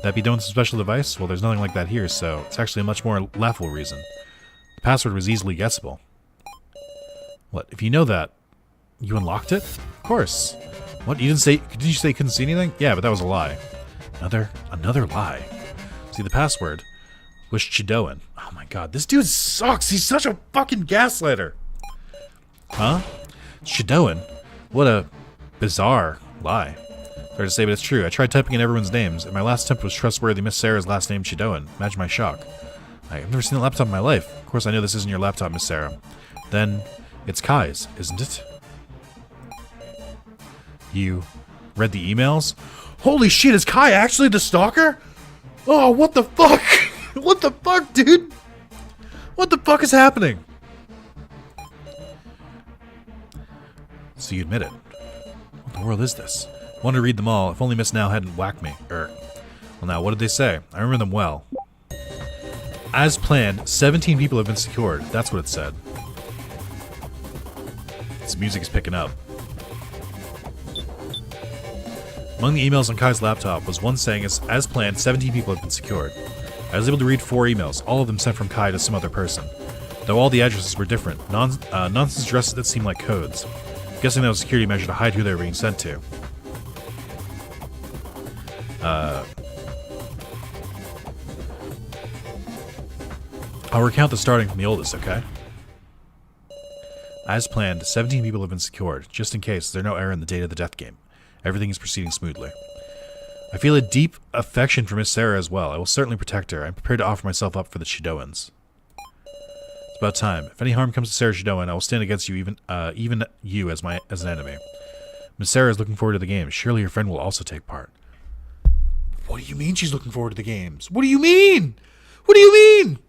That be done with a special device? Well, there's nothing like that here, so it's actually a much more laughable reason. The password was easily guessable. What, if you know that, you unlocked it? Of course. What, did you say you couldn't see anything? Yeah, but that was a lie. Another lie. See, the password was Chidoan. Oh my god, this dude sucks! He's such a fucking gaslighter! Huh? Chidoan? What a bizarre lie. Fair to say, but it's true. I tried typing in everyone's names, and my last attempt was trustworthy Miss Sarah's last name, Chidoan. Imagine my shock. I've never seen a laptop in my life. Of course I know this isn't your laptop, Miss Sarah. Then, it's Kai's, isn't it? You read the emails? Holy shit, is Kai actually the stalker? Oh, what the fuck? What the fuck, dude? What the fuck is happening? So you admit it. What the world is this? I want to read them all, if only Miss Now hadn't whacked me. Well now, what did they say? I remember them well. As planned, 17 people have been secured. That's what it said. This music is picking up. Among the emails on Kai's laptop was one saying, as planned, 17 people have been secured. I was able to read 4 emails, all of them sent from Kai to some other person. Though all the addresses were different, nonsense addresses that seemed like codes. I'm guessing that was a security measure to hide who they were being sent to. I'll recount the starting from the oldest, okay? As planned, 17 people have been secured. Just in case, there's no error in the date of the death game. Everything is proceeding smoothly. I feel a deep affection for Miss Sarah as well. I will certainly protect her. I'm prepared to offer myself up for the Shidoans. It's about time. If any harm comes to Sarah Shidoan, I will stand against you, even you as an enemy. Miss Sarah is looking forward to the games. Surely your friend will also take part. What do you mean she's looking forward to the games? What do you mean? What do you mean?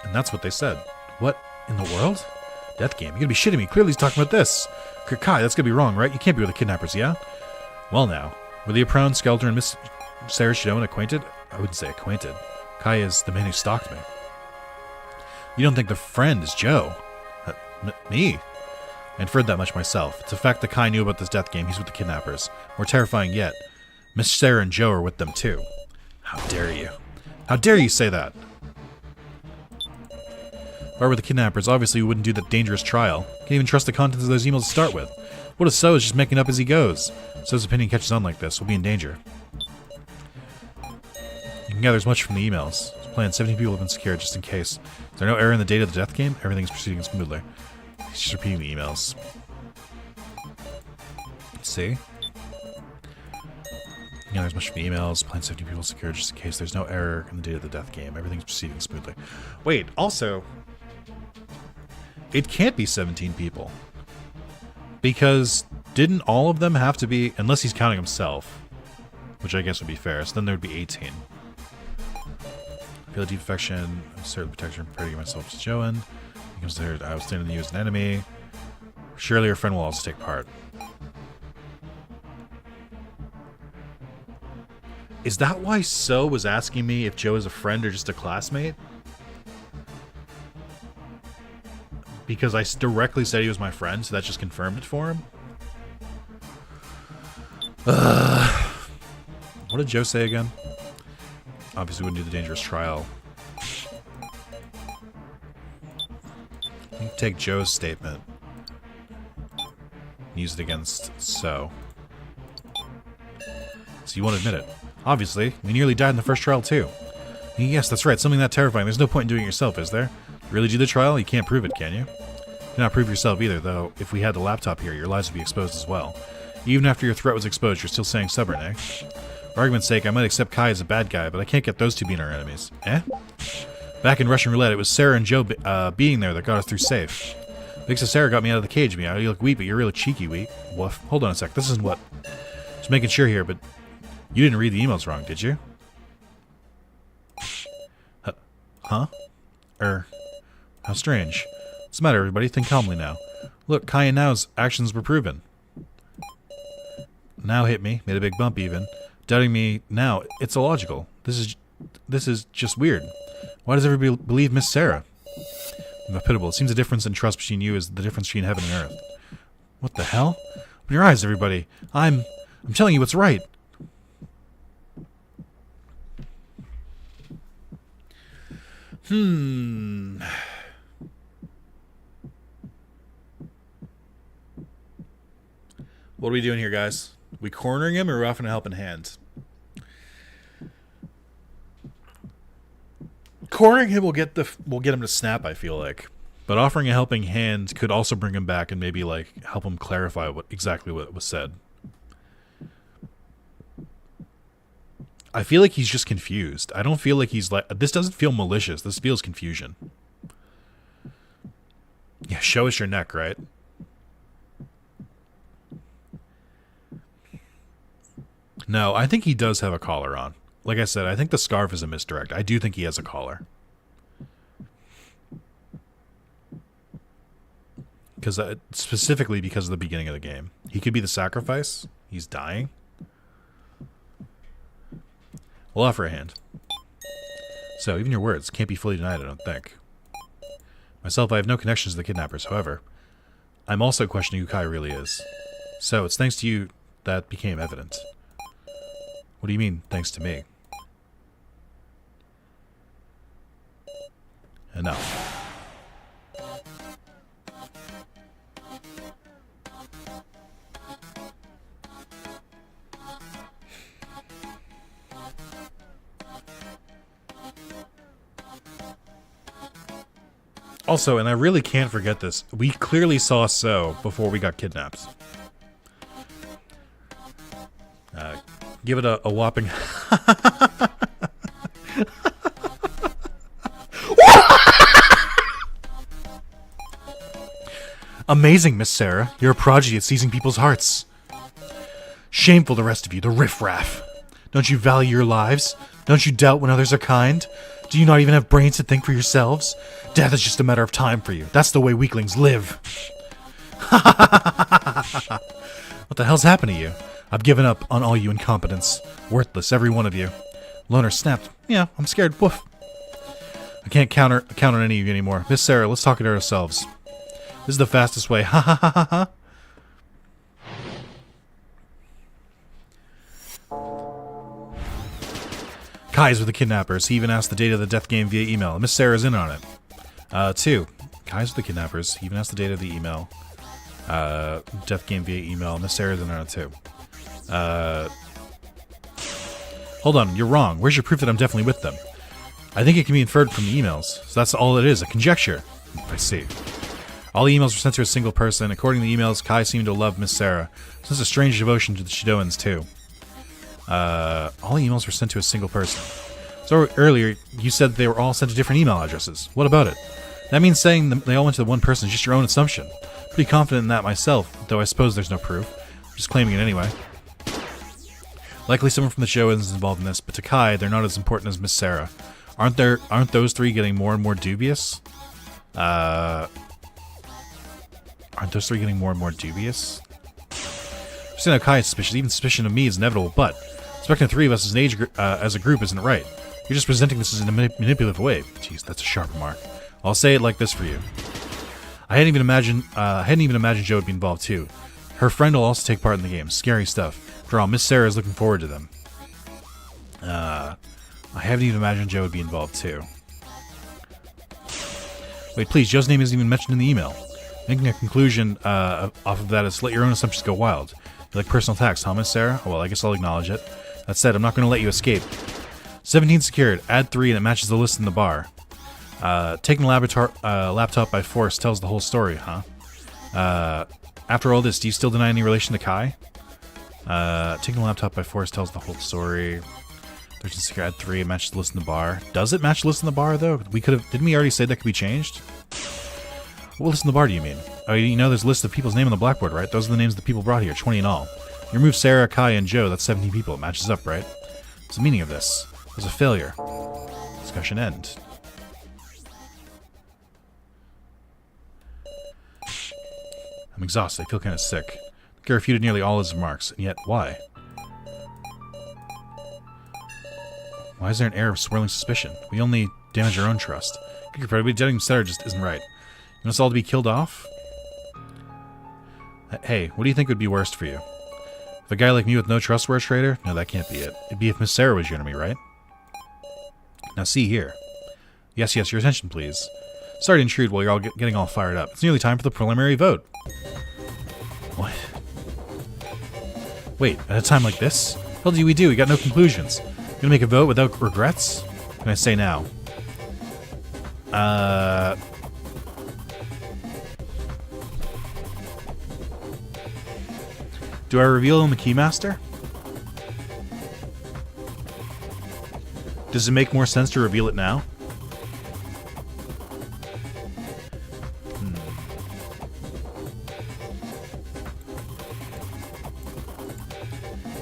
And that's what they said. What in the world? Death game? You gotta be shitting me. Clearly he's talking about this. Kai, that's gonna be wrong, right? You can't be with the kidnappers, yeah? Well now, were the Apron, Skeletor, and Miss Sarah Shidoan acquainted? I wouldn't say acquainted. Kai is the man who stalked me. You don't think the friend is Joe? Me? I inferred that much myself. It's a fact that Kai knew about this death game. He's with the kidnappers. More terrifying yet, Miss Sarah and Joe are with them too. How dare you? How dare you say that? If I were the kidnappers, obviously we wouldn't do that dangerous trial. Can't even trust the contents of those emails to start with. What if So is just making up as he goes? So's opinion catches on like this, we'll be in danger. You can gather as much from the emails. Plan 17 people have been secured just in case. Is there no error in the date of the death game? Everything's proceeding smoothly. He's just repeating the emails. Let's see. You can gather as much from the emails. Plan 17 people secured just in case. There's no error in the date of the death game. Everything's proceeding smoothly. Wait, also, it can't be 17 people. Because didn't all of them have to be, unless he's counting himself, which I guess would be fair, so then there would be 18. I feel a deep affection, assert protection, prepare to give myself to Joan. He considered I was standing to you as an enemy. Surely your friend will also take part. Is that why So was asking me if Joe is a friend or just a classmate? Because I directly said he was my friend, so that just confirmed it for him? What did Joe say again? Obviously wouldn't do the dangerous trial. I think take Joe's statement and use it against So. So you won't admit it. Obviously, we nearly died in the first trial too. Yes, that's right, something that terrifying. There's no point in doing it yourself, is there? You really do the trial? You can't prove it, can you? You cannot prove yourself either, though. If we had the laptop here, your lives would be exposed as well. Even after your threat was exposed, you're still saying stubborn, eh? For argument's sake, I might accept Kai as a bad guy, but I can't get those two being our enemies. Eh? Back in Russian roulette, it was Sarah and Joe being there that got us through safe. Big so Sarah got me out of the cage, meow. You look weak, but you're really cheeky, wheat. Woof. Hold on a sec. This isn't what... Just making sure here, but... You didn't read the emails wrong, did you? Huh? How strange. What's the matter, everybody? Think calmly now. Look, Kai and Nao's actions were proven. Now hit me. Made a big bump, even. Doubting me now, it's illogical. This is just weird. Why does everybody believe Miss Sarah? Pitiable. It seems the difference in trust between you is the difference between heaven and earth. What the hell? Open your eyes, everybody. I'm telling you what's right. What are we doing here, guys? We cornering him, or are we offering a helping hand? Cornering him will get him to snap, I feel like. But offering a helping hand could also bring him back and maybe like help him clarify exactly what was said. I feel like he's just confused. I don't feel like he's like... This doesn't feel malicious. This feels confusion. Yeah, show us your neck, right? No, I think he does have a collar on. Like I said, I think the scarf is a misdirect. I do think he has a collar. Specifically because of the beginning of the game. He could be the sacrifice. He's dying. We'll offer a hand. So, even your words can't be fully denied, I don't think. Myself, I have no connections to the kidnappers, however. I'm also questioning who Kai really is. So, it's thanks to you that became evident. What do you mean, thanks to me? Enough. Also, and I really can't forget this, we clearly saw So before we got kidnapped. Give it a whopping... Amazing, Miss Sarah. You're a prodigy at seizing people's hearts. Shameful, the rest of you, the riffraff. Don't you value your lives? Don't you doubt when others are kind? Do you not even have brains to think for yourselves? Death is just a matter of time for you. That's the way weaklings live. What the hell's happened to you? I've given up on all you incompetents. Worthless, every one of you. Loner snapped. Yeah, I'm scared. Woof. I can't count on any of you anymore. Miss Sarah, let's talk it ourselves. This is the fastest way. Ha ha ha ha ha. Kai's with the kidnappers. He even asked the date of the death game via email. Miss Sarah's in on it. 2. Kai's with the kidnappers. He even asked the date of the email. Death game via email. Miss Sarah's in on it too. Hold on, you're wrong. Where's your proof that I'm definitely with them? I think it can be inferred from the emails. So that's all it is, a conjecture. I see. All the emails were sent to a single person. According to the emails, Kai seemed to love Miss Sarah. So there's a strange devotion to the Shidoans too. All the emails were sent to a single person. So earlier, you said they were all sent to different email addresses. What about it? That means saying they all went to the one person is just your own assumption. Pretty confident in that myself, though I suppose there's no proof. I'm just claiming it anyway. Likely someone from the show is involved in this, but to Kai, they're not as important as Miss Sarah. Aren't those three getting more and more dubious? Aren't those three getting more and more dubious? I've seen how Kai is suspicious. Even suspicion of me is inevitable, but expecting the three of us as a group isn't right. You're just presenting this in a manipulative way. Jeez, that's a sharp remark. I'll say it like this for you. I hadn't even imagined Joe would be involved too. Her friend will also take part in the game. Scary stuff. After all, Miss Sarah is looking forward to them. I haven't even imagined Joe would be involved too. Wait, please, Joe's name isn't even mentioned in the email. Making a conclusion off of that is to let your own assumptions go wild. You like personal attacks, huh, Miss Sarah? Well, I guess I'll acknowledge it. That said, I'm not going to let you escape. 17 secured. Add 3 and it matches the list in the bar. Taking the laptop by force tells the whole story, huh? After all this, do you still deny any relation to Kai? Taking the laptop by force tells the whole story. 13 secured. Add 3. It matches the list in the bar. Does it match the list in the bar, though? Didn't we already say that could be changed? What list in the bar do you mean? Oh, you know there's a list of people's name on the blackboard, right? Those are the names of the people brought here, 20 in all. You remove Sarah, Kai, and Joe, that's 17 people. It matches up, right? What's the meaning of this? It was a failure. Discussion end. I'm exhausted. I feel kind of sick. The guy refuted nearly all his remarks, and yet, why? Why is there an air of swirling suspicion? We only damage our own trust. Getting Sarah just isn't right. You want us all to be killed off? Hey, what do you think would be worst for you? If a guy like me with no trust were a traitor? No, that can't be it. It'd be if Miss Sarah was your enemy, right? Now see here. Yes, your attention, please. Sorry to intrude while you're all getting all fired up. It's nearly time for the preliminary vote. What? Wait, at a time like this? What the hell do we do? We got no conclusions. Gonna make a vote without regrets? What can I say now? Do I reveal him the Keymaster? Does it make more sense to reveal it now?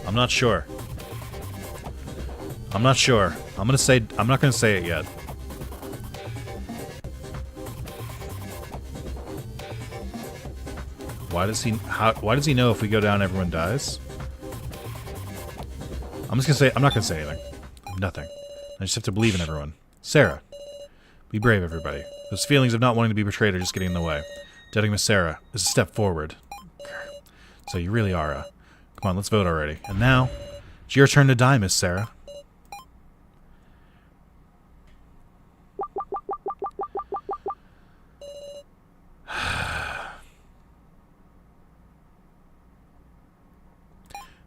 I'm not sure. I'm not sure. I'm not gonna say it yet. Why does he know if we go down everyone dies? I'm not gonna say anything. Nothing. I just have to believe in everyone. Sarah. Be brave, everybody. Those feelings of not wanting to be betrayed are just getting in the way. Doubting Miss Sarah is a step forward. So you really are a... Come on, let's vote already. And now, it's your turn to die, Miss Sarah.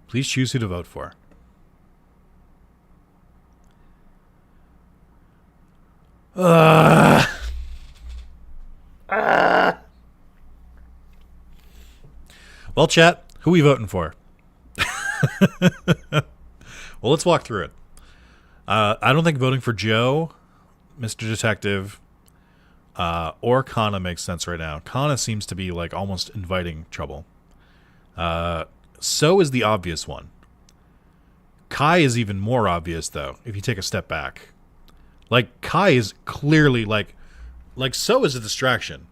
Please choose who to vote for. Well, chat, who are we voting for? Well, let's walk through it. I don't think voting for Joe, Mr. Detective, or Kana makes sense right now. Kana seems to be like almost inviting trouble. So is the obvious one. Kai is even more obvious though, if you take a step back. Like Kai is clearly like So is a distraction.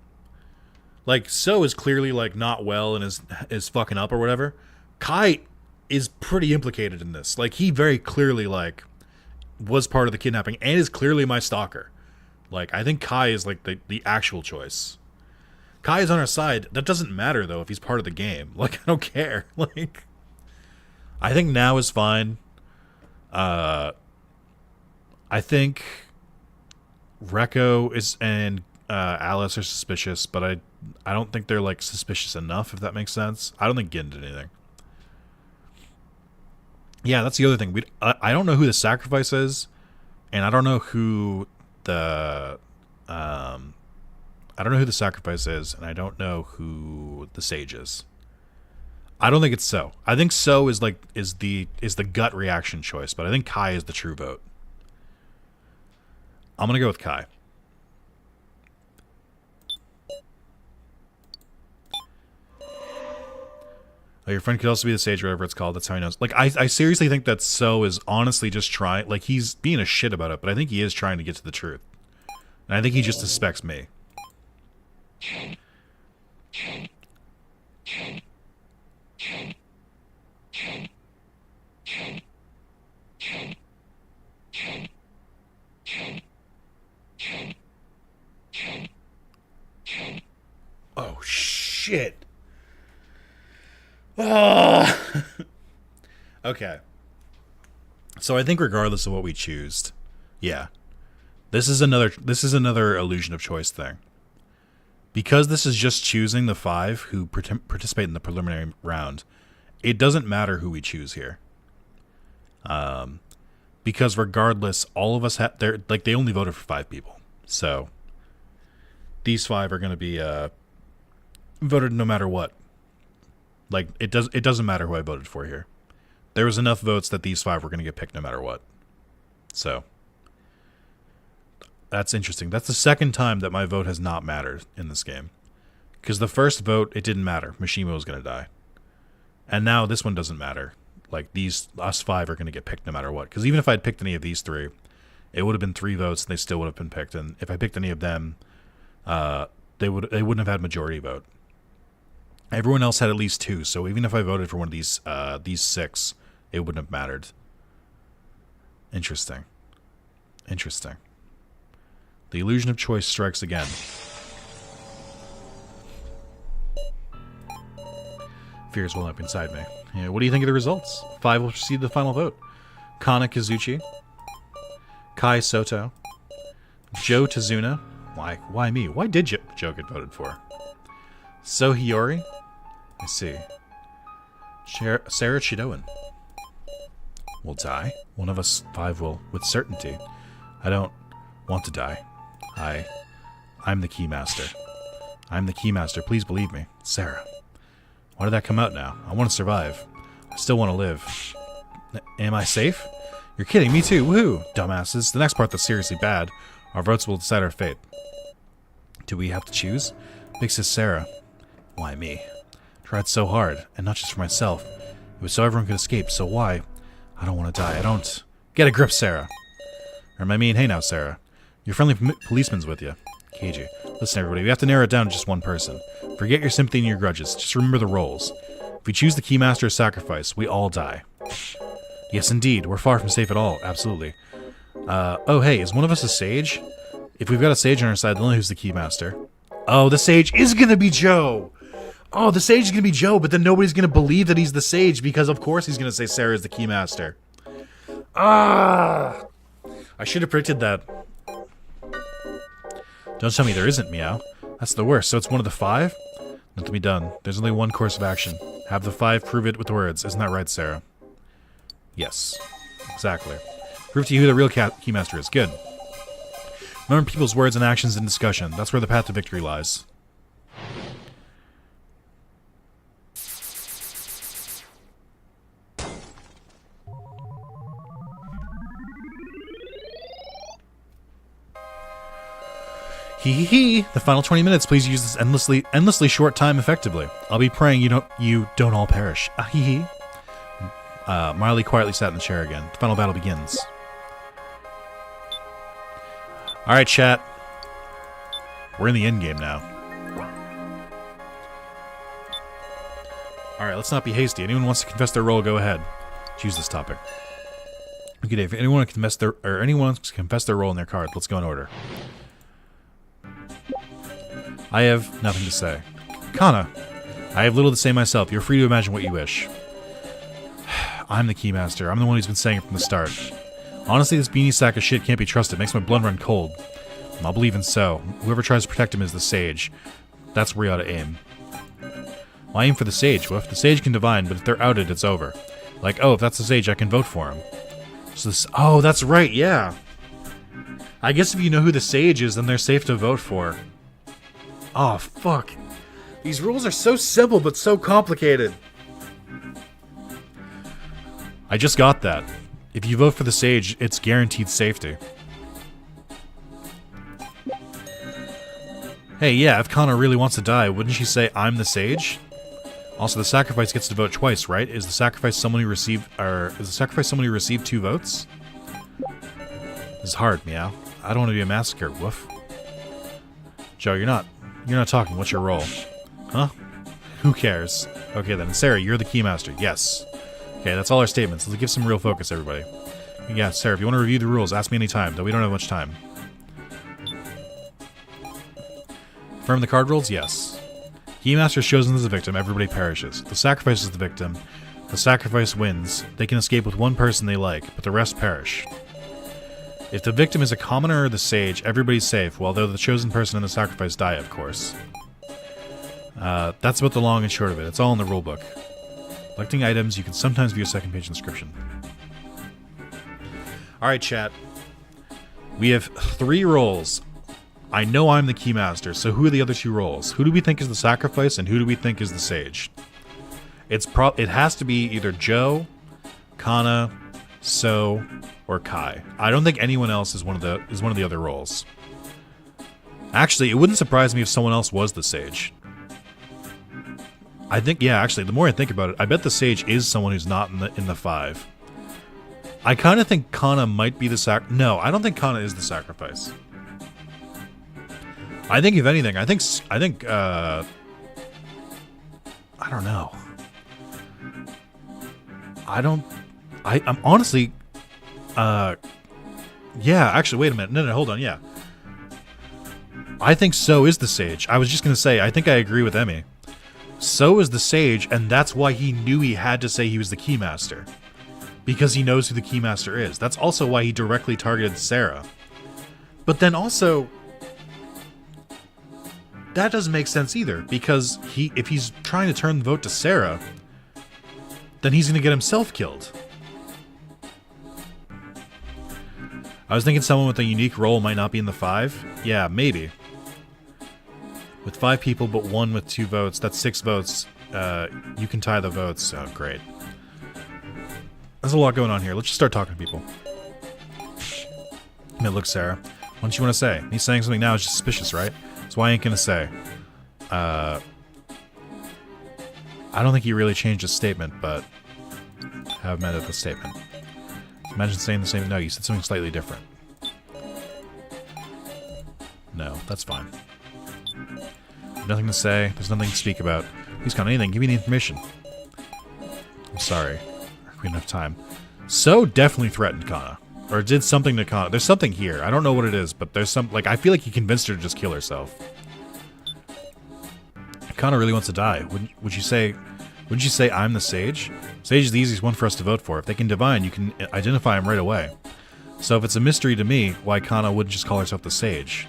Like So is clearly like not well and is fucking up or whatever. Kai is pretty implicated in this. Like he very clearly like was part of the kidnapping and is clearly my stalker. Like I think Kai is like the actual choice. Kai is on our side. That doesn't matter though if he's part of the game. Like I don't care. Like I think now is fine. I think Rekko is and Alice are suspicious, but I don't think they're like suspicious enough, if that makes sense. I don't think Gin did anything. Yeah, that's the other thing. I don't know who the sacrifice is, and I don't know who the sacrifice is, and I don't know who the sage is. I don't think it's So. I think So is the gut reaction choice, but I think Kai is the true vote. I'm gonna go with Kai. Oh, your friend could also be the sage, whatever it's called. That's how he knows. Like, I seriously think that So is honestly just trying. Like, he's being a shit about it, but I think he is trying to get to the truth. And I think he just suspects me. Oh, shit. Okay. So I think regardless of what we choose, yeah. This is another illusion of choice thing. Because this is just choosing the 5 who participate in the preliminary round, it doesn't matter who we choose here. Because regardless, all of us they only voted for 5 people. So these 5 are going to be voted no matter what. Like it doesn't matter who I voted for here. There was enough votes that these 5 were going to get picked no matter what. So that's interesting. That's the second time that my vote has not mattered in this game. Because the first vote, it didn't matter. Mishima was going to die. And now this one doesn't matter. Like, us 5 are going to get picked no matter what. Because even if I'd picked any of these 3, it would have been 3 votes and they still would have been picked. And if I picked any of them, they wouldn't have had majority vote. Everyone else had at least 2. So even if I voted for one of these 6, it wouldn't have mattered. Interesting. Interesting. The illusion of choice strikes again. Fears well up inside me. Yeah, what do you think of the results? 5 will proceed to the final vote. Kana Kazuchi. Kai Soto. Joe Tazuna. Why me? Why did Joe get voted for? So Hiyori. I see. Sarah Chidoan. Will die. One of us 5 will, with certainty. I don't want to die. I'm the Keymaster. I'm the Keymaster. Please believe me. Sarah. Why did that come out now? I want to survive. I still want to live. Am I safe? You're kidding. Me too. Woohoo. Dumbasses. The next part that's seriously bad. Our votes will decide our fate. Do we have to choose? Big sis Sarah. Why me? Tried so hard, and not just for myself. It was so everyone could escape, so why? I don't want to die. I don't... Get a grip, Sarah. Or am I mean, hey now, Sarah. Your friendly policeman's with you. Keiji. Listen, everybody, we have to narrow it down to just one person. Forget your sympathy and your grudges. Just remember the roles. If we choose the Keymaster as sacrifice, we all die. Yes, indeed. We're far from safe at all. Absolutely. Oh, hey, is one of us a sage? If we've got a sage on our side, then who's the Keymaster? Oh, the sage is gonna be Joe! Oh, the sage is gonna be Joe, but then nobody's gonna believe that he's the sage because, of course, he's gonna say Sarah is the Keymaster. Ah! I should have predicted that. Don't tell me there isn't, Meow. That's the worst. So it's one of the 5? Nothing to be done. There's only one course of action. Have the 5 prove it with words. Isn't that right, Sarah? Yes. Exactly. Prove to you who the real Keymaster is. Good. Remember people's words and actions in discussion. That's where the path to victory lies. Hee hee hee. The final 20 minutes, please use this endlessly short time effectively. I'll be praying you don't all perish. Ah hee hee. Marley quietly sat in the chair again. The final battle begins. Alright, chat. We're in the end game now. Alright, let's not be hasty. Anyone wants to confess their role, go ahead. Choose this topic. Okay, Dave, if anyone wants to confess their role in their card, let's go in order. I have nothing to say. Kana, I have little to say myself. You're free to imagine what you wish. I'm the Keymaster. I'm the one who's been saying it from the start. Honestly, this beanie sack of shit can't be trusted. It makes my blood run cold. I'll believe in so. Whoever tries to protect him is the Sage. That's where you ought to aim. Well, I aim for the Sage. Well, if the Sage can divine, but if they're outed, it's over. Like, oh, if that's the Sage, I can vote for him. So this, oh, that's right, yeah. I guess if you know who the Sage is, then they're safe to vote for. Oh, fuck. These rules are so simple, but so complicated. I just got that. If you vote for the Sage, it's guaranteed safety. Hey, yeah, if Kana really wants to die, wouldn't she say, I'm the Sage? Also, the sacrifice gets to vote twice, right? Is the sacrifice someone who received 2 votes? This is hard, meow. I don't want to be a massacre, woof. Joe, you're not talking. What's your role? Huh? Who cares? Okay then, Sarah, you're the Keymaster. Yes. Okay, that's all our statements. Let's give some real focus, everybody. Yeah, Sarah, if you want to review the rules, ask me anytime, though we don't have much time. Affirm the card rules? Yes. Keymaster is chosen as the victim, everybody perishes. The sacrifice is the victim. The sacrifice wins. They can escape with one person they like, but the rest perish. If the victim is a commoner or the Sage, everybody's safe, while though the chosen person and the sacrifice die, of course. That's about the long and short of it. It's all in the rulebook. Collecting items, you can sometimes view a second page inscription. Alright, chat. We have 3 roles. I know I'm the Keymaster, so who are the other 2 roles? Who do we think is the sacrifice, and who do we think is the Sage? It has to be either Joe, Kana, So, or Kai. I don't think anyone else is one of the other roles. Actually, it wouldn't surprise me if someone else was the Sage. I think, yeah, actually, the more I think about it, I bet the Sage is someone who's not in the 5. I kind of think Kana might be the No, I don't think Kana is the sacrifice. I think, if anything, I think, I don't know. I'm honestly, yeah, actually, wait a minute. No, hold on, yeah. I think So is the Sage. I was just going to say, I think I agree with Emmy. So is the Sage, and that's why he knew he had to say he was the Keymaster. Because he knows who the Keymaster is. That's also why he directly targeted Sarah. But then also, that doesn't make sense either, because if he's trying to turn the vote to Sarah, then he's going to get himself killed. I was thinking someone with a unique role might not be in the 5. Yeah, maybe. With 5 people, but 1 with 2 votes, that's 6 votes. You can tie the votes. Oh, great. There's a lot going on here. Let's just start talking to people. Hey, look, Sarah. What don't you want to say? Me saying something now is just suspicious, right? That's why I ain't gonna say. I don't think he really changed his statement, but I have met at the statement. Imagine saying the same. No, you said something slightly different. No, that's fine. Nothing to say. There's nothing to speak about. Please count anything. Give me the information. I'm sorry. We don't have time. So definitely threatened Kana. Or did something to Kana. There's something here. I don't know what it is, but there's some... Like, I feel like he convinced her to just kill herself. If Kana really wants to die, wouldn't you say I'm the Sage? Sage is the easiest one for us to vote for. If they can divine, you can identify him right away. So if it's a mystery to me, why Kana wouldn't just call herself the Sage?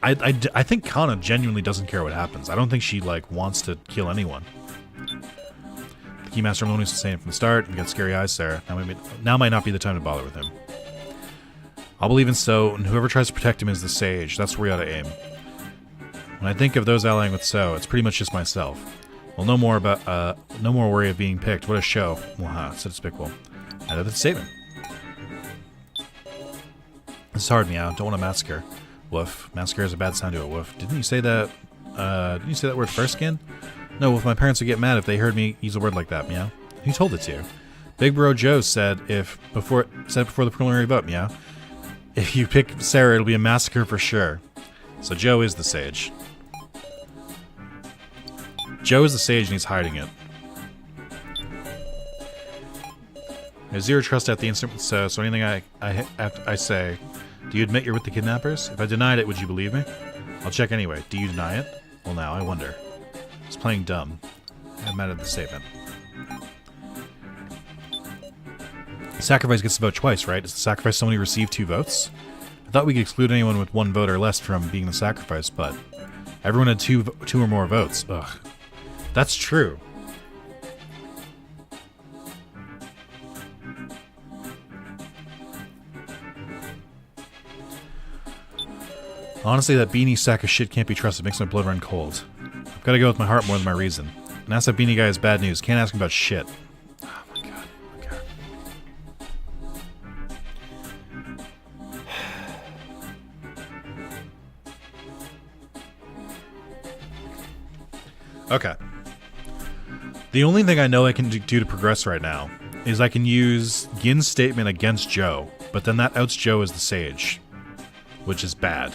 I think Kana genuinely doesn't care what happens. I don't think she, like, wants to kill anyone. The Keymaster alone is the same from the start. You got scary eyes, Sarah. Now might not be the time to bother with him. I'll believe in So, and whoever tries to protect him is the Sage. That's where we ought to aim. When I think of those allying with So, it's pretty much just myself. Well, no more worry of being picked. What a show. Wow, so despicable. I know the statement. This is hard, meow. Don't want to massacre. Woof. Massacre has a bad sound to it. Woof. Didn't you say that? Didn't you say that word first again? No, Woof. My parents would get mad if they heard me use a word like that. Meow. Who told it to you? Big Bro Joe said before the preliminary vote. Meow. If you pick Sarah, it'll be a massacre for sure. So Joe is the sage. Joe is the sage and he's hiding it. There's zero trust at the instant, so anything I say, do you admit you're with the kidnappers? If I denied it, would you believe me? I'll check anyway. Do you deny it? Well, now, I wonder. I was playing dumb. I'm mad at the statement. Sacrifice gets to vote twice, right? Is the sacrifice someone who received 2 votes? I thought we could exclude anyone with 1 vote or less from being the sacrifice, but everyone had two or more votes. Ugh. That's true. Honestly, that beanie sack of shit can't be trusted. Makes my blood run cold. I've got to go with my heart more than my reason. And ask that beanie guy is bad news. Can't ask him about shit. Oh my god. Okay. The only thing I know I can do to progress right now is I can use Gin's statement against Joe, but then that outs Joe as the sage, which is bad.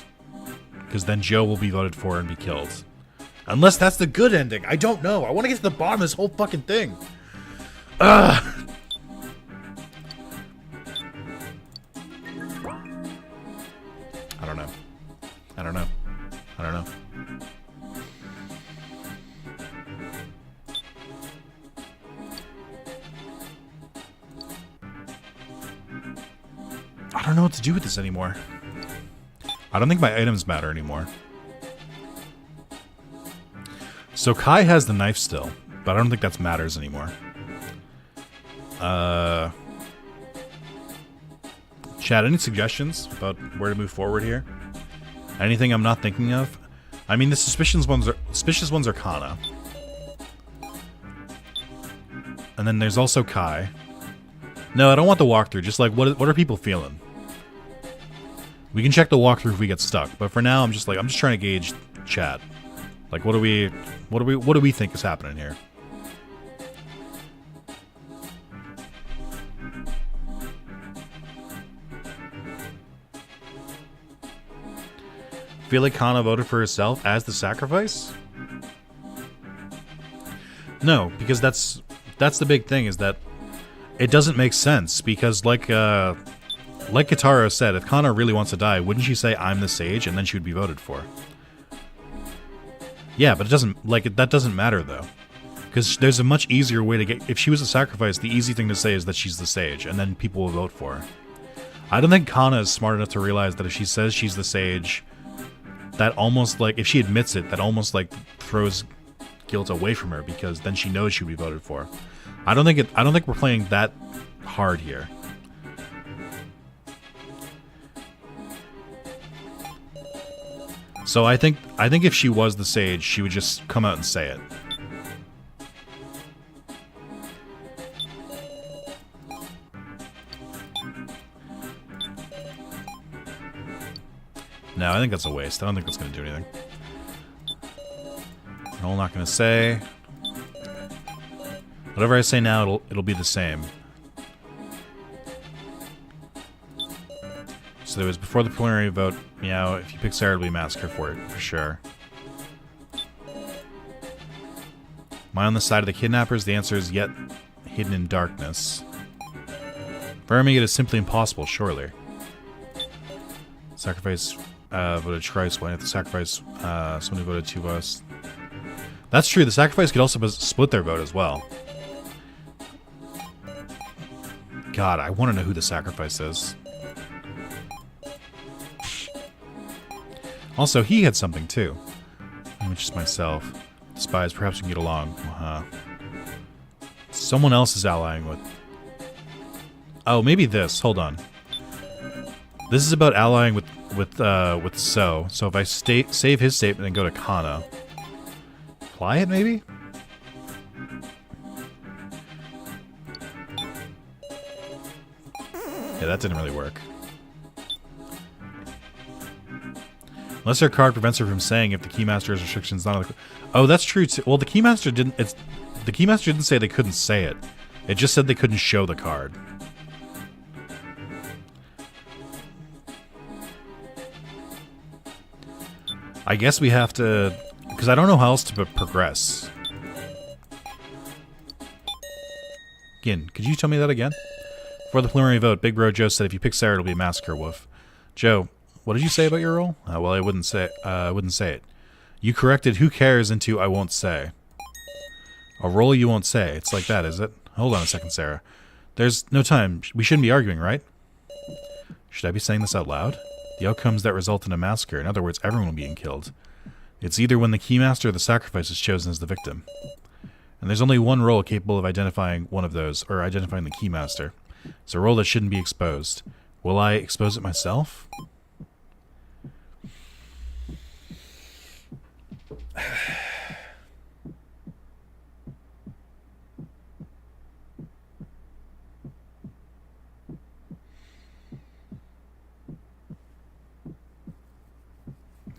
Because then Joe will be voted for and be killed. Unless that's the good ending. I don't know. I want to get to the bottom of this whole fucking thing. Ugh. I don't know. I don't know. I don't know. I don't know what to do with this anymore. I don't think my items matter anymore. So Kai has the knife still, but I don't think that matters anymore. Chad, any suggestions about where to move forward here? Anything I'm not thinking of? I mean, the suspicious ones are Kana. And then there's also Kai. No, I don't want the walkthrough. Just like, what are people feeling? We can check the walkthrough if we get stuck, but for now, I'm just trying to gauge chat. Like, what do we think is happening here? Feel like Kana voted for herself as the sacrifice? No, because that's the big thing, is that it doesn't make sense, because like Kitaro said, if Kana really wants to die, wouldn't she say, I'm the sage, and then she would be voted for? Yeah, but it doesn't, that doesn't matter, though. Because there's a much easier way to get, if she was a sacrifice, the easy thing to say is that she's the sage, and then people will vote for her. I don't think Kana is smart enough to realize that if she says she's the sage, that almost, if she admits it, that almost, throws guilt away from her, because then she knows she'll be voted for. I don't think we're playing that hard here. So I think if she was the sage, she would just come out and say it. No, I think that's a waste. I don't think that's going to do anything. I'm not going to say. Whatever I say now, it'll be the same. So there was before the preliminary vote. Meow. If you pick Sarah, it'll be a massacre for it, for sure. Am I on the side of the kidnappers? The answer is yet hidden in darkness. Affirming it is simply impossible, surely. Sacrifice voted twice. Why have to sacrifice someone who voted 2 votes? That's true. The sacrifice could also split their vote as well. God, I want to know who the sacrifice is. Also, he had something too. Which is myself. Despise, perhaps we can get along. Someone else is allying with... Oh, maybe this. Hold on. This is about allying with So. So if I save his statement and go to Kana. Apply it, maybe? Yeah, that didn't really work. Unless their card prevents her from saying if the Keymaster's restriction's not on the... Oh, that's true too. Well, the Keymaster didn't... The Keymaster didn't say they couldn't say it. It just said they couldn't show the card. I guess we have to... Because I don't know how else to progress. Again, could you tell me that again? For the preliminary vote, Big Bro Joe said if you pick Sarah, it'll be a massacre, Woof. Joe, what did you say about your role? Well, I wouldn't say it. You corrected who cares into I won't say. A role you won't say. It's like that, is it? Hold on a second, Sarah. There's no time. We shouldn't be arguing, right? Should I be saying this out loud? The outcomes that result in a massacre. In other words, everyone being killed. It's either when the Keymaster or the sacrifice is chosen as the victim. And there's only one role capable of identifying one of those, or identifying the Keymaster. It's a role that shouldn't be exposed. Will I expose it myself?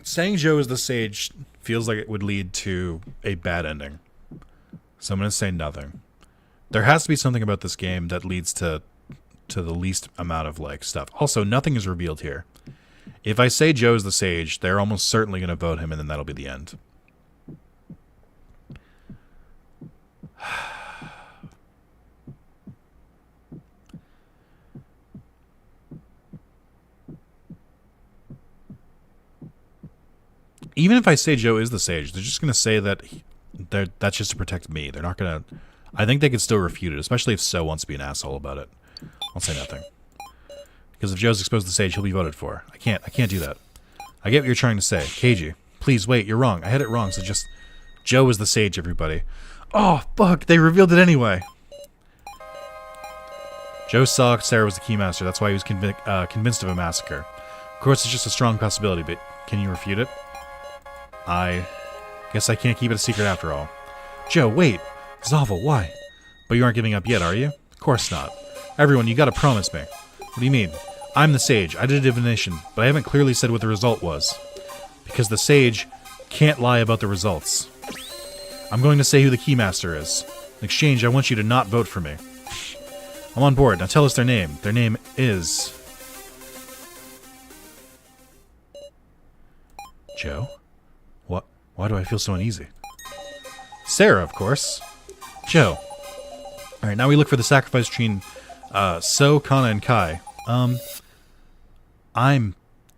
Saying Joe is the sage feels like it would lead to a bad ending. So I'm going to say nothing. There has to be something about this game that leads to the least amount of like stuff. Also, nothing is revealed here. If I say Joe is the sage, they're almost certainly going to vote him, and then that'll be the end. Even if I say Joe is the sage, they're just going to say that that's just to protect me. They're not going to... I think they could still refute it, especially if So wants to be an asshole about it. I'll say nothing. Because if Joe's exposed to the sage, he'll be voted for. I can't do that. I get what you're trying to say. KG, please wait, you're wrong. I had it wrong, so just... Joe is the sage, everybody. Oh, fuck, they revealed it anyway. Joe saw Sarah was the Keymaster. That's why he was convinced of a massacre. Of course, it's just a strong possibility, but can you refute it? I guess I can't keep it a secret after all. Joe, wait. It's awful. Why? But you aren't giving up yet, are you? Of course not. Everyone, you gotta promise me. What do you mean? I'm the sage. I did a divination, but I haven't clearly said what the result was. Because the sage can't lie about the results. I'm going to say who the Keymaster is. In exchange, I want you to not vote for me. I'm on board. Now tell us their name. Their name is... Joe? What? Why do I feel so uneasy? Sarah, of course. Joe. Alright, now we look for the sacrifice between So, Kana, and Kai. I'm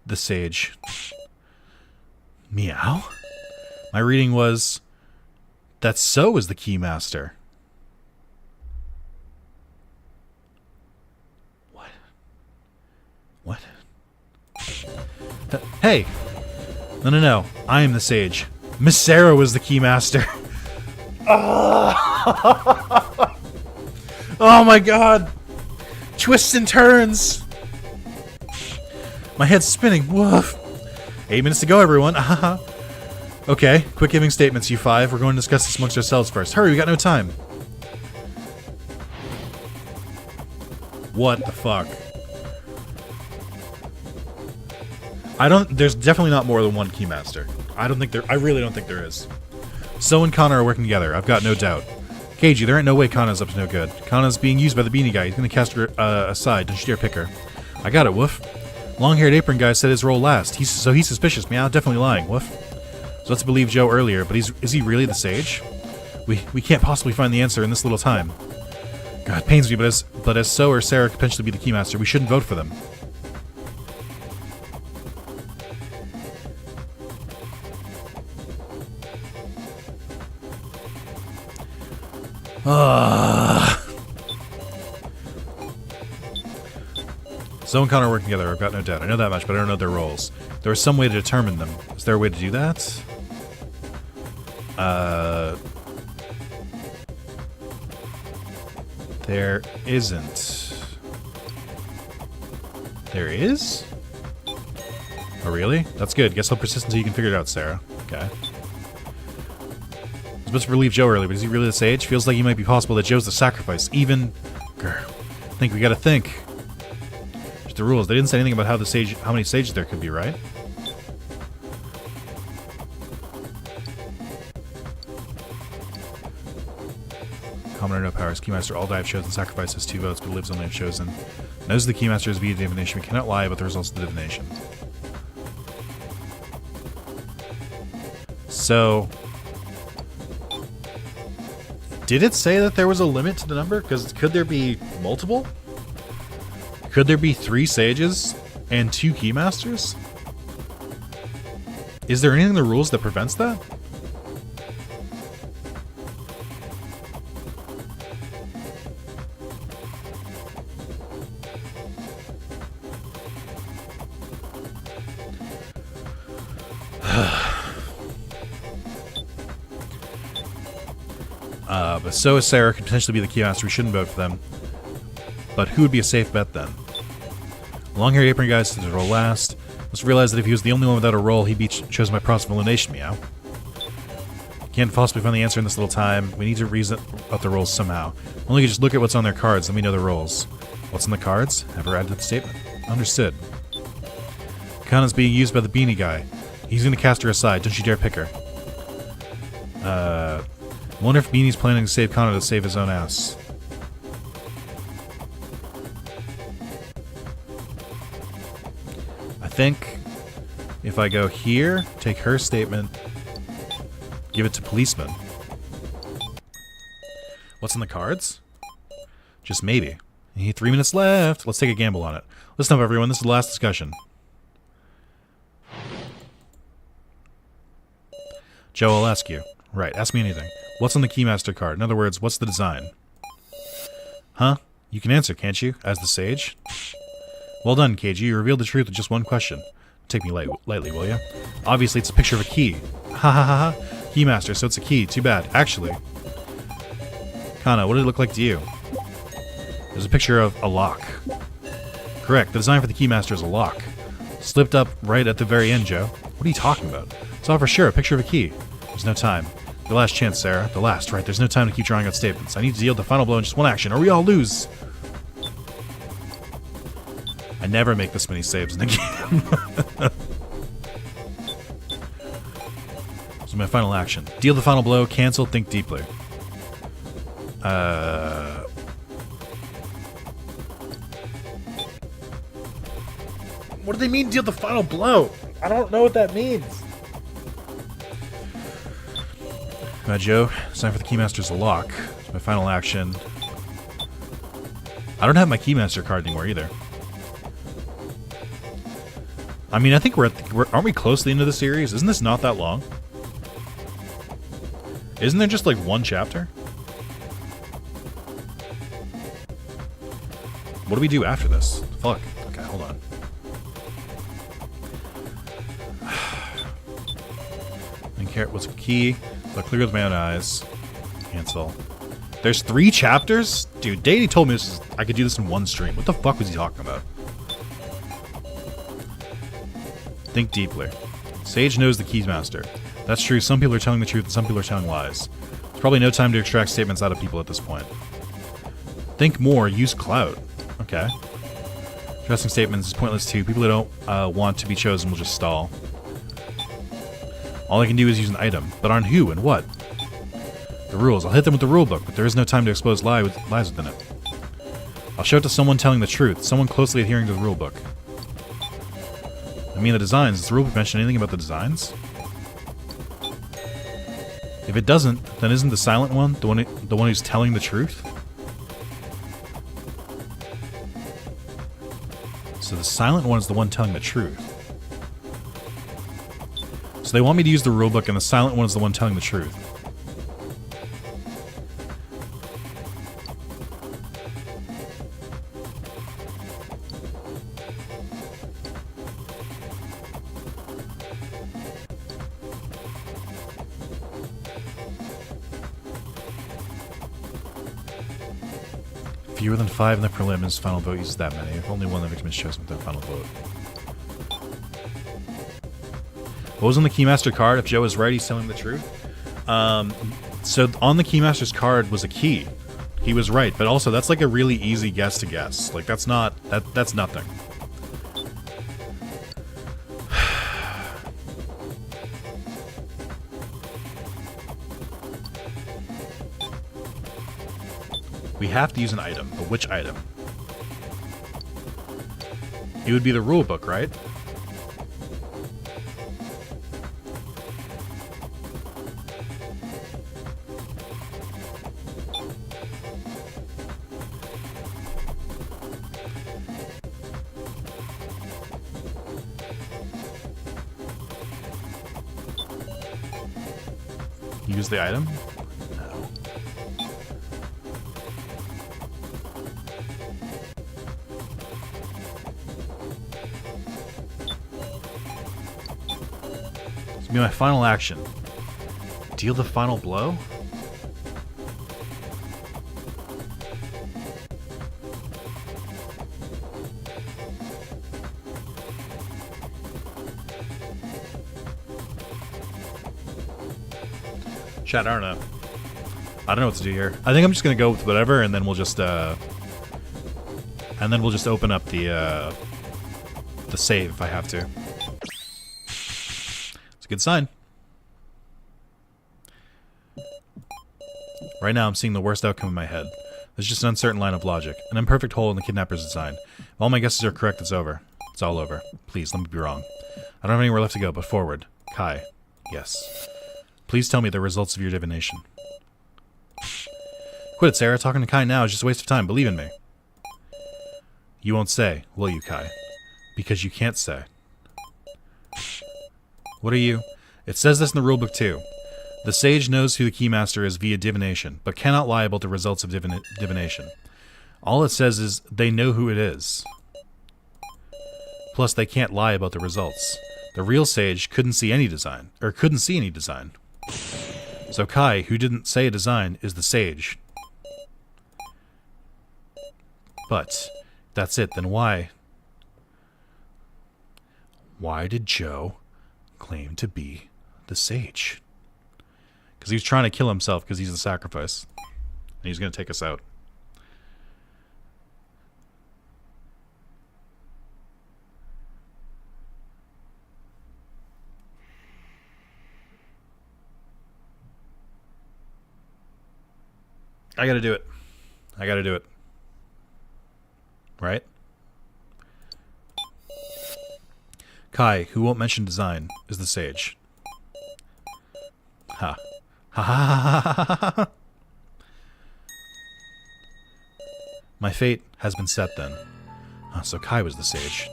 the sage. Meow? My reading was that So is the Keymaster. What? What? Hey! No. I am the sage. Miss Sarah was the Keymaster. Oh my god! Twists and turns! My head's spinning. Woof! 8 minutes to go, everyone. Okay, quick giving statements, you five. We're going to discuss this amongst ourselves first. Hurry, we got no time. What the fuck? There's definitely not more than one Keymaster. I really don't think there is. So and Kana are working together, I've got no doubt. KG, there ain't no way Kana's up to no good. Kana's being used by the beanie guy. He's gonna cast her aside. Don't you dare pick her. I got it, Woof. Long-haired apron guy said his role last. He's suspicious. Meow, definitely lying, Woof. So let's believe Joe earlier, but is he really the sage? We can't possibly find the answer in this little time. God, it pains me, but as So or Sarah could potentially be the Keymaster, we shouldn't vote for them. So and Connor are working together, I've got no doubt. I know that much, but I don't know their roles. There was some way to determine them. Is there a way to do that? There isn't. There is? Oh, really? That's good. Guess I'll persist until you can figure it out, Sarah. Okay. I was supposed to relieve Joe earlier, but is he really the sage? Feels like it might be possible that Joe's the sacrifice. Even... Grr. We gotta think. There's the rules. They didn't say anything about how many sages there could be, right? common or no powers. Keymaster, all die if chosen, sacrifices 2 votes, but lives only if chosen. Knows the Keymaster is via divination. We cannot lie about the results of the divination. So, did it say that there was a limit to the number? Because could there be multiple? Could there be 3 sages and 2 keymasters? Is there anything in the rules that prevents that? But so is Sarah, could potentially be the Keymaster. We shouldn't vote for them. But who would be a safe bet then? Long-haired apron guy to roll last. Let's realize that if he was the only one without a roll, he'd be chosen by process of elimination, meow. Can't possibly find the answer in this little time. We need to reason about the rolls somehow. Only can just look at what's on their cards, then we know the rolls. What's in the cards? Ever added to the statement. Understood. Kana's being used by the beanie guy. He's gonna cast her aside. Don't you dare pick her. I wonder if Beanie's planning to save Kana to save his own ass. I think if I go here, take her statement, give it to policeman. What's in the cards? Just maybe. You need 3 minutes left. Let's take a gamble on it. Listen up, everyone. This is the last discussion. Joe, I'll ask you. Right, ask me anything. What's on the Keymaster card? In other words, what's the design? Huh? You can answer, can't you? As the sage? Well done, KG. You revealed the truth with just one question. Take me lightly, will you? Obviously, it's a picture of a key. Ha ha ha ha. Keymaster, so it's a key. Too bad. Actually. Kana, what did it look like to you? There's a picture of a lock. Correct. The design for the Keymaster is a lock. Slipped up right at the very end, Joe. What are you talking about? It's all for sure. A picture of a key. There's no time. The last chance, Sarah. The last, right. There's no time to keep drawing out statements. I need to yield the final blow in just one action, or we all lose. I never make this many saves in the game. So my final action. Deal the final blow, cancel, think deeply. What do they mean, deal the final blow? I don't know what that means. Joe, sign for the Keymaster's lock. It's my final action. I don't have my Keymaster card anymore either. I mean, I think aren't we close to the end of the series? Isn't this not that long? Isn't there just like one chapter? What do we do after this? Fuck. Okay, hold on. And carrot was a key. So I clear with my own eyes. Cancel. There's 3 chapters? Dude, Daddy told me I could do this in one stream. What the fuck was he talking about? Think deeply. Sage knows the Keymaster. That's true. Some people are telling the truth and some people are telling lies. There's probably no time to extract statements out of people at this point. Think more. Use clout. Okay. Trusting statements is pointless too. People who don't want to be chosen will just stall. All I can do is use an item. But on who and what? The rules. I'll hit them with the rulebook, but there is no time to expose lies within it. I'll show it to someone telling the truth, someone closely adhering to the rulebook. I mean the designs. Does the rulebook mention anything about the designs? If it doesn't, then isn't the silent one the one who's telling the truth? So the silent one is the one telling the truth. So they want me to use the rulebook, and the silent one is the one telling the truth. Fewer than 5 in the prelims, final vote uses that many. If only one of the victim is chosen with their final vote. What was on the Keymaster card? If Joe is right, he's telling the truth. So on the Keymaster's card was a key. He was right, but also that's like a really easy guess to guess. Like that's nothing. We have to use an item, but which item? It would be the rule book, right? Use the item? No. This will be my final action. Deal the final blow? Chat, I don't know. I don't know what to do here. I think I'm just gonna go with whatever, and then we'll just open up the save if I have to. It's a good sign. Right now, I'm seeing the worst outcome in my head. There's just an uncertain line of logic, an imperfect hole in the kidnapper's design. If all my guesses are correct, it's over. It's all over. Please, let me be wrong. I don't have anywhere left to go but forward. Kai. Yes. Please tell me the results of your divination. Quit it, Sarah. Talking to Kai now is just a waste of time. Believe in me. You won't say, will you, Kai? Because you can't say. What are you? It says this in the rulebook too. The sage knows who the keymaster is via divination, but cannot lie about the results of divination. All it says is they know who it is. Plus, they can't lie about the results. The real sage couldn't see any design. So Kai, who didn't say a design, is the sage. But, that's it, then why? Why did Joe claim to be the sage? Because he was trying to kill himself because he's the sacrifice. And he's going to take us out. I gotta do it. I gotta do it. Right? Kai, who won't mention design, is the sage. Ha. Ha ha ha ha ha ha. My fate has been set then. So Kai was the sage.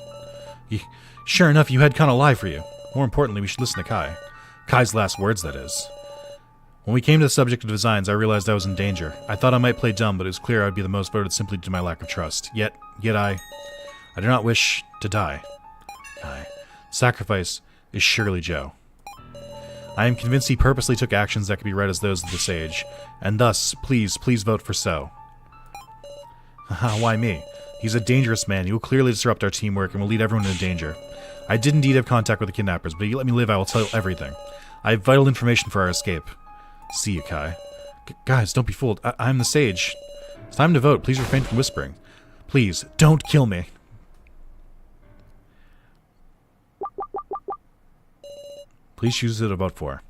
Sure enough, you had kind of lie for you. More importantly, we should listen to Kai. Kai's last words, that is. When we came to the subject of designs, I realized I was in danger. I thought I might play dumb, but it was clear I would be the most voted simply due to my lack of trust. Yet I do not wish to die. Sacrifice is surely Joe. I am convinced he purposely took actions that could be read as those of the sage, and thus, please vote for so. Why me? He's a dangerous man. He will clearly disrupt our teamwork and will lead everyone into danger. I did indeed have contact with the kidnappers, but if you let me live, I will tell everything. I have vital information for our escape. See you, Kai. Guys, don't be fooled. I'm the sage. It's time to vote. Please refrain from whispering. Please, don't kill me. Please choose who to vote for.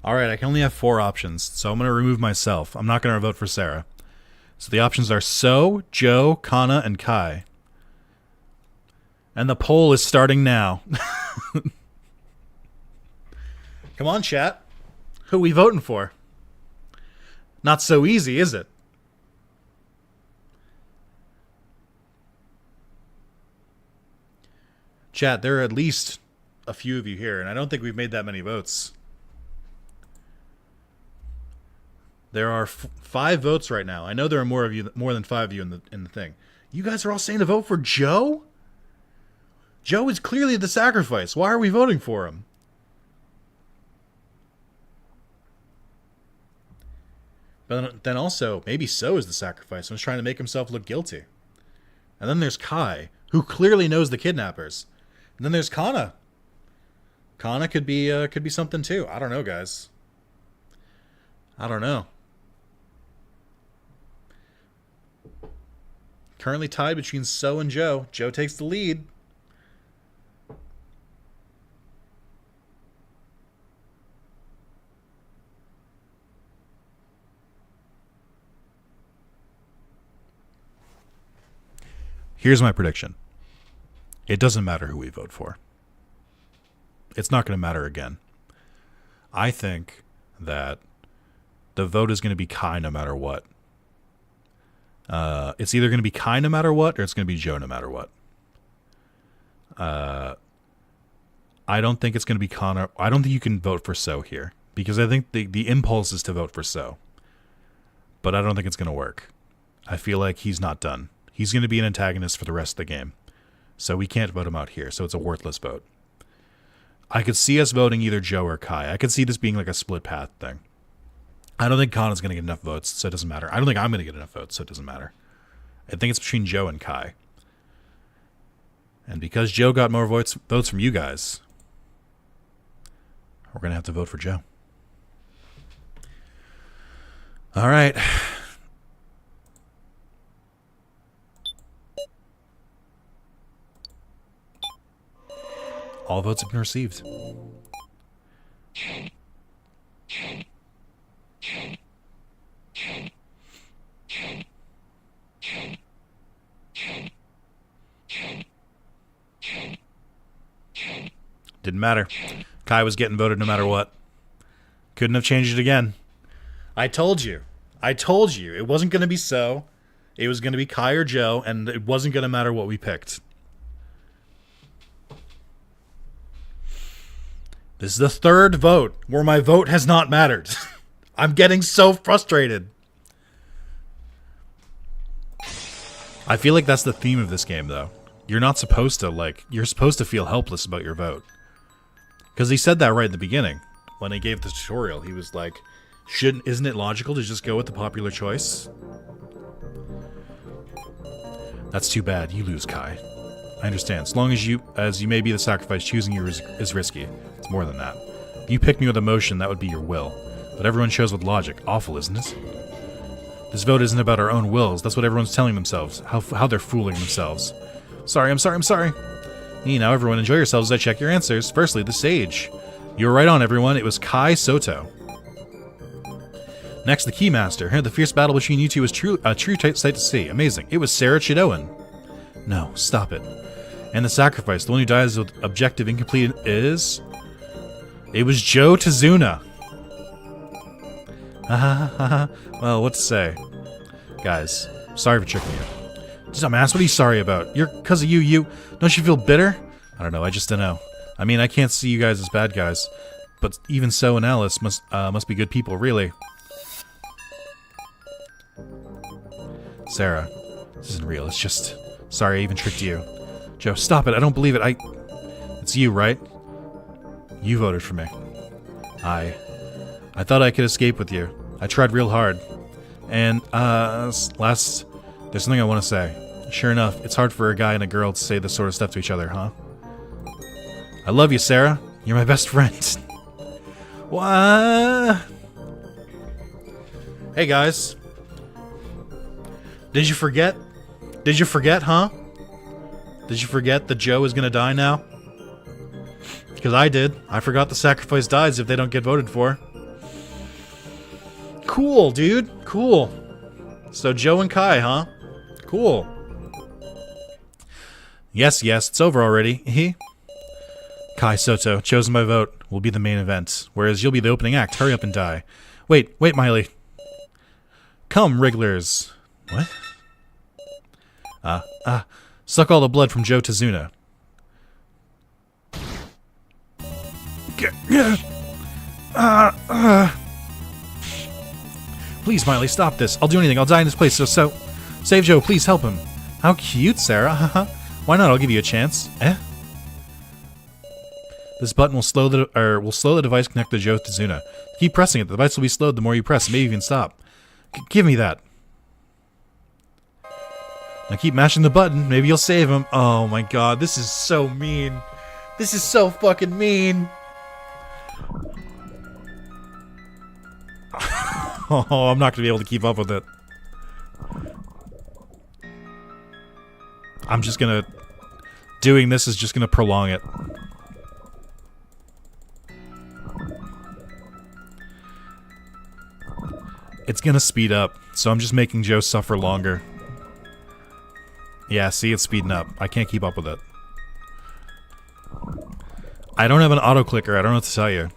Alright, I can only have 4 options, so I'm going to remove myself. I'm not going to vote for Sarah. So the options are So, Joe, Kana, and Kai. And the poll is starting now. Come on, chat. Who are we voting for? Not so easy, is it? Chat, there are at least a few of you here, and I don't think we've made that many votes. There are 5 votes right now. I know there are more than 5 of you in the thing. You guys are all saying to vote for Joe? Joe is clearly the sacrifice. Why are we voting for him? But then also, maybe So is the sacrifice and was trying to make himself look guilty. And then there's Kai, who clearly knows the kidnappers. And then there's Kana. Kana could be something too. I don't know, guys. I don't know. Currently tied between So and Joe. Joe takes the lead. Here's my prediction. It doesn't matter who we vote for. It's not going to matter again. I think that the vote is going to be Kai no matter what. It's either going to be Kai no matter what, or it's going to be Joe no matter what. I don't think it's going to be Connor. I don't think you can vote for So here, because I think the impulse is to vote for So. But I don't think it's going to work. I feel like he's not done. He's going to be an antagonist for the rest of the game. So we can't vote him out here, so it's a worthless vote. I could see us voting either Joe or Kai. I could see this being like a split path thing. I don't think Connor's going to get enough votes, so it doesn't matter. I don't think I'm going to get enough votes, so it doesn't matter. I think it's between Joe and Kai. And because Joe got more votes from you guys, we're going to have to vote for Joe. All right. All votes have been received. Didn't matter. Kai was getting voted no matter what. Couldn't have changed it again. I told you. It wasn't going to be So. It was going to be Kai or Joe, and it wasn't going to matter what we picked. This is the third vote where my vote has not mattered. I'm getting so frustrated. I feel like that's the theme of this game, though. You're not supposed to, you're supposed to feel helpless about your vote. Because he said that right in the beginning. When he gave the tutorial, he was like, isn't it logical to just go with the popular choice? That's too bad. You lose, Kai. I understand. As long as you may be the sacrifice, choosing you is risky. It's more than that. If you pick me with emotion, that would be your will. But everyone chose with logic. Awful, isn't it? This vote isn't about our own wills. That's what everyone's telling themselves. How they're fooling themselves. I'm sorry. Now everyone enjoy yourselves as I check your answers. Firstly, the sage. You were right on, everyone. It was Kai Soto. Next, the Keymaster. The fierce battle between you two was a true sight to see. Amazing. It was Sarah Chidoan. No, stop it. And the sacrifice, the one who dies with objective incomplete is... It was Joe Tazuna. Well, what to say? Guys, sorry for tricking you. Dumbass, what are you sorry about? Because of you... Don't you feel bitter? I don't know, I just don't know. I mean, I can't see you guys as bad guys. But even So and Alice must be good people, really. Sarah, this isn't real, it's just... Sorry I even tricked you. Joe, stop it, I don't believe it, It's you, right? You voted for me. I thought I could escape with you. I tried real hard. And, there's something I want to say. Sure enough, it's hard for a guy and a girl to say this sort of stuff to each other, huh? I love you, Sarah. You're my best friend. What? Hey, guys. Did you forget? Did you forget, huh? Did you forget that Joe is gonna die now? Because I did. I forgot the sacrifice dies if they don't get voted for. Cool, dude. Cool. So Joe and Kai, huh? Cool. Yes, it's over already. Kai Soto, chosen by vote, will be the main event, whereas you'll be the opening act. Hurry up and die. Wait, Miley. Come, Wrigglers. What? Suck all the blood from Joe Tazuna. Please, Miley, stop this. I'll do anything. I'll die in this place. So, save Joe. Please help him. How cute, Sarah. Why not? I'll give you a chance. This button will slow the device connected to Joe Tazuna. Keep pressing it. The device will be slowed the more you press. Maybe even stop. Give me that. Now keep mashing the button. Maybe you'll save him. Oh my god, this is so mean. This is so fucking mean. Oh, I'm not gonna be able to keep up with it. I'm just gonna... Doing this is just gonna prolong it. It's gonna speed up, so I'm just making Joe suffer longer. Yeah, see, it's speeding up. I can't keep up with it. I don't have an auto clicker. I don't know what to tell you.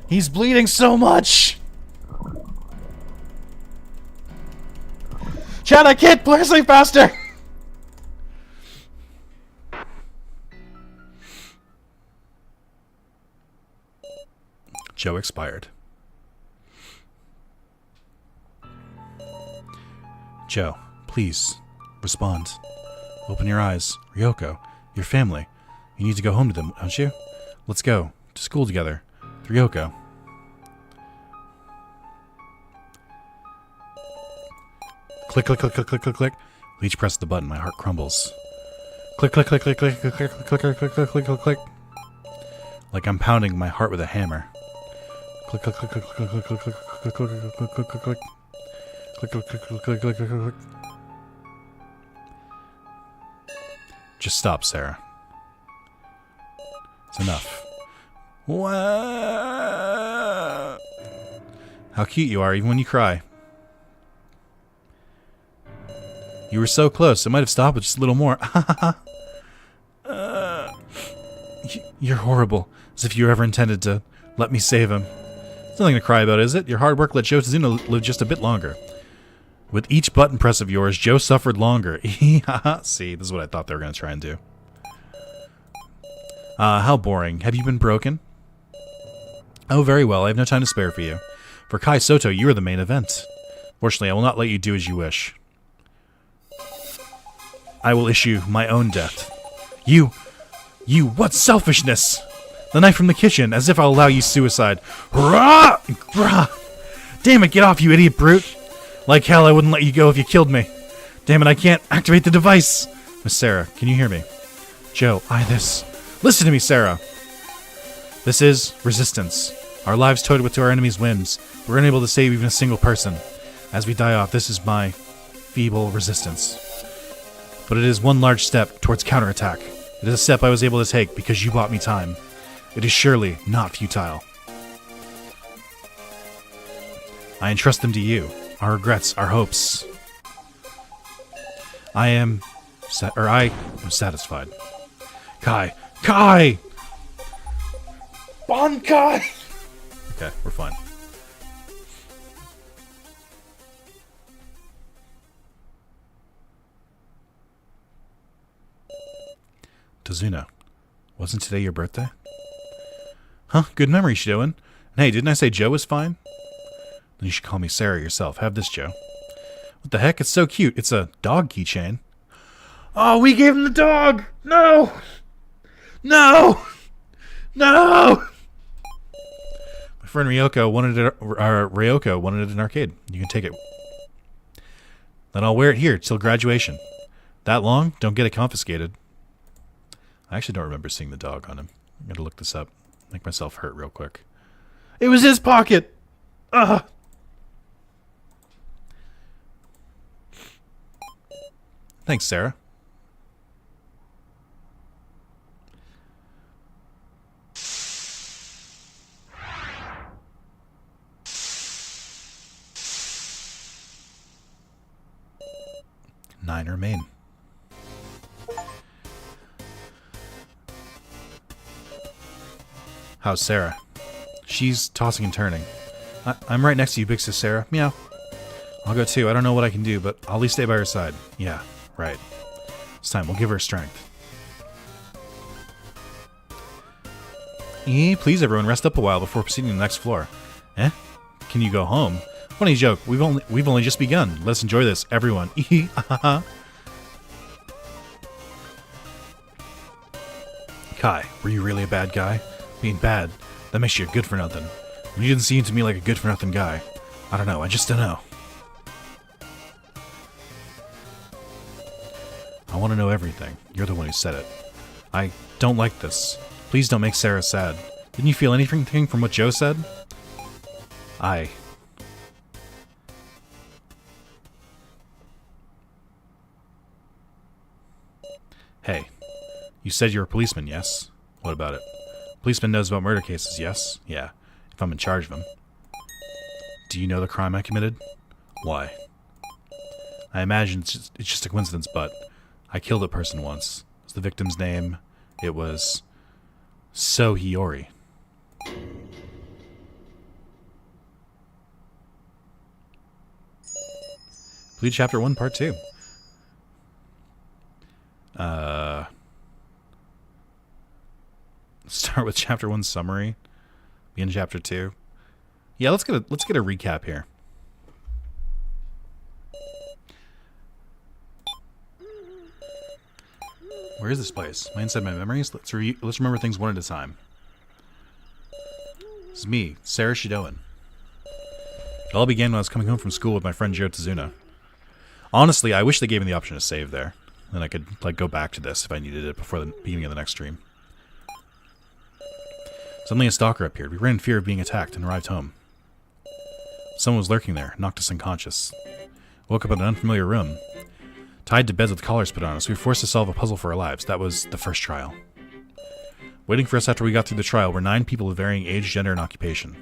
He's bleeding so much! Chad, I can't sleep faster! Joe expired. Joe, please, respond. Open your eyes. Ryoko, your family. You need to go home to them, don't you? Let's go. To school together. Ryoko. Click, click, click, click, click, click, click. With each press of the button, my heart crumbles. Click, click, click, click, click, click, click, click, click, click, click, click, click, click. Like I'm pounding my heart with a hammer. Click, click, click, click, click, click, click, click, click, click, click, click, click, click, click. Click, click, click, click, click, click, click, click. Just stop, Sarah. It's enough. What? How cute you are, even when you cry. You were so close. It might have stopped with just a little more. You're horrible. As if you ever intended to let me save him. It's nothing to cry about, is it? Your hard work let Joe Tazuna live just a bit longer. With each button press of yours, Joe suffered longer. See, this is what I thought they were going to try and do. How boring. Have you been broken? Oh, very well. I have no time to spare for you. For Kai Soto, you are the main event. Fortunately, I will not let you do as you wish. I will issue my own death. You, what selfishness! The knife from the kitchen, as if I'll allow you suicide. Hurrah! Damn it, get off, you idiot brute! Like hell, I wouldn't let you go if you killed me. Damn it, I can't activate the device! Miss Sarah, can you hear me? Joe, Listen to me, Sarah! This is resistance. Our lives toyed with to our enemies' whims. We're unable to save even a single person. As we die off, this is my feeble resistance. But it is one large step towards counterattack. It is a step I was able to take because you bought me time. It is surely not futile. I entrust them to you. Our regrets, our hopes. I am satisfied. Kai! Bonk! Okay, we're fine. Tazuna, wasn't today your birthday? Huh? Good memory, Shioen. And hey, didn't I say Joe was fine? Then you should call me Sarah yourself. Have this, Joe. What the heck? It's so cute. It's a dog keychain. Oh, we gave him the dog! No! No! No! My friend Ryoko wanted it in an arcade. You can take it. Then I'll wear it here till graduation. That long? Don't get it confiscated. I actually don't remember seeing the dog on him. I'm gonna look this up. Make myself hurt real quick. It was his pocket! Ugh! Thanks, Sarah. Nine remain. How's Sarah? She's tossing and turning. I'm right next to you, big sis Sarah. Meow. I'll go too. I don't know what I can do, but I'll at least stay by her side. Yeah, right. It's time. We'll give her strength. Please, everyone, rest up a while before proceeding to the next floor. Can you go home? Funny joke. We've only just begun. Let's enjoy this, everyone. Kai, were you really a bad guy? Being bad, that makes you a good for nothing. You didn't seem to me like a good for nothing guy. I don't know. I just don't know. I want to know everything. You're the one who said it. I don't like this. Please don't make Sarah sad. Didn't you feel anything from what Joe said? Hey, you said you're a policeman, yes? What about it? Policeman knows about murder cases, yes? Yeah, if I'm in charge of them. Do you know the crime I committed? Why? I imagine it's just a coincidence, but I killed a person once. Was the victim's name? It was So Hiyori. Bleed Chapter 1, Part 2. Start with Chapter 1 summary. Begin Chapter 2. Yeah, let's get a recap here. Where is this place? Am I inside my memories? Let's remember things one at a time. This is me, Sarah Shidoan. It all began when I was coming home from school with my friend Joe Tazuna. Honestly, I wish they gave me the option to save there. Then I could go back to this if I needed it before the beginning of the next stream. Suddenly a stalker appeared. We ran in fear of being attacked and arrived home. Someone was lurking there, knocked us unconscious. Woke up in an unfamiliar room. Tied to beds with collars put on us, we were forced to solve a puzzle for our lives. That was the first trial. Waiting for us after we got through the trial were 9 people of varying age, gender, and occupation.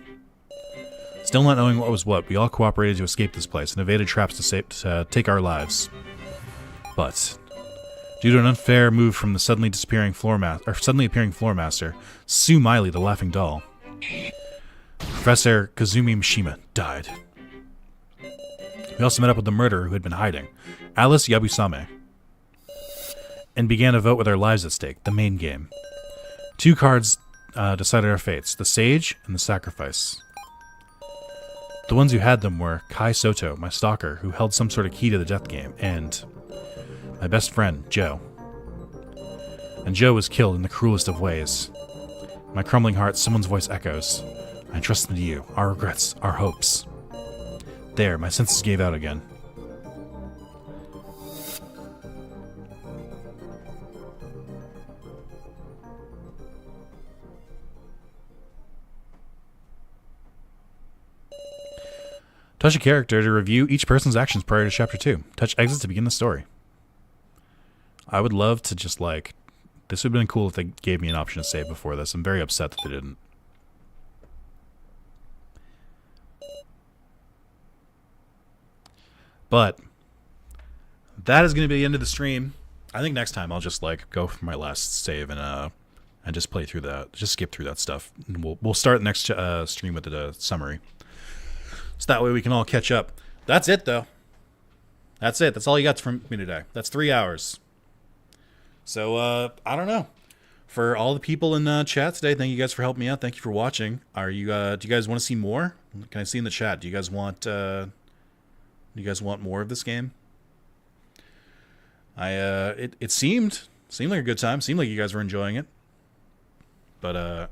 Still not knowing what was what, we all cooperated to escape this place and evaded traps to take our lives. But due to an unfair move from the suddenly appearing floor master, Sue Miley, the laughing doll, Professor Kazumi Mishima died. We also met up with the murderer who had been hiding, Alice Yabusame, and began a vote with our lives at stake, the main game. 2 cards decided our fates, the Sage and the Sacrifice. The ones who had them were Kai Soto, my stalker, who held some sort of key to the death game, and my best friend, Joe. And Joe was killed in the cruelest of ways. In my crumbling heart, someone's voice echoes. I entrust them to you, our regrets, our hopes. There, my senses gave out again. Touch a character to review each person's actions prior to Chapter 2. Touch exit to begin the story. I would love to just, this would have been cool if they gave me an option to save before this. I'm very upset that they didn't. But that is going to be the end of the stream. I think next time I'll just, go for my last save and just play through that. Just skip through that stuff. And we'll start the next stream with the summary. So that way we can all catch up. That's it, though. That's it. That's all you got from me today. That's 3 hours. So, I don't know. For all the people in chat today, thank you guys for helping me out. Thank you for watching. Do you guys want to see more? Can I see in the chat? Do you guys want more of this game? It seemed like a good time. Seemed like you guys were enjoying it. But,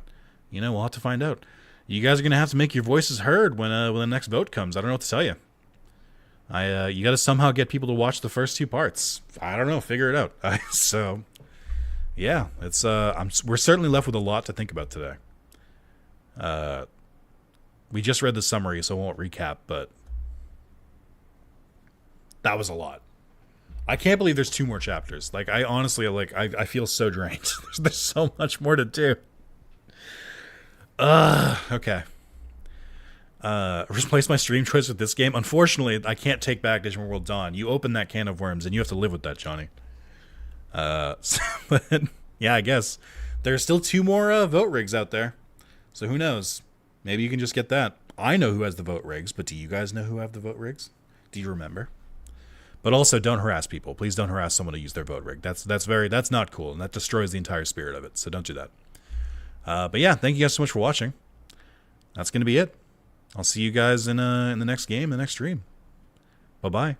we'll have to find out. You guys are going to have to make your voices heard when the next vote comes. I don't know what to tell you. You got to somehow get people to watch the first 2 parts. I don't know. Figure it out. So, yeah, it's we're certainly left with a lot to think about today. We just read the summary, so I won't recap, but that was a lot. I can't believe there's 2 more chapters. I honestly, I feel so drained. There's so much more to do. Okay. Replace my stream choice with this game. Unfortunately, I can't take back Digimon World Dawn. You open that can of worms, and you have to live with that, Johnny. But yeah, I guess there's still 2 more vote rigs out there. So who knows? Maybe you can just get that. I know who has the vote rigs, but do you guys know who have the vote rigs? Do you remember? But also, don't harass people. Please don't harass someone to use their vote rig. That's not cool, and that destroys the entire spirit of it. So don't do that. But yeah, thank you guys so much for watching. That's going to be it. I'll see you guys in the next game, the next stream. Bye-bye.